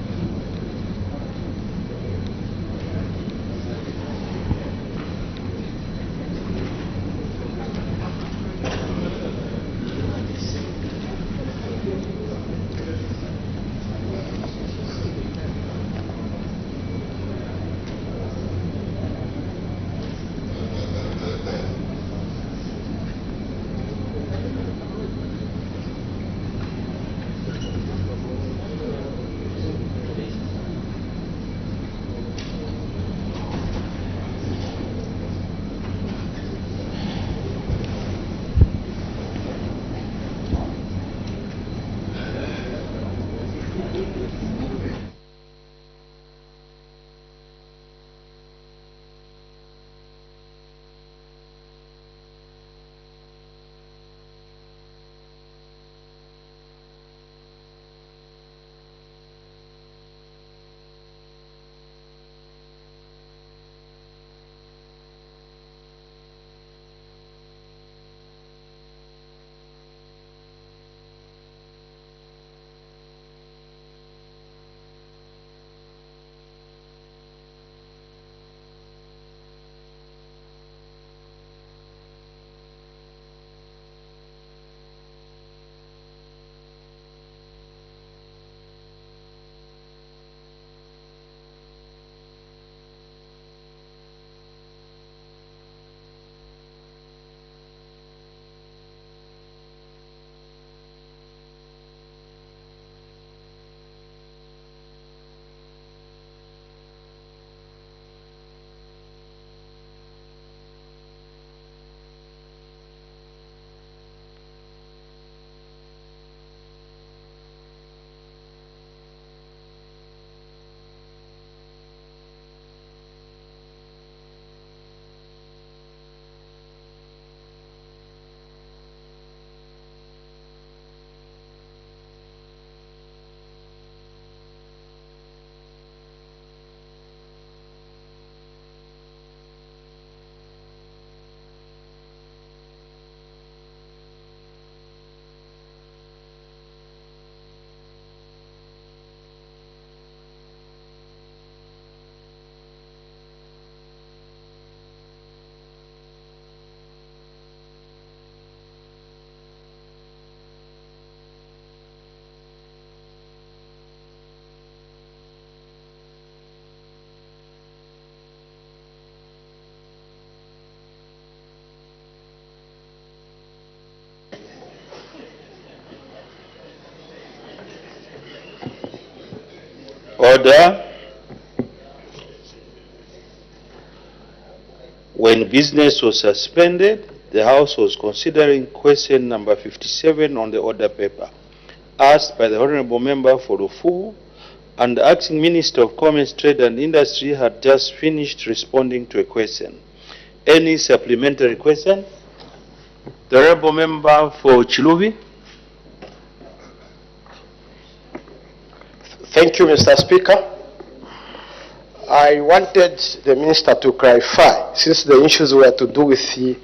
Order. When business was suspended, the House was considering question number 57 on the order paper, asked by the Honorable Member for Rufu, and the Acting Minister of Commerce, Trade and Industry had just finished responding to a question. Any supplementary question? The Honorable Member for Chilubi. Thank you, Mr. Speaker. I wanted the Minister to clarify, since the issues were to do with the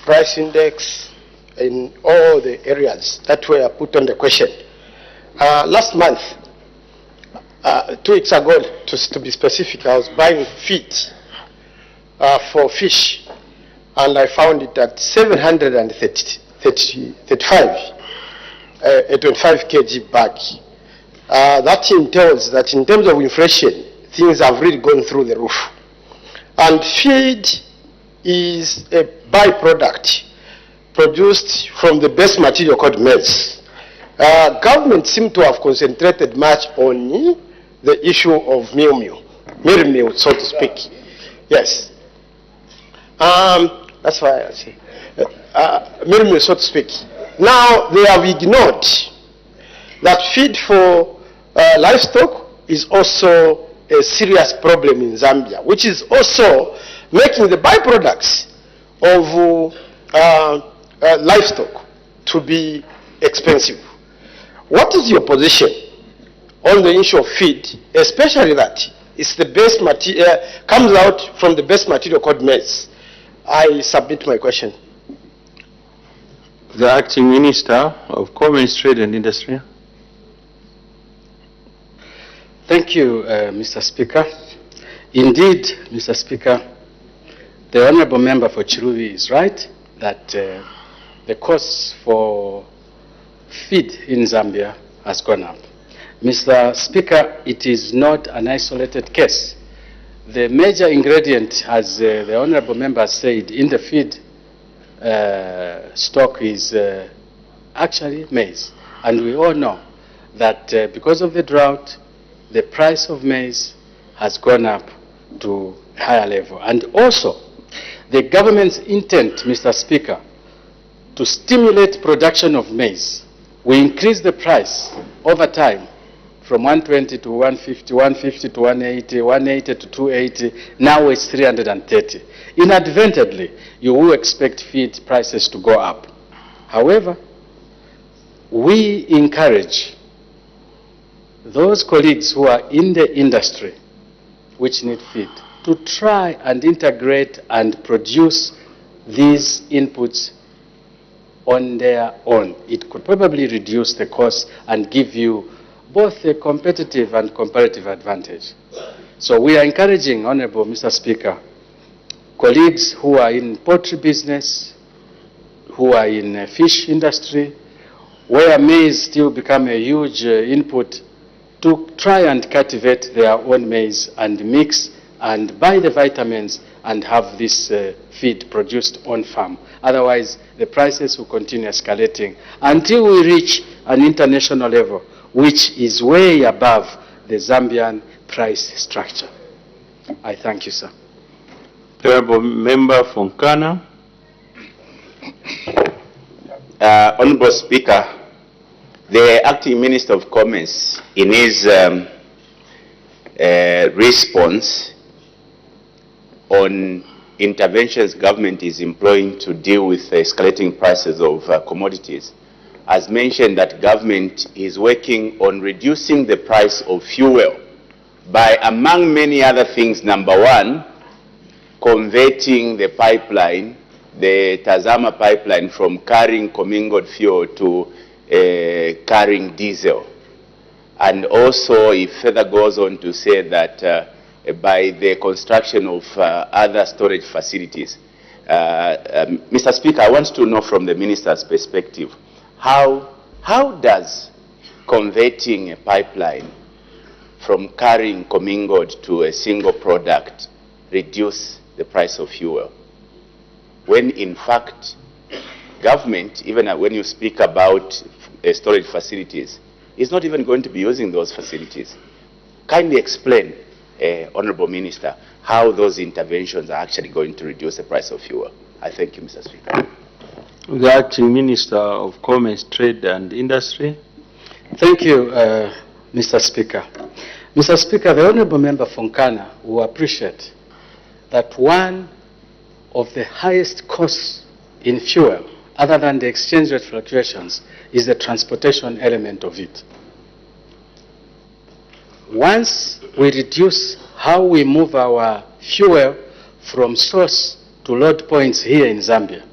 price index in all the areas that were put on the question. Last month, 2 weeks ago, to be specific, I was buying feed for fish, and I found it at 735, a 25 kg bag. That entails that in terms of inflation, things have really gone through the roof. And feed is a byproduct produced from the best material called maize. Government seem to have concentrated much on the issue of meal, so to speak. Yes. That's why I say meal, so to speak. Now they have ignored that feed for livestock is also a serious problem in Zambia, which is also making the byproducts of livestock to be expensive. What is your position on the issue of feed, especially that it's the best material, comes out from the best material called maize? I submit my question. The Acting Minister of Commerce, Trade and Industry. Thank you, Mr. Speaker. Indeed, Mr. Speaker, the Honourable Member for Chiruvi is right that the cost for feed in Zambia has gone up. Mr. Speaker, it is not an isolated case. The major ingredient, as the Honourable Member said, in the feed stock is actually maize. And we all know that because of the drought, the price of maize has gone up to a higher level. And also, the government's intent, Mr. Speaker, to stimulate production of maize, we increase the price over time from 120 to 150, 150 to 180, 180 to 280, now it's 330. Inadvertently, you will expect feed prices to go up. However, we encourage those colleagues who are in the industry which need feed to try and integrate and produce these inputs on their own. It could probably reduce the cost and give you both a competitive and comparative advantage. So we are encouraging, Honorable Mr. Speaker, colleagues who are in poultry business, who are in fish industry, where maize still become a huge input, to try and cultivate their own maize and mix and buy the vitamins and have this feed produced on farm. Otherwise, the prices will continue escalating until we reach an international level, which is way above the Zambian price structure. I thank you, sir. Honourable Member from Nkana. Honourable Speaker, the Acting Minister of Commerce, in his response on interventions government is employing to deal with the escalating prices of commodities, has mentioned that government is working on reducing the price of fuel by, among many other things, number one, converting the pipeline, the Tazama pipeline, from carrying commingled fuel to carrying diesel. And also, it further goes on to say that by the construction of other storage facilities. Mr. Speaker, I want to know from the Minister's perspective, how does converting a pipeline from carrying commingled to a single product reduce the price of fuel, when in fact government, even when you speak about storage facilities, is not even going to be using those facilities? Kindly explain, Honorable Minister, how those interventions are actually going to reduce the price of fuel. I thank you, Mr. Speaker. The Acting Minister of Commerce, Trade and Industry. Thank you, Mr. Speaker. Mr. Speaker, the Honorable Member Fonkana will appreciate that one of the highest costs in fuel, other than the exchange rate fluctuations, is the transportation element of it. Once we reduce how we move our fuel from source to load points here in Zambia,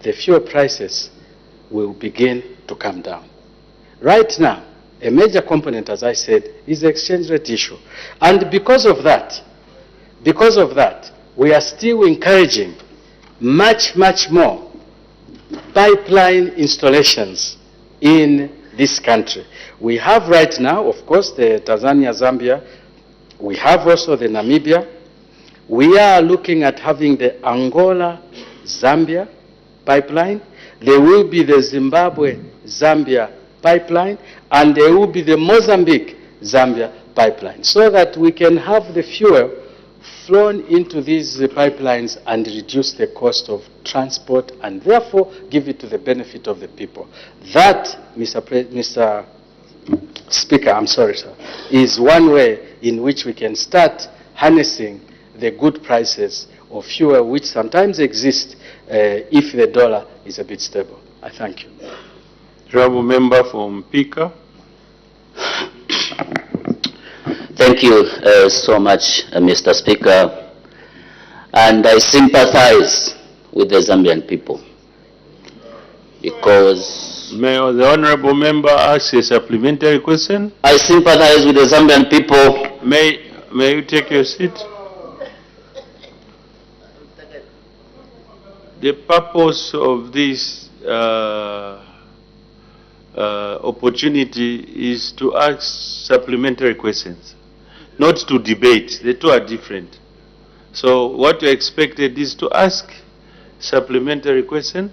the fuel prices will begin to come down. Right now, a major component, as I said, is the exchange rate issue. And because of that, we are still encouraging much more pipeline installations in this country. We have right now, of course, the Tanzania-Zambia. We have also the Namibia. We are looking at having the Angola-Zambia pipeline. There will be the Zimbabwe-Zambia pipeline, and there will be the Mozambique-Zambia pipeline, so that we can have the fuel flown into these pipelines and reduce the cost of transport and therefore give it to the benefit of the people. That, Mr. Speaker, I'm sorry, sir, is one way in which we can start harnessing the good prices of fuel which sometimes exist if the dollar is a bit stable. I thank you. Honourable Member from Pika. Thank you so much, Mr. Speaker. And I sympathize with the Zambian people because... May the Honourable Member ask a supplementary question? I sympathize with the Zambian people. May you take your seat? The purpose of this opportunity is to ask supplementary questions, not to debate. The two are different. So what you expected is to ask supplementary question,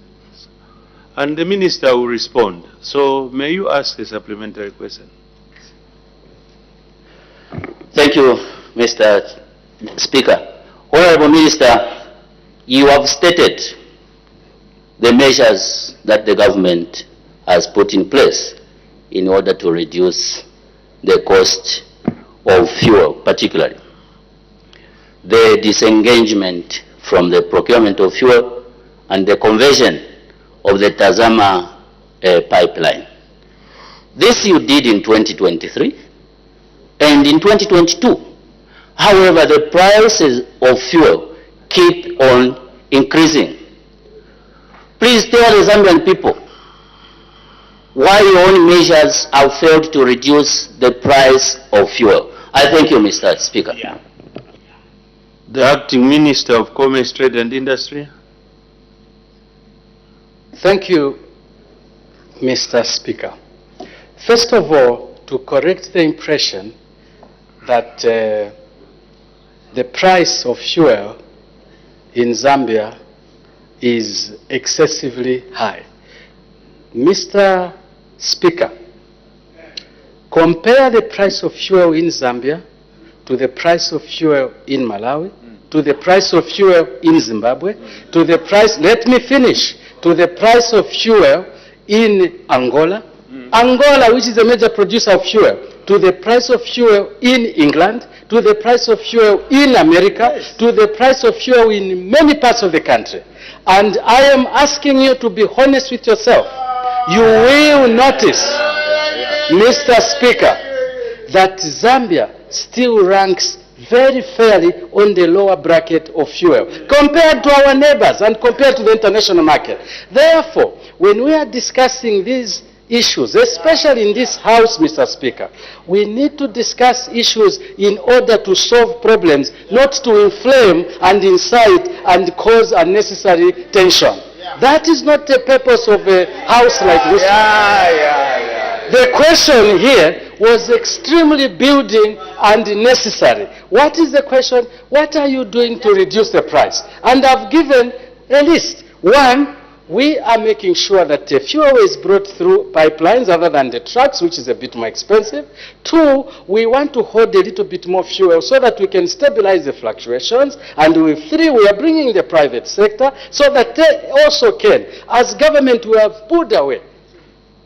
and the Minister will respond. So may you ask a supplementary question? Thank you, Mr. Speaker. Honourable Minister, you have stated the measures that the government has put in place in order to reduce the cost of fuel, particularly the disengagement from the procurement of fuel and the conversion of the Tazama pipeline. This you did in 2023 and in 2022. However, the prices of fuel keep on increasing. Please tell the Zambian people why your own measures have failed to reduce the price of fuel. I thank you, Mr. Speaker. Yeah. The Acting Minister of Commerce, Trade and Industry. Thank you, Mr. Speaker. First of all, to correct the impression that the price of fuel in Zambia is excessively high. Mr. Speaker, compare the price of fuel in Zambia to the price of fuel in Malawi, to the price of fuel in Zimbabwe, to the price, let me finish, to the price of fuel in Angola, Angola, which is a major producer of fuel, to the price of fuel in England, to the price of fuel in America, to the price of fuel in many parts of the country. And I am asking you to be honest with yourself. You will notice, Mr. Speaker, that Zambia still ranks very fairly on the lower bracket of fuel compared to our neighbors and compared to the international market. Therefore, when we are discussing these issues, especially in this House, Mr. Speaker, we need to discuss issues in order to solve problems, not to inflame and incite and cause unnecessary tension. That is not the purpose of a House like this. The question here was extremely building and necessary. What is the question? What are you doing to reduce the price? And I've given a list. One, we are making sure that the fuel is brought through pipelines other than the trucks, which is a bit more expensive. 2, we want to hold a little bit more fuel so that we can stabilize the fluctuations. And with 3, we are bringing the private sector so that they also can. As government, we have pulled away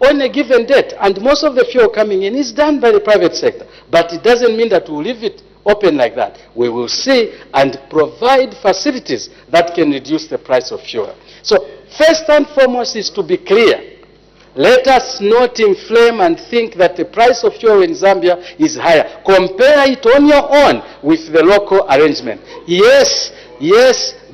on a given date, and most of the fuel coming in is done by the private sector. But it doesn't mean that we'll leave it open like that. We will see and provide facilities that can reduce the price of fuel. So first and foremost is to be clear. Let us not inflame and think that the price of fuel in Zambia is higher. Compare it on your own with the local arrangement. Yes,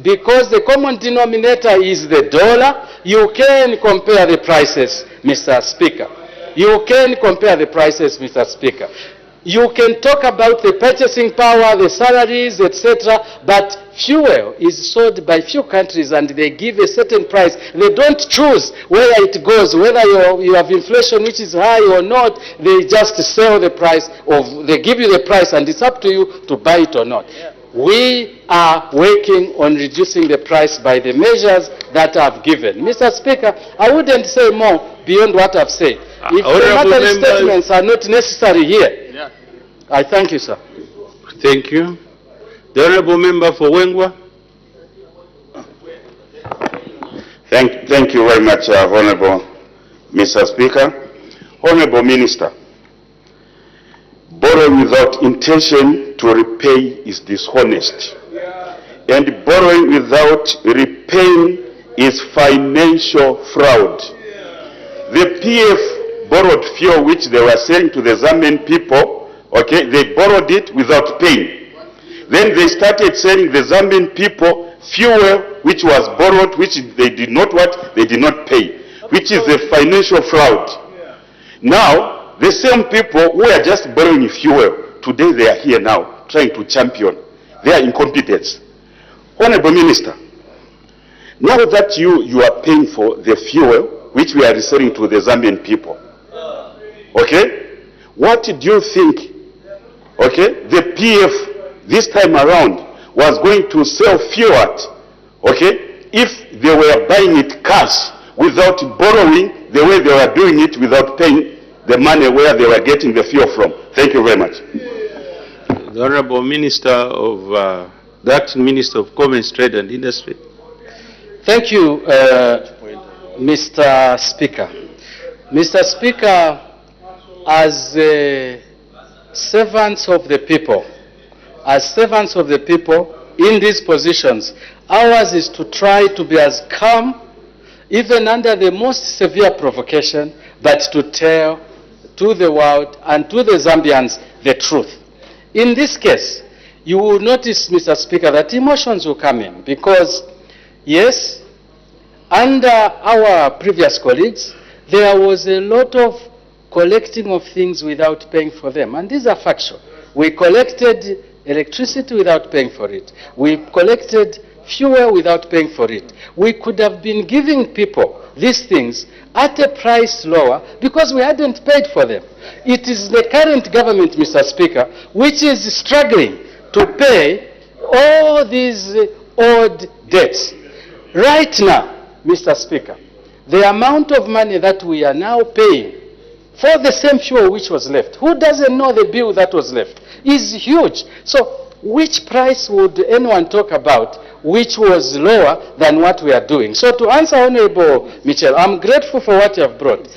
because the common denominator is the dollar, you can compare the prices, Mr. Speaker. You can compare the prices, Mr. Speaker. You can talk about the purchasing power, the salaries, etc., but fuel is sold by few countries and they give a certain price. They don't choose whether it goes, whether you have inflation which is high or not. They just sell the price, they give you the price, and it's up to you to buy it or not. Yeah. We are working on reducing the price by the measures that I've given. Mr. Speaker, I wouldn't say more beyond what I've said. If further statements are not necessary here, I thank you, sir. Thank you. The Honourable Member for Wengwa. Thank you very much, Honourable Mr. Speaker. Honourable Minister, borrowing without intention to repay is dishonest. And borrowing without repaying is financial fraud. The PF borrowed fuel which they were selling to the Zambian people. Okay, they borrowed it without paying. Then they started selling the Zambian people fuel which was borrowed, which they did not pay, which is a financial fraud. Now, the same people who are just borrowing fuel, today they are here now trying to champion their incompetence. Honorable Minister, now that you are paying for the fuel which we are reselling to the Zambian people, okay, what do you think? Okay, the PF this time around was going to sell fuel at, okay, if they were buying it cash without borrowing the way they were doing it without paying the money where they were getting the fuel from. Thank you very much. The Honourable Minister of the Acting Minister of Commerce, Trade and Industry. Thank you, Mr. Speaker. Mr. Speaker, as servants of the people, in these positions, ours is to try to be as calm, even under the most severe provocation, but to tell to the world and to the Zambians the truth. In this case, you will notice, Mr. Speaker, that emotions will come in because, yes, under our previous colleagues, there was a lot of collecting of things without paying for them. And these are factual. We collected electricity without paying for it. We collected fuel without paying for it. We could have been giving people these things at a price lower because we hadn't paid for them. It is the current government, Mr. Speaker, which is struggling to pay all these old debts. Right now, Mr. Speaker, the amount of money that we are now paying for the same fuel which was left, who doesn't know the bill that was left, is huge. So which price would anyone talk about which was lower than what we are doing? So to answer Honorable Mitchell, I'm grateful for what you have brought.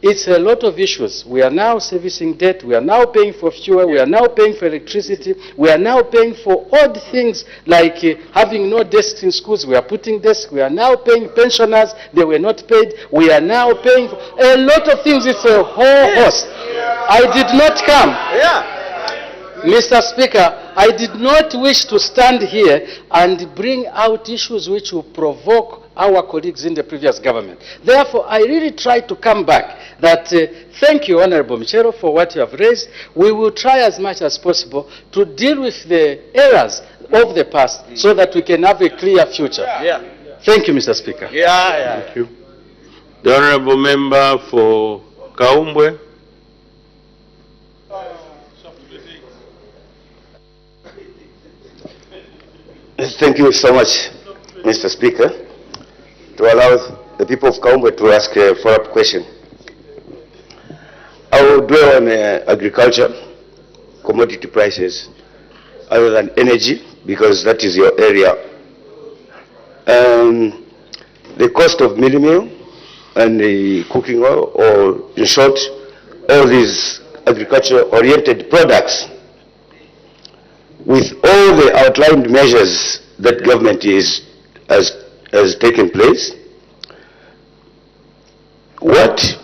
It's a lot of issues. We are now servicing debt. We are now paying for fuel. We are now paying for electricity. We are now paying for odd things like having no desks in schools. We are putting desks. We are now paying pensioners. They were not paid. We are now paying for a lot of things. It's a whole host. I did not come. Mr. Speaker, I did not wish to stand here and bring out issues which will provoke our colleagues in the previous government. Therefore, I really try to come back that thank you, Honorable Michero, for what you have raised. We will try as much as possible to deal with the errors of the past so that we can have a clear future. Thank you, Mr. Speaker. Thank you. The Honorable Member for Kaumbwe. Thank you so much, Mr. Speaker. to allow the people of Kaumbe to ask a follow-up question. I will dwell on agriculture, commodity prices, other than energy, because that is your area. The cost of mealie meal and the cooking oil, or in short, all these agriculture-oriented products, with all the outlined measures that government has taken place, what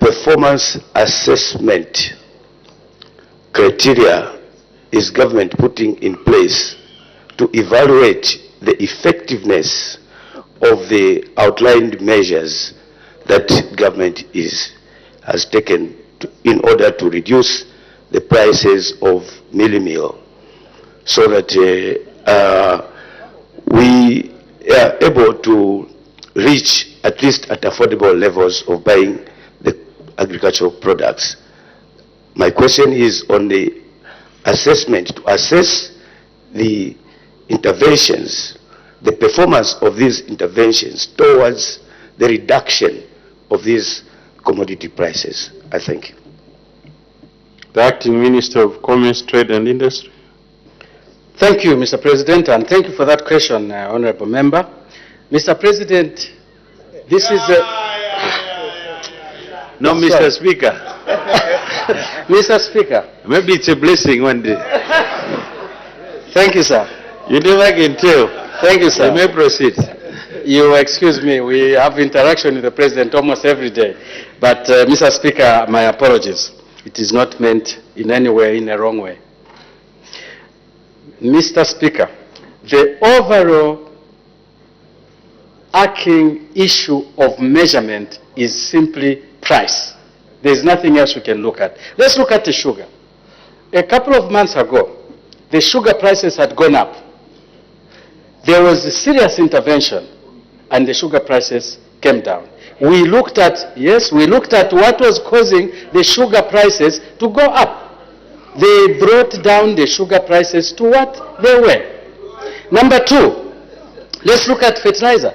performance assessment criteria is government putting in place to evaluate the effectiveness of the outlined measures that government has taken in order to reduce the prices of mealie meal, so that we are able to reach at least at affordable levels of buying the agricultural products. My question is on the assessment, to assess the interventions, the performance of these interventions towards the reduction of these commodity prices. I thank you. The Acting Minister of Commerce, Trade and Industry. Thank you, Mr. President, and thank you for that question, Honorable Member. Mr. President, this is the... No, Mr. Speaker. Mr. Speaker. Maybe it's a blessing one day. Thank you, sir. You never can tell. Thank you, sir. You may proceed. You excuse me, we have interaction with the President almost every day. But, Mr. Speaker, my apologies. It is not meant in any way, in a wrong way. Mr. Speaker, the overall arcing issue of measurement is simply price. There's nothing else we can look at. Let's look at the sugar. A couple of months ago, the sugar prices had gone up. There was a serious intervention, and the sugar prices came down. We looked at, yes, we looked at what was causing the sugar prices to go up. They brought down the sugar prices to what they were. Number two, let's look at fertilizer.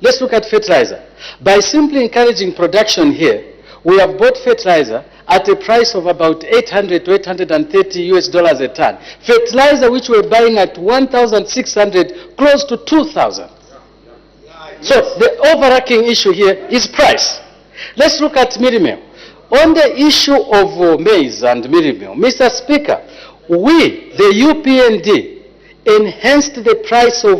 Let's look at fertilizer. By simply encouraging production here, we have bought fertilizer at a price of about 800 to 830 US dollars a ton. Fertilizer which we're buying at 1,600, close to 2,000. So the overarching issue here is price. Let's look at mealie meal. On the issue of maize and mealie meal, Mr. Speaker, we, the UPND, enhanced the price of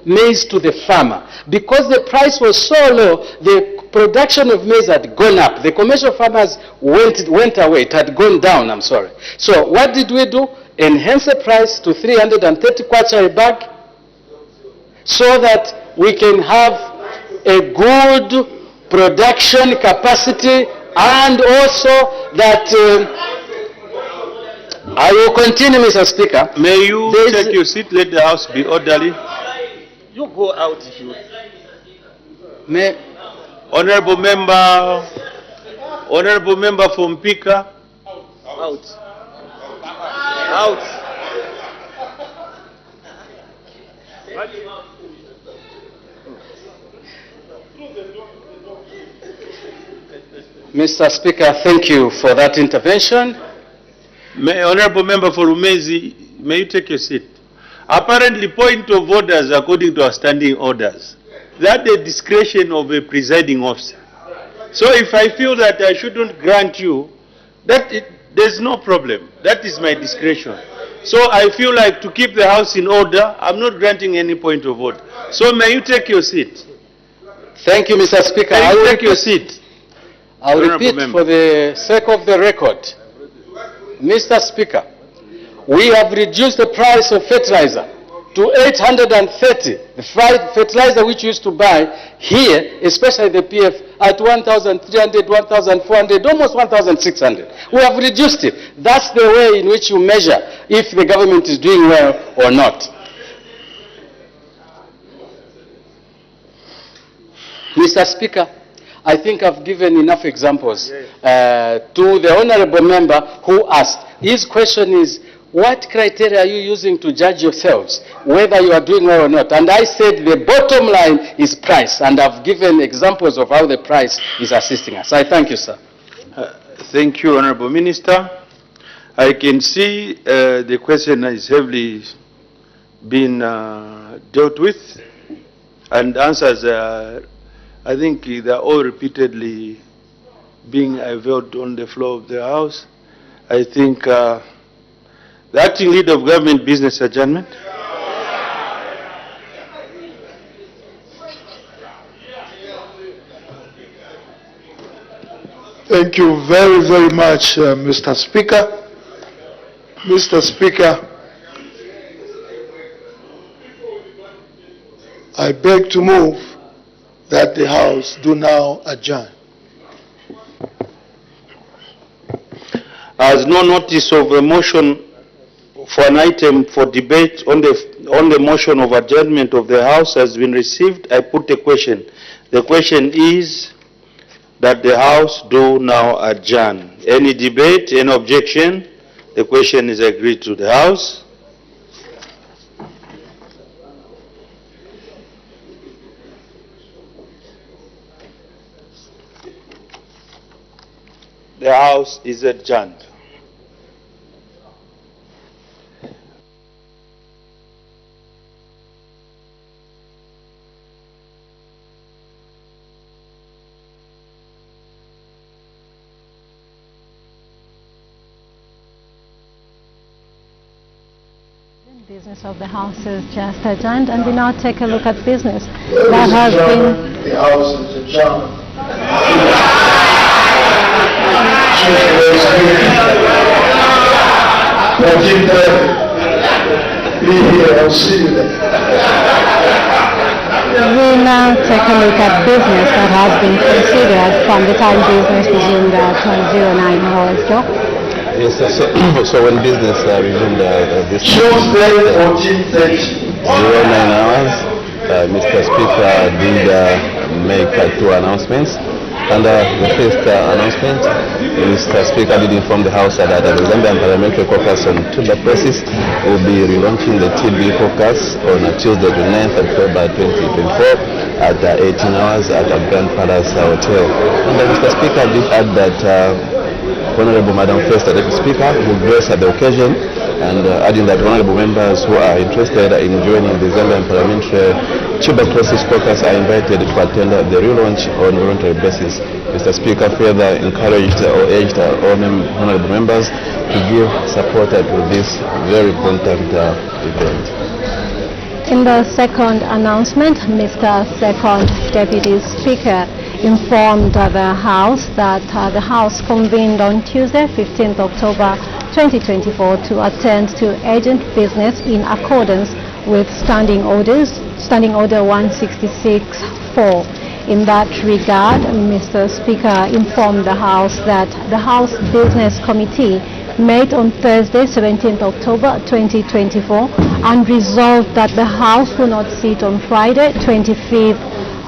maize to the farmer. Because the price was so low, the production of maize had gone up. The commercial farmers went away. It had gone down, I'm sorry. So what did we do? Enhance the price to 330 kwacha a bag, so that we can have a good production capacity, and also that I will continue, Mr. Speaker. May you take your seat, let the House be orderly. You go out if you... May... Honorable Member from Pika. Out. Out. Mr. Speaker, thank you for that intervention. Honorable Member for Umezi, may you take your seat? Apparently, point of orders according to our standing orders. That's the discretion of a presiding officer. So if I feel that I shouldn't grant you, there's no problem. That is my discretion. So I feel like to keep the House in order, I'm not granting any point of order. So may you take your seat? Thank you, Mr. Speaker. May you take your seat? I'll repeat for the sake of the record. Mr. Speaker, we have reduced the price of fertilizer to 830. The fertilizer which we used to buy here, especially the PF, at 1,300, 1,400, almost 1,600. We have reduced it. That's the way in which you measure if the government is doing well or not. Mr. Speaker, I think I've given enough examples to the honorable member who asked. His question is, what criteria are you using to judge yourselves whether you are doing well or not? And I said the bottom line is price, and I've given examples of how the price is assisting us. I thank you, sir. Thank you, Honorable Minister. I can see the question is heavily been dealt with, and answers, I think they're all repeatedly being availed on the floor of the House. I think the acting leader of government business adjournment. Thank you very, very much, Mr. Speaker. Mr. Speaker, I beg to move that the House do now adjourn. As no notice of a motion for an item for debate on the motion of adjournment of the House has been received, I put a question. The question is that the House do now adjourn. Any debate, any objection? The question is agreed to the House. The House is adjourned. Business of the House is just adjourned, and we now take a look at business that has been. The House is adjourned. Be here, I'll see you there. We now take a look at business that has been considered from the time business resumed at 09 hours. Joe? Yes, so when business resumed this Tuesday, 14:30. 09 hours, Mr. Speaker did make two announcements. And the first announcement, Mr. Speaker did inform the House that the Zambian Parliamentary Caucus on tuberculosis will be relaunching the TB caucus on Tuesday, 29th October 2024 at 18 hours at the Grand Palace Hotel. And Mr. Speaker did add that Honorable Madam First Deputy Speaker will grace at the occasion, and adding that honorable members who are interested in joining the Zambian Parliamentary Tuberculosis Caucus are invited to attend the relaunch on voluntary basis. Mr. Speaker further encouraged or urged all honorable members to give support to this very important event. In the second announcement, Mr. Second Deputy Speaker informed the House that the House convened on Tuesday, 15th October 2024 to attend to urgent business in accordance with Standing Order 166-4. In that regard, Mr. Speaker informed the House that the House Business Committee met on Thursday, 17th October 2024 and resolved that the House will not sit on Friday, 25th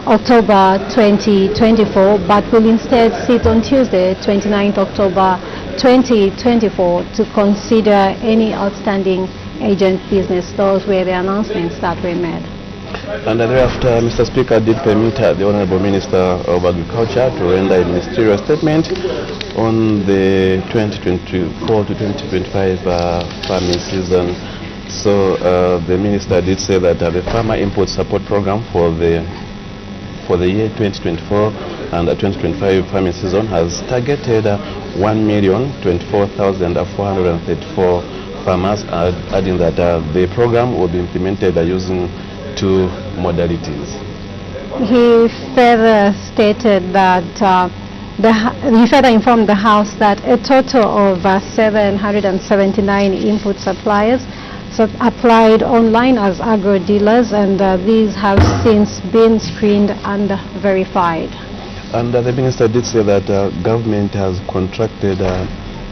October 2024, but will instead sit on Tuesday, 29th October 2024 to consider any outstanding agent business. Those were the announcements that were made. And thereafter, Mr. Speaker did permit the Honorable Minister of Agriculture to render a ministerial statement on the 2024 to 2025 farming season. So the Minister did say that the Farmer Input Support Program for the year 2024 and 2025 farming season has targeted 1,024,434 farmers, adding that the program will be implemented using two modalities. He further stated that he further informed the House that a total of 779 input suppliers applied online as agro dealers, and these have since been screened and verified. And the Minister did say that government has contracted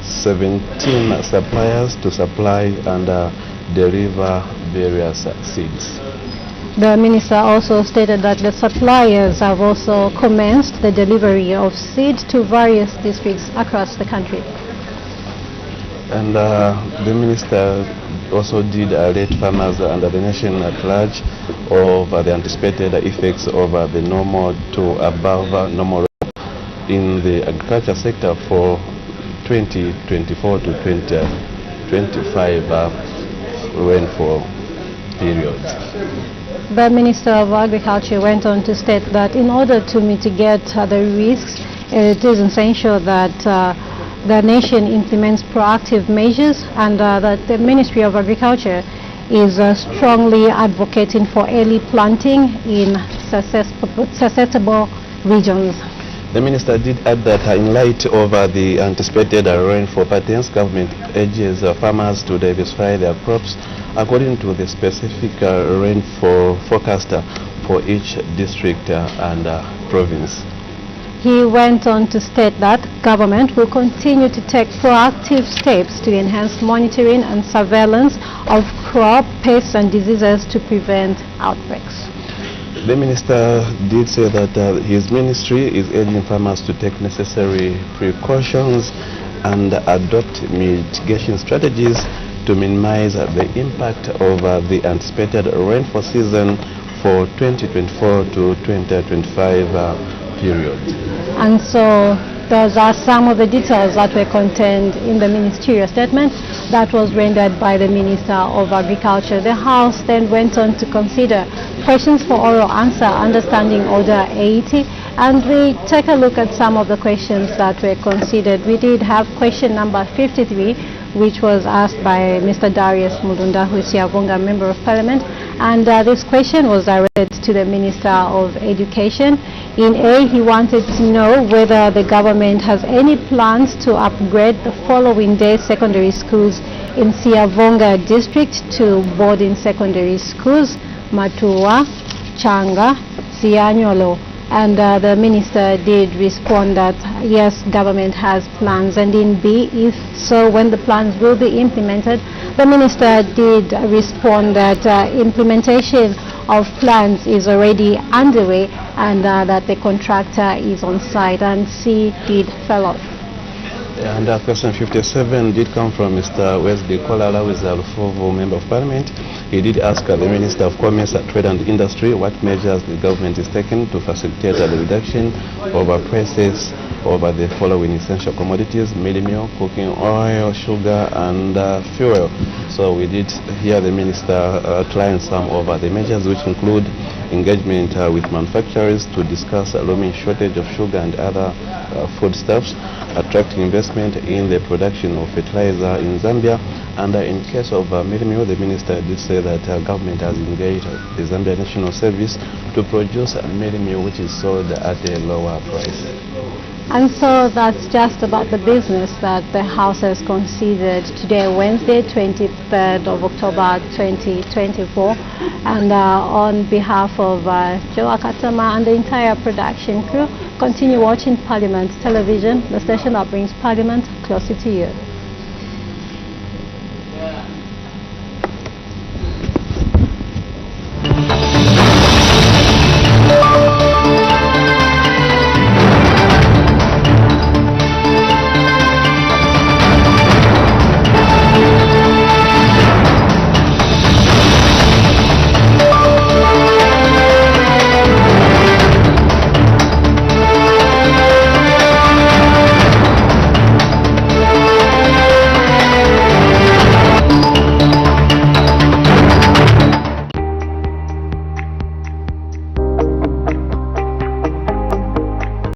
17 suppliers to supply and deliver various seeds. The Minister also stated that the suppliers have also commenced the delivery of seed to various districts across the country. And the minister also did alert farmers and the nation at large of the anticipated effects of the normal to above normal in the agriculture sector for 2024 to 2025 rainfall periods. The Minister of Agriculture went on to state that in order to mitigate the risks, it is essential that the nation implements proactive measures, and that the Ministry of Agriculture is strongly advocating for early planting in susceptible regions. The minister did add that in light of the anticipated rainfall patterns, government urges farmers to diversify their crops according to the specific rainfall forecast for each district and province. He went on to state that government will continue to take proactive steps to enhance monitoring and surveillance of crop pests and diseases to prevent outbreaks. The minister did say that his ministry is urging farmers to take necessary precautions and adopt mitigation strategies to minimize the impact of the anticipated rainfall season for 2024 to 2025 period. And so those are some of the details that were contained in the ministerial statement that was rendered by the Minister of Agriculture. The House then went on to consider questions for oral answer under Standing Order 80, and we take a look at some of the questions that were considered. We did have question number 53, which was asked by Mr. Darius Mulunda, who is Siavonga Member of Parliament, and this question was directed to the Minister of Education. In A, he wanted to know whether the government has any plans to upgrade the following day secondary schools in Siavonga district to boarding secondary schools: Matua, Changa, Sianyolo. And the minister did respond that yes, government has plans. And in B, if so, when the plans will be implemented, the minister did respond that implementation of plans is already underway, and that the contractor is on site. And C did follow. And question 57 did come from Mr. Wesley Kolala, who is a Lufovo Member of Parliament. He did ask the Minister of Commerce, Trade and Industry what measures the government is taking to facilitate the reduction of prices over the following essential commodities: mealie meal, cooking oil, sugar and fuel. So we did hear the Minister outline some of the measures, which include engagement with manufacturers to discuss a looming shortage of sugar and other foodstuffs, attracting investment in the production of fertilizer in Zambia. And in case of mealie meal, the minister did say that government has engaged the Zambia National Service to produce mealie meal which is sold at a lower price. And so that's just about the business that the House has considered today, Wednesday, 23rd of October 2024. And on behalf of Joe Akatama and the entire production crew, continue watching Parliament Television, the station that brings Parliament closer to you.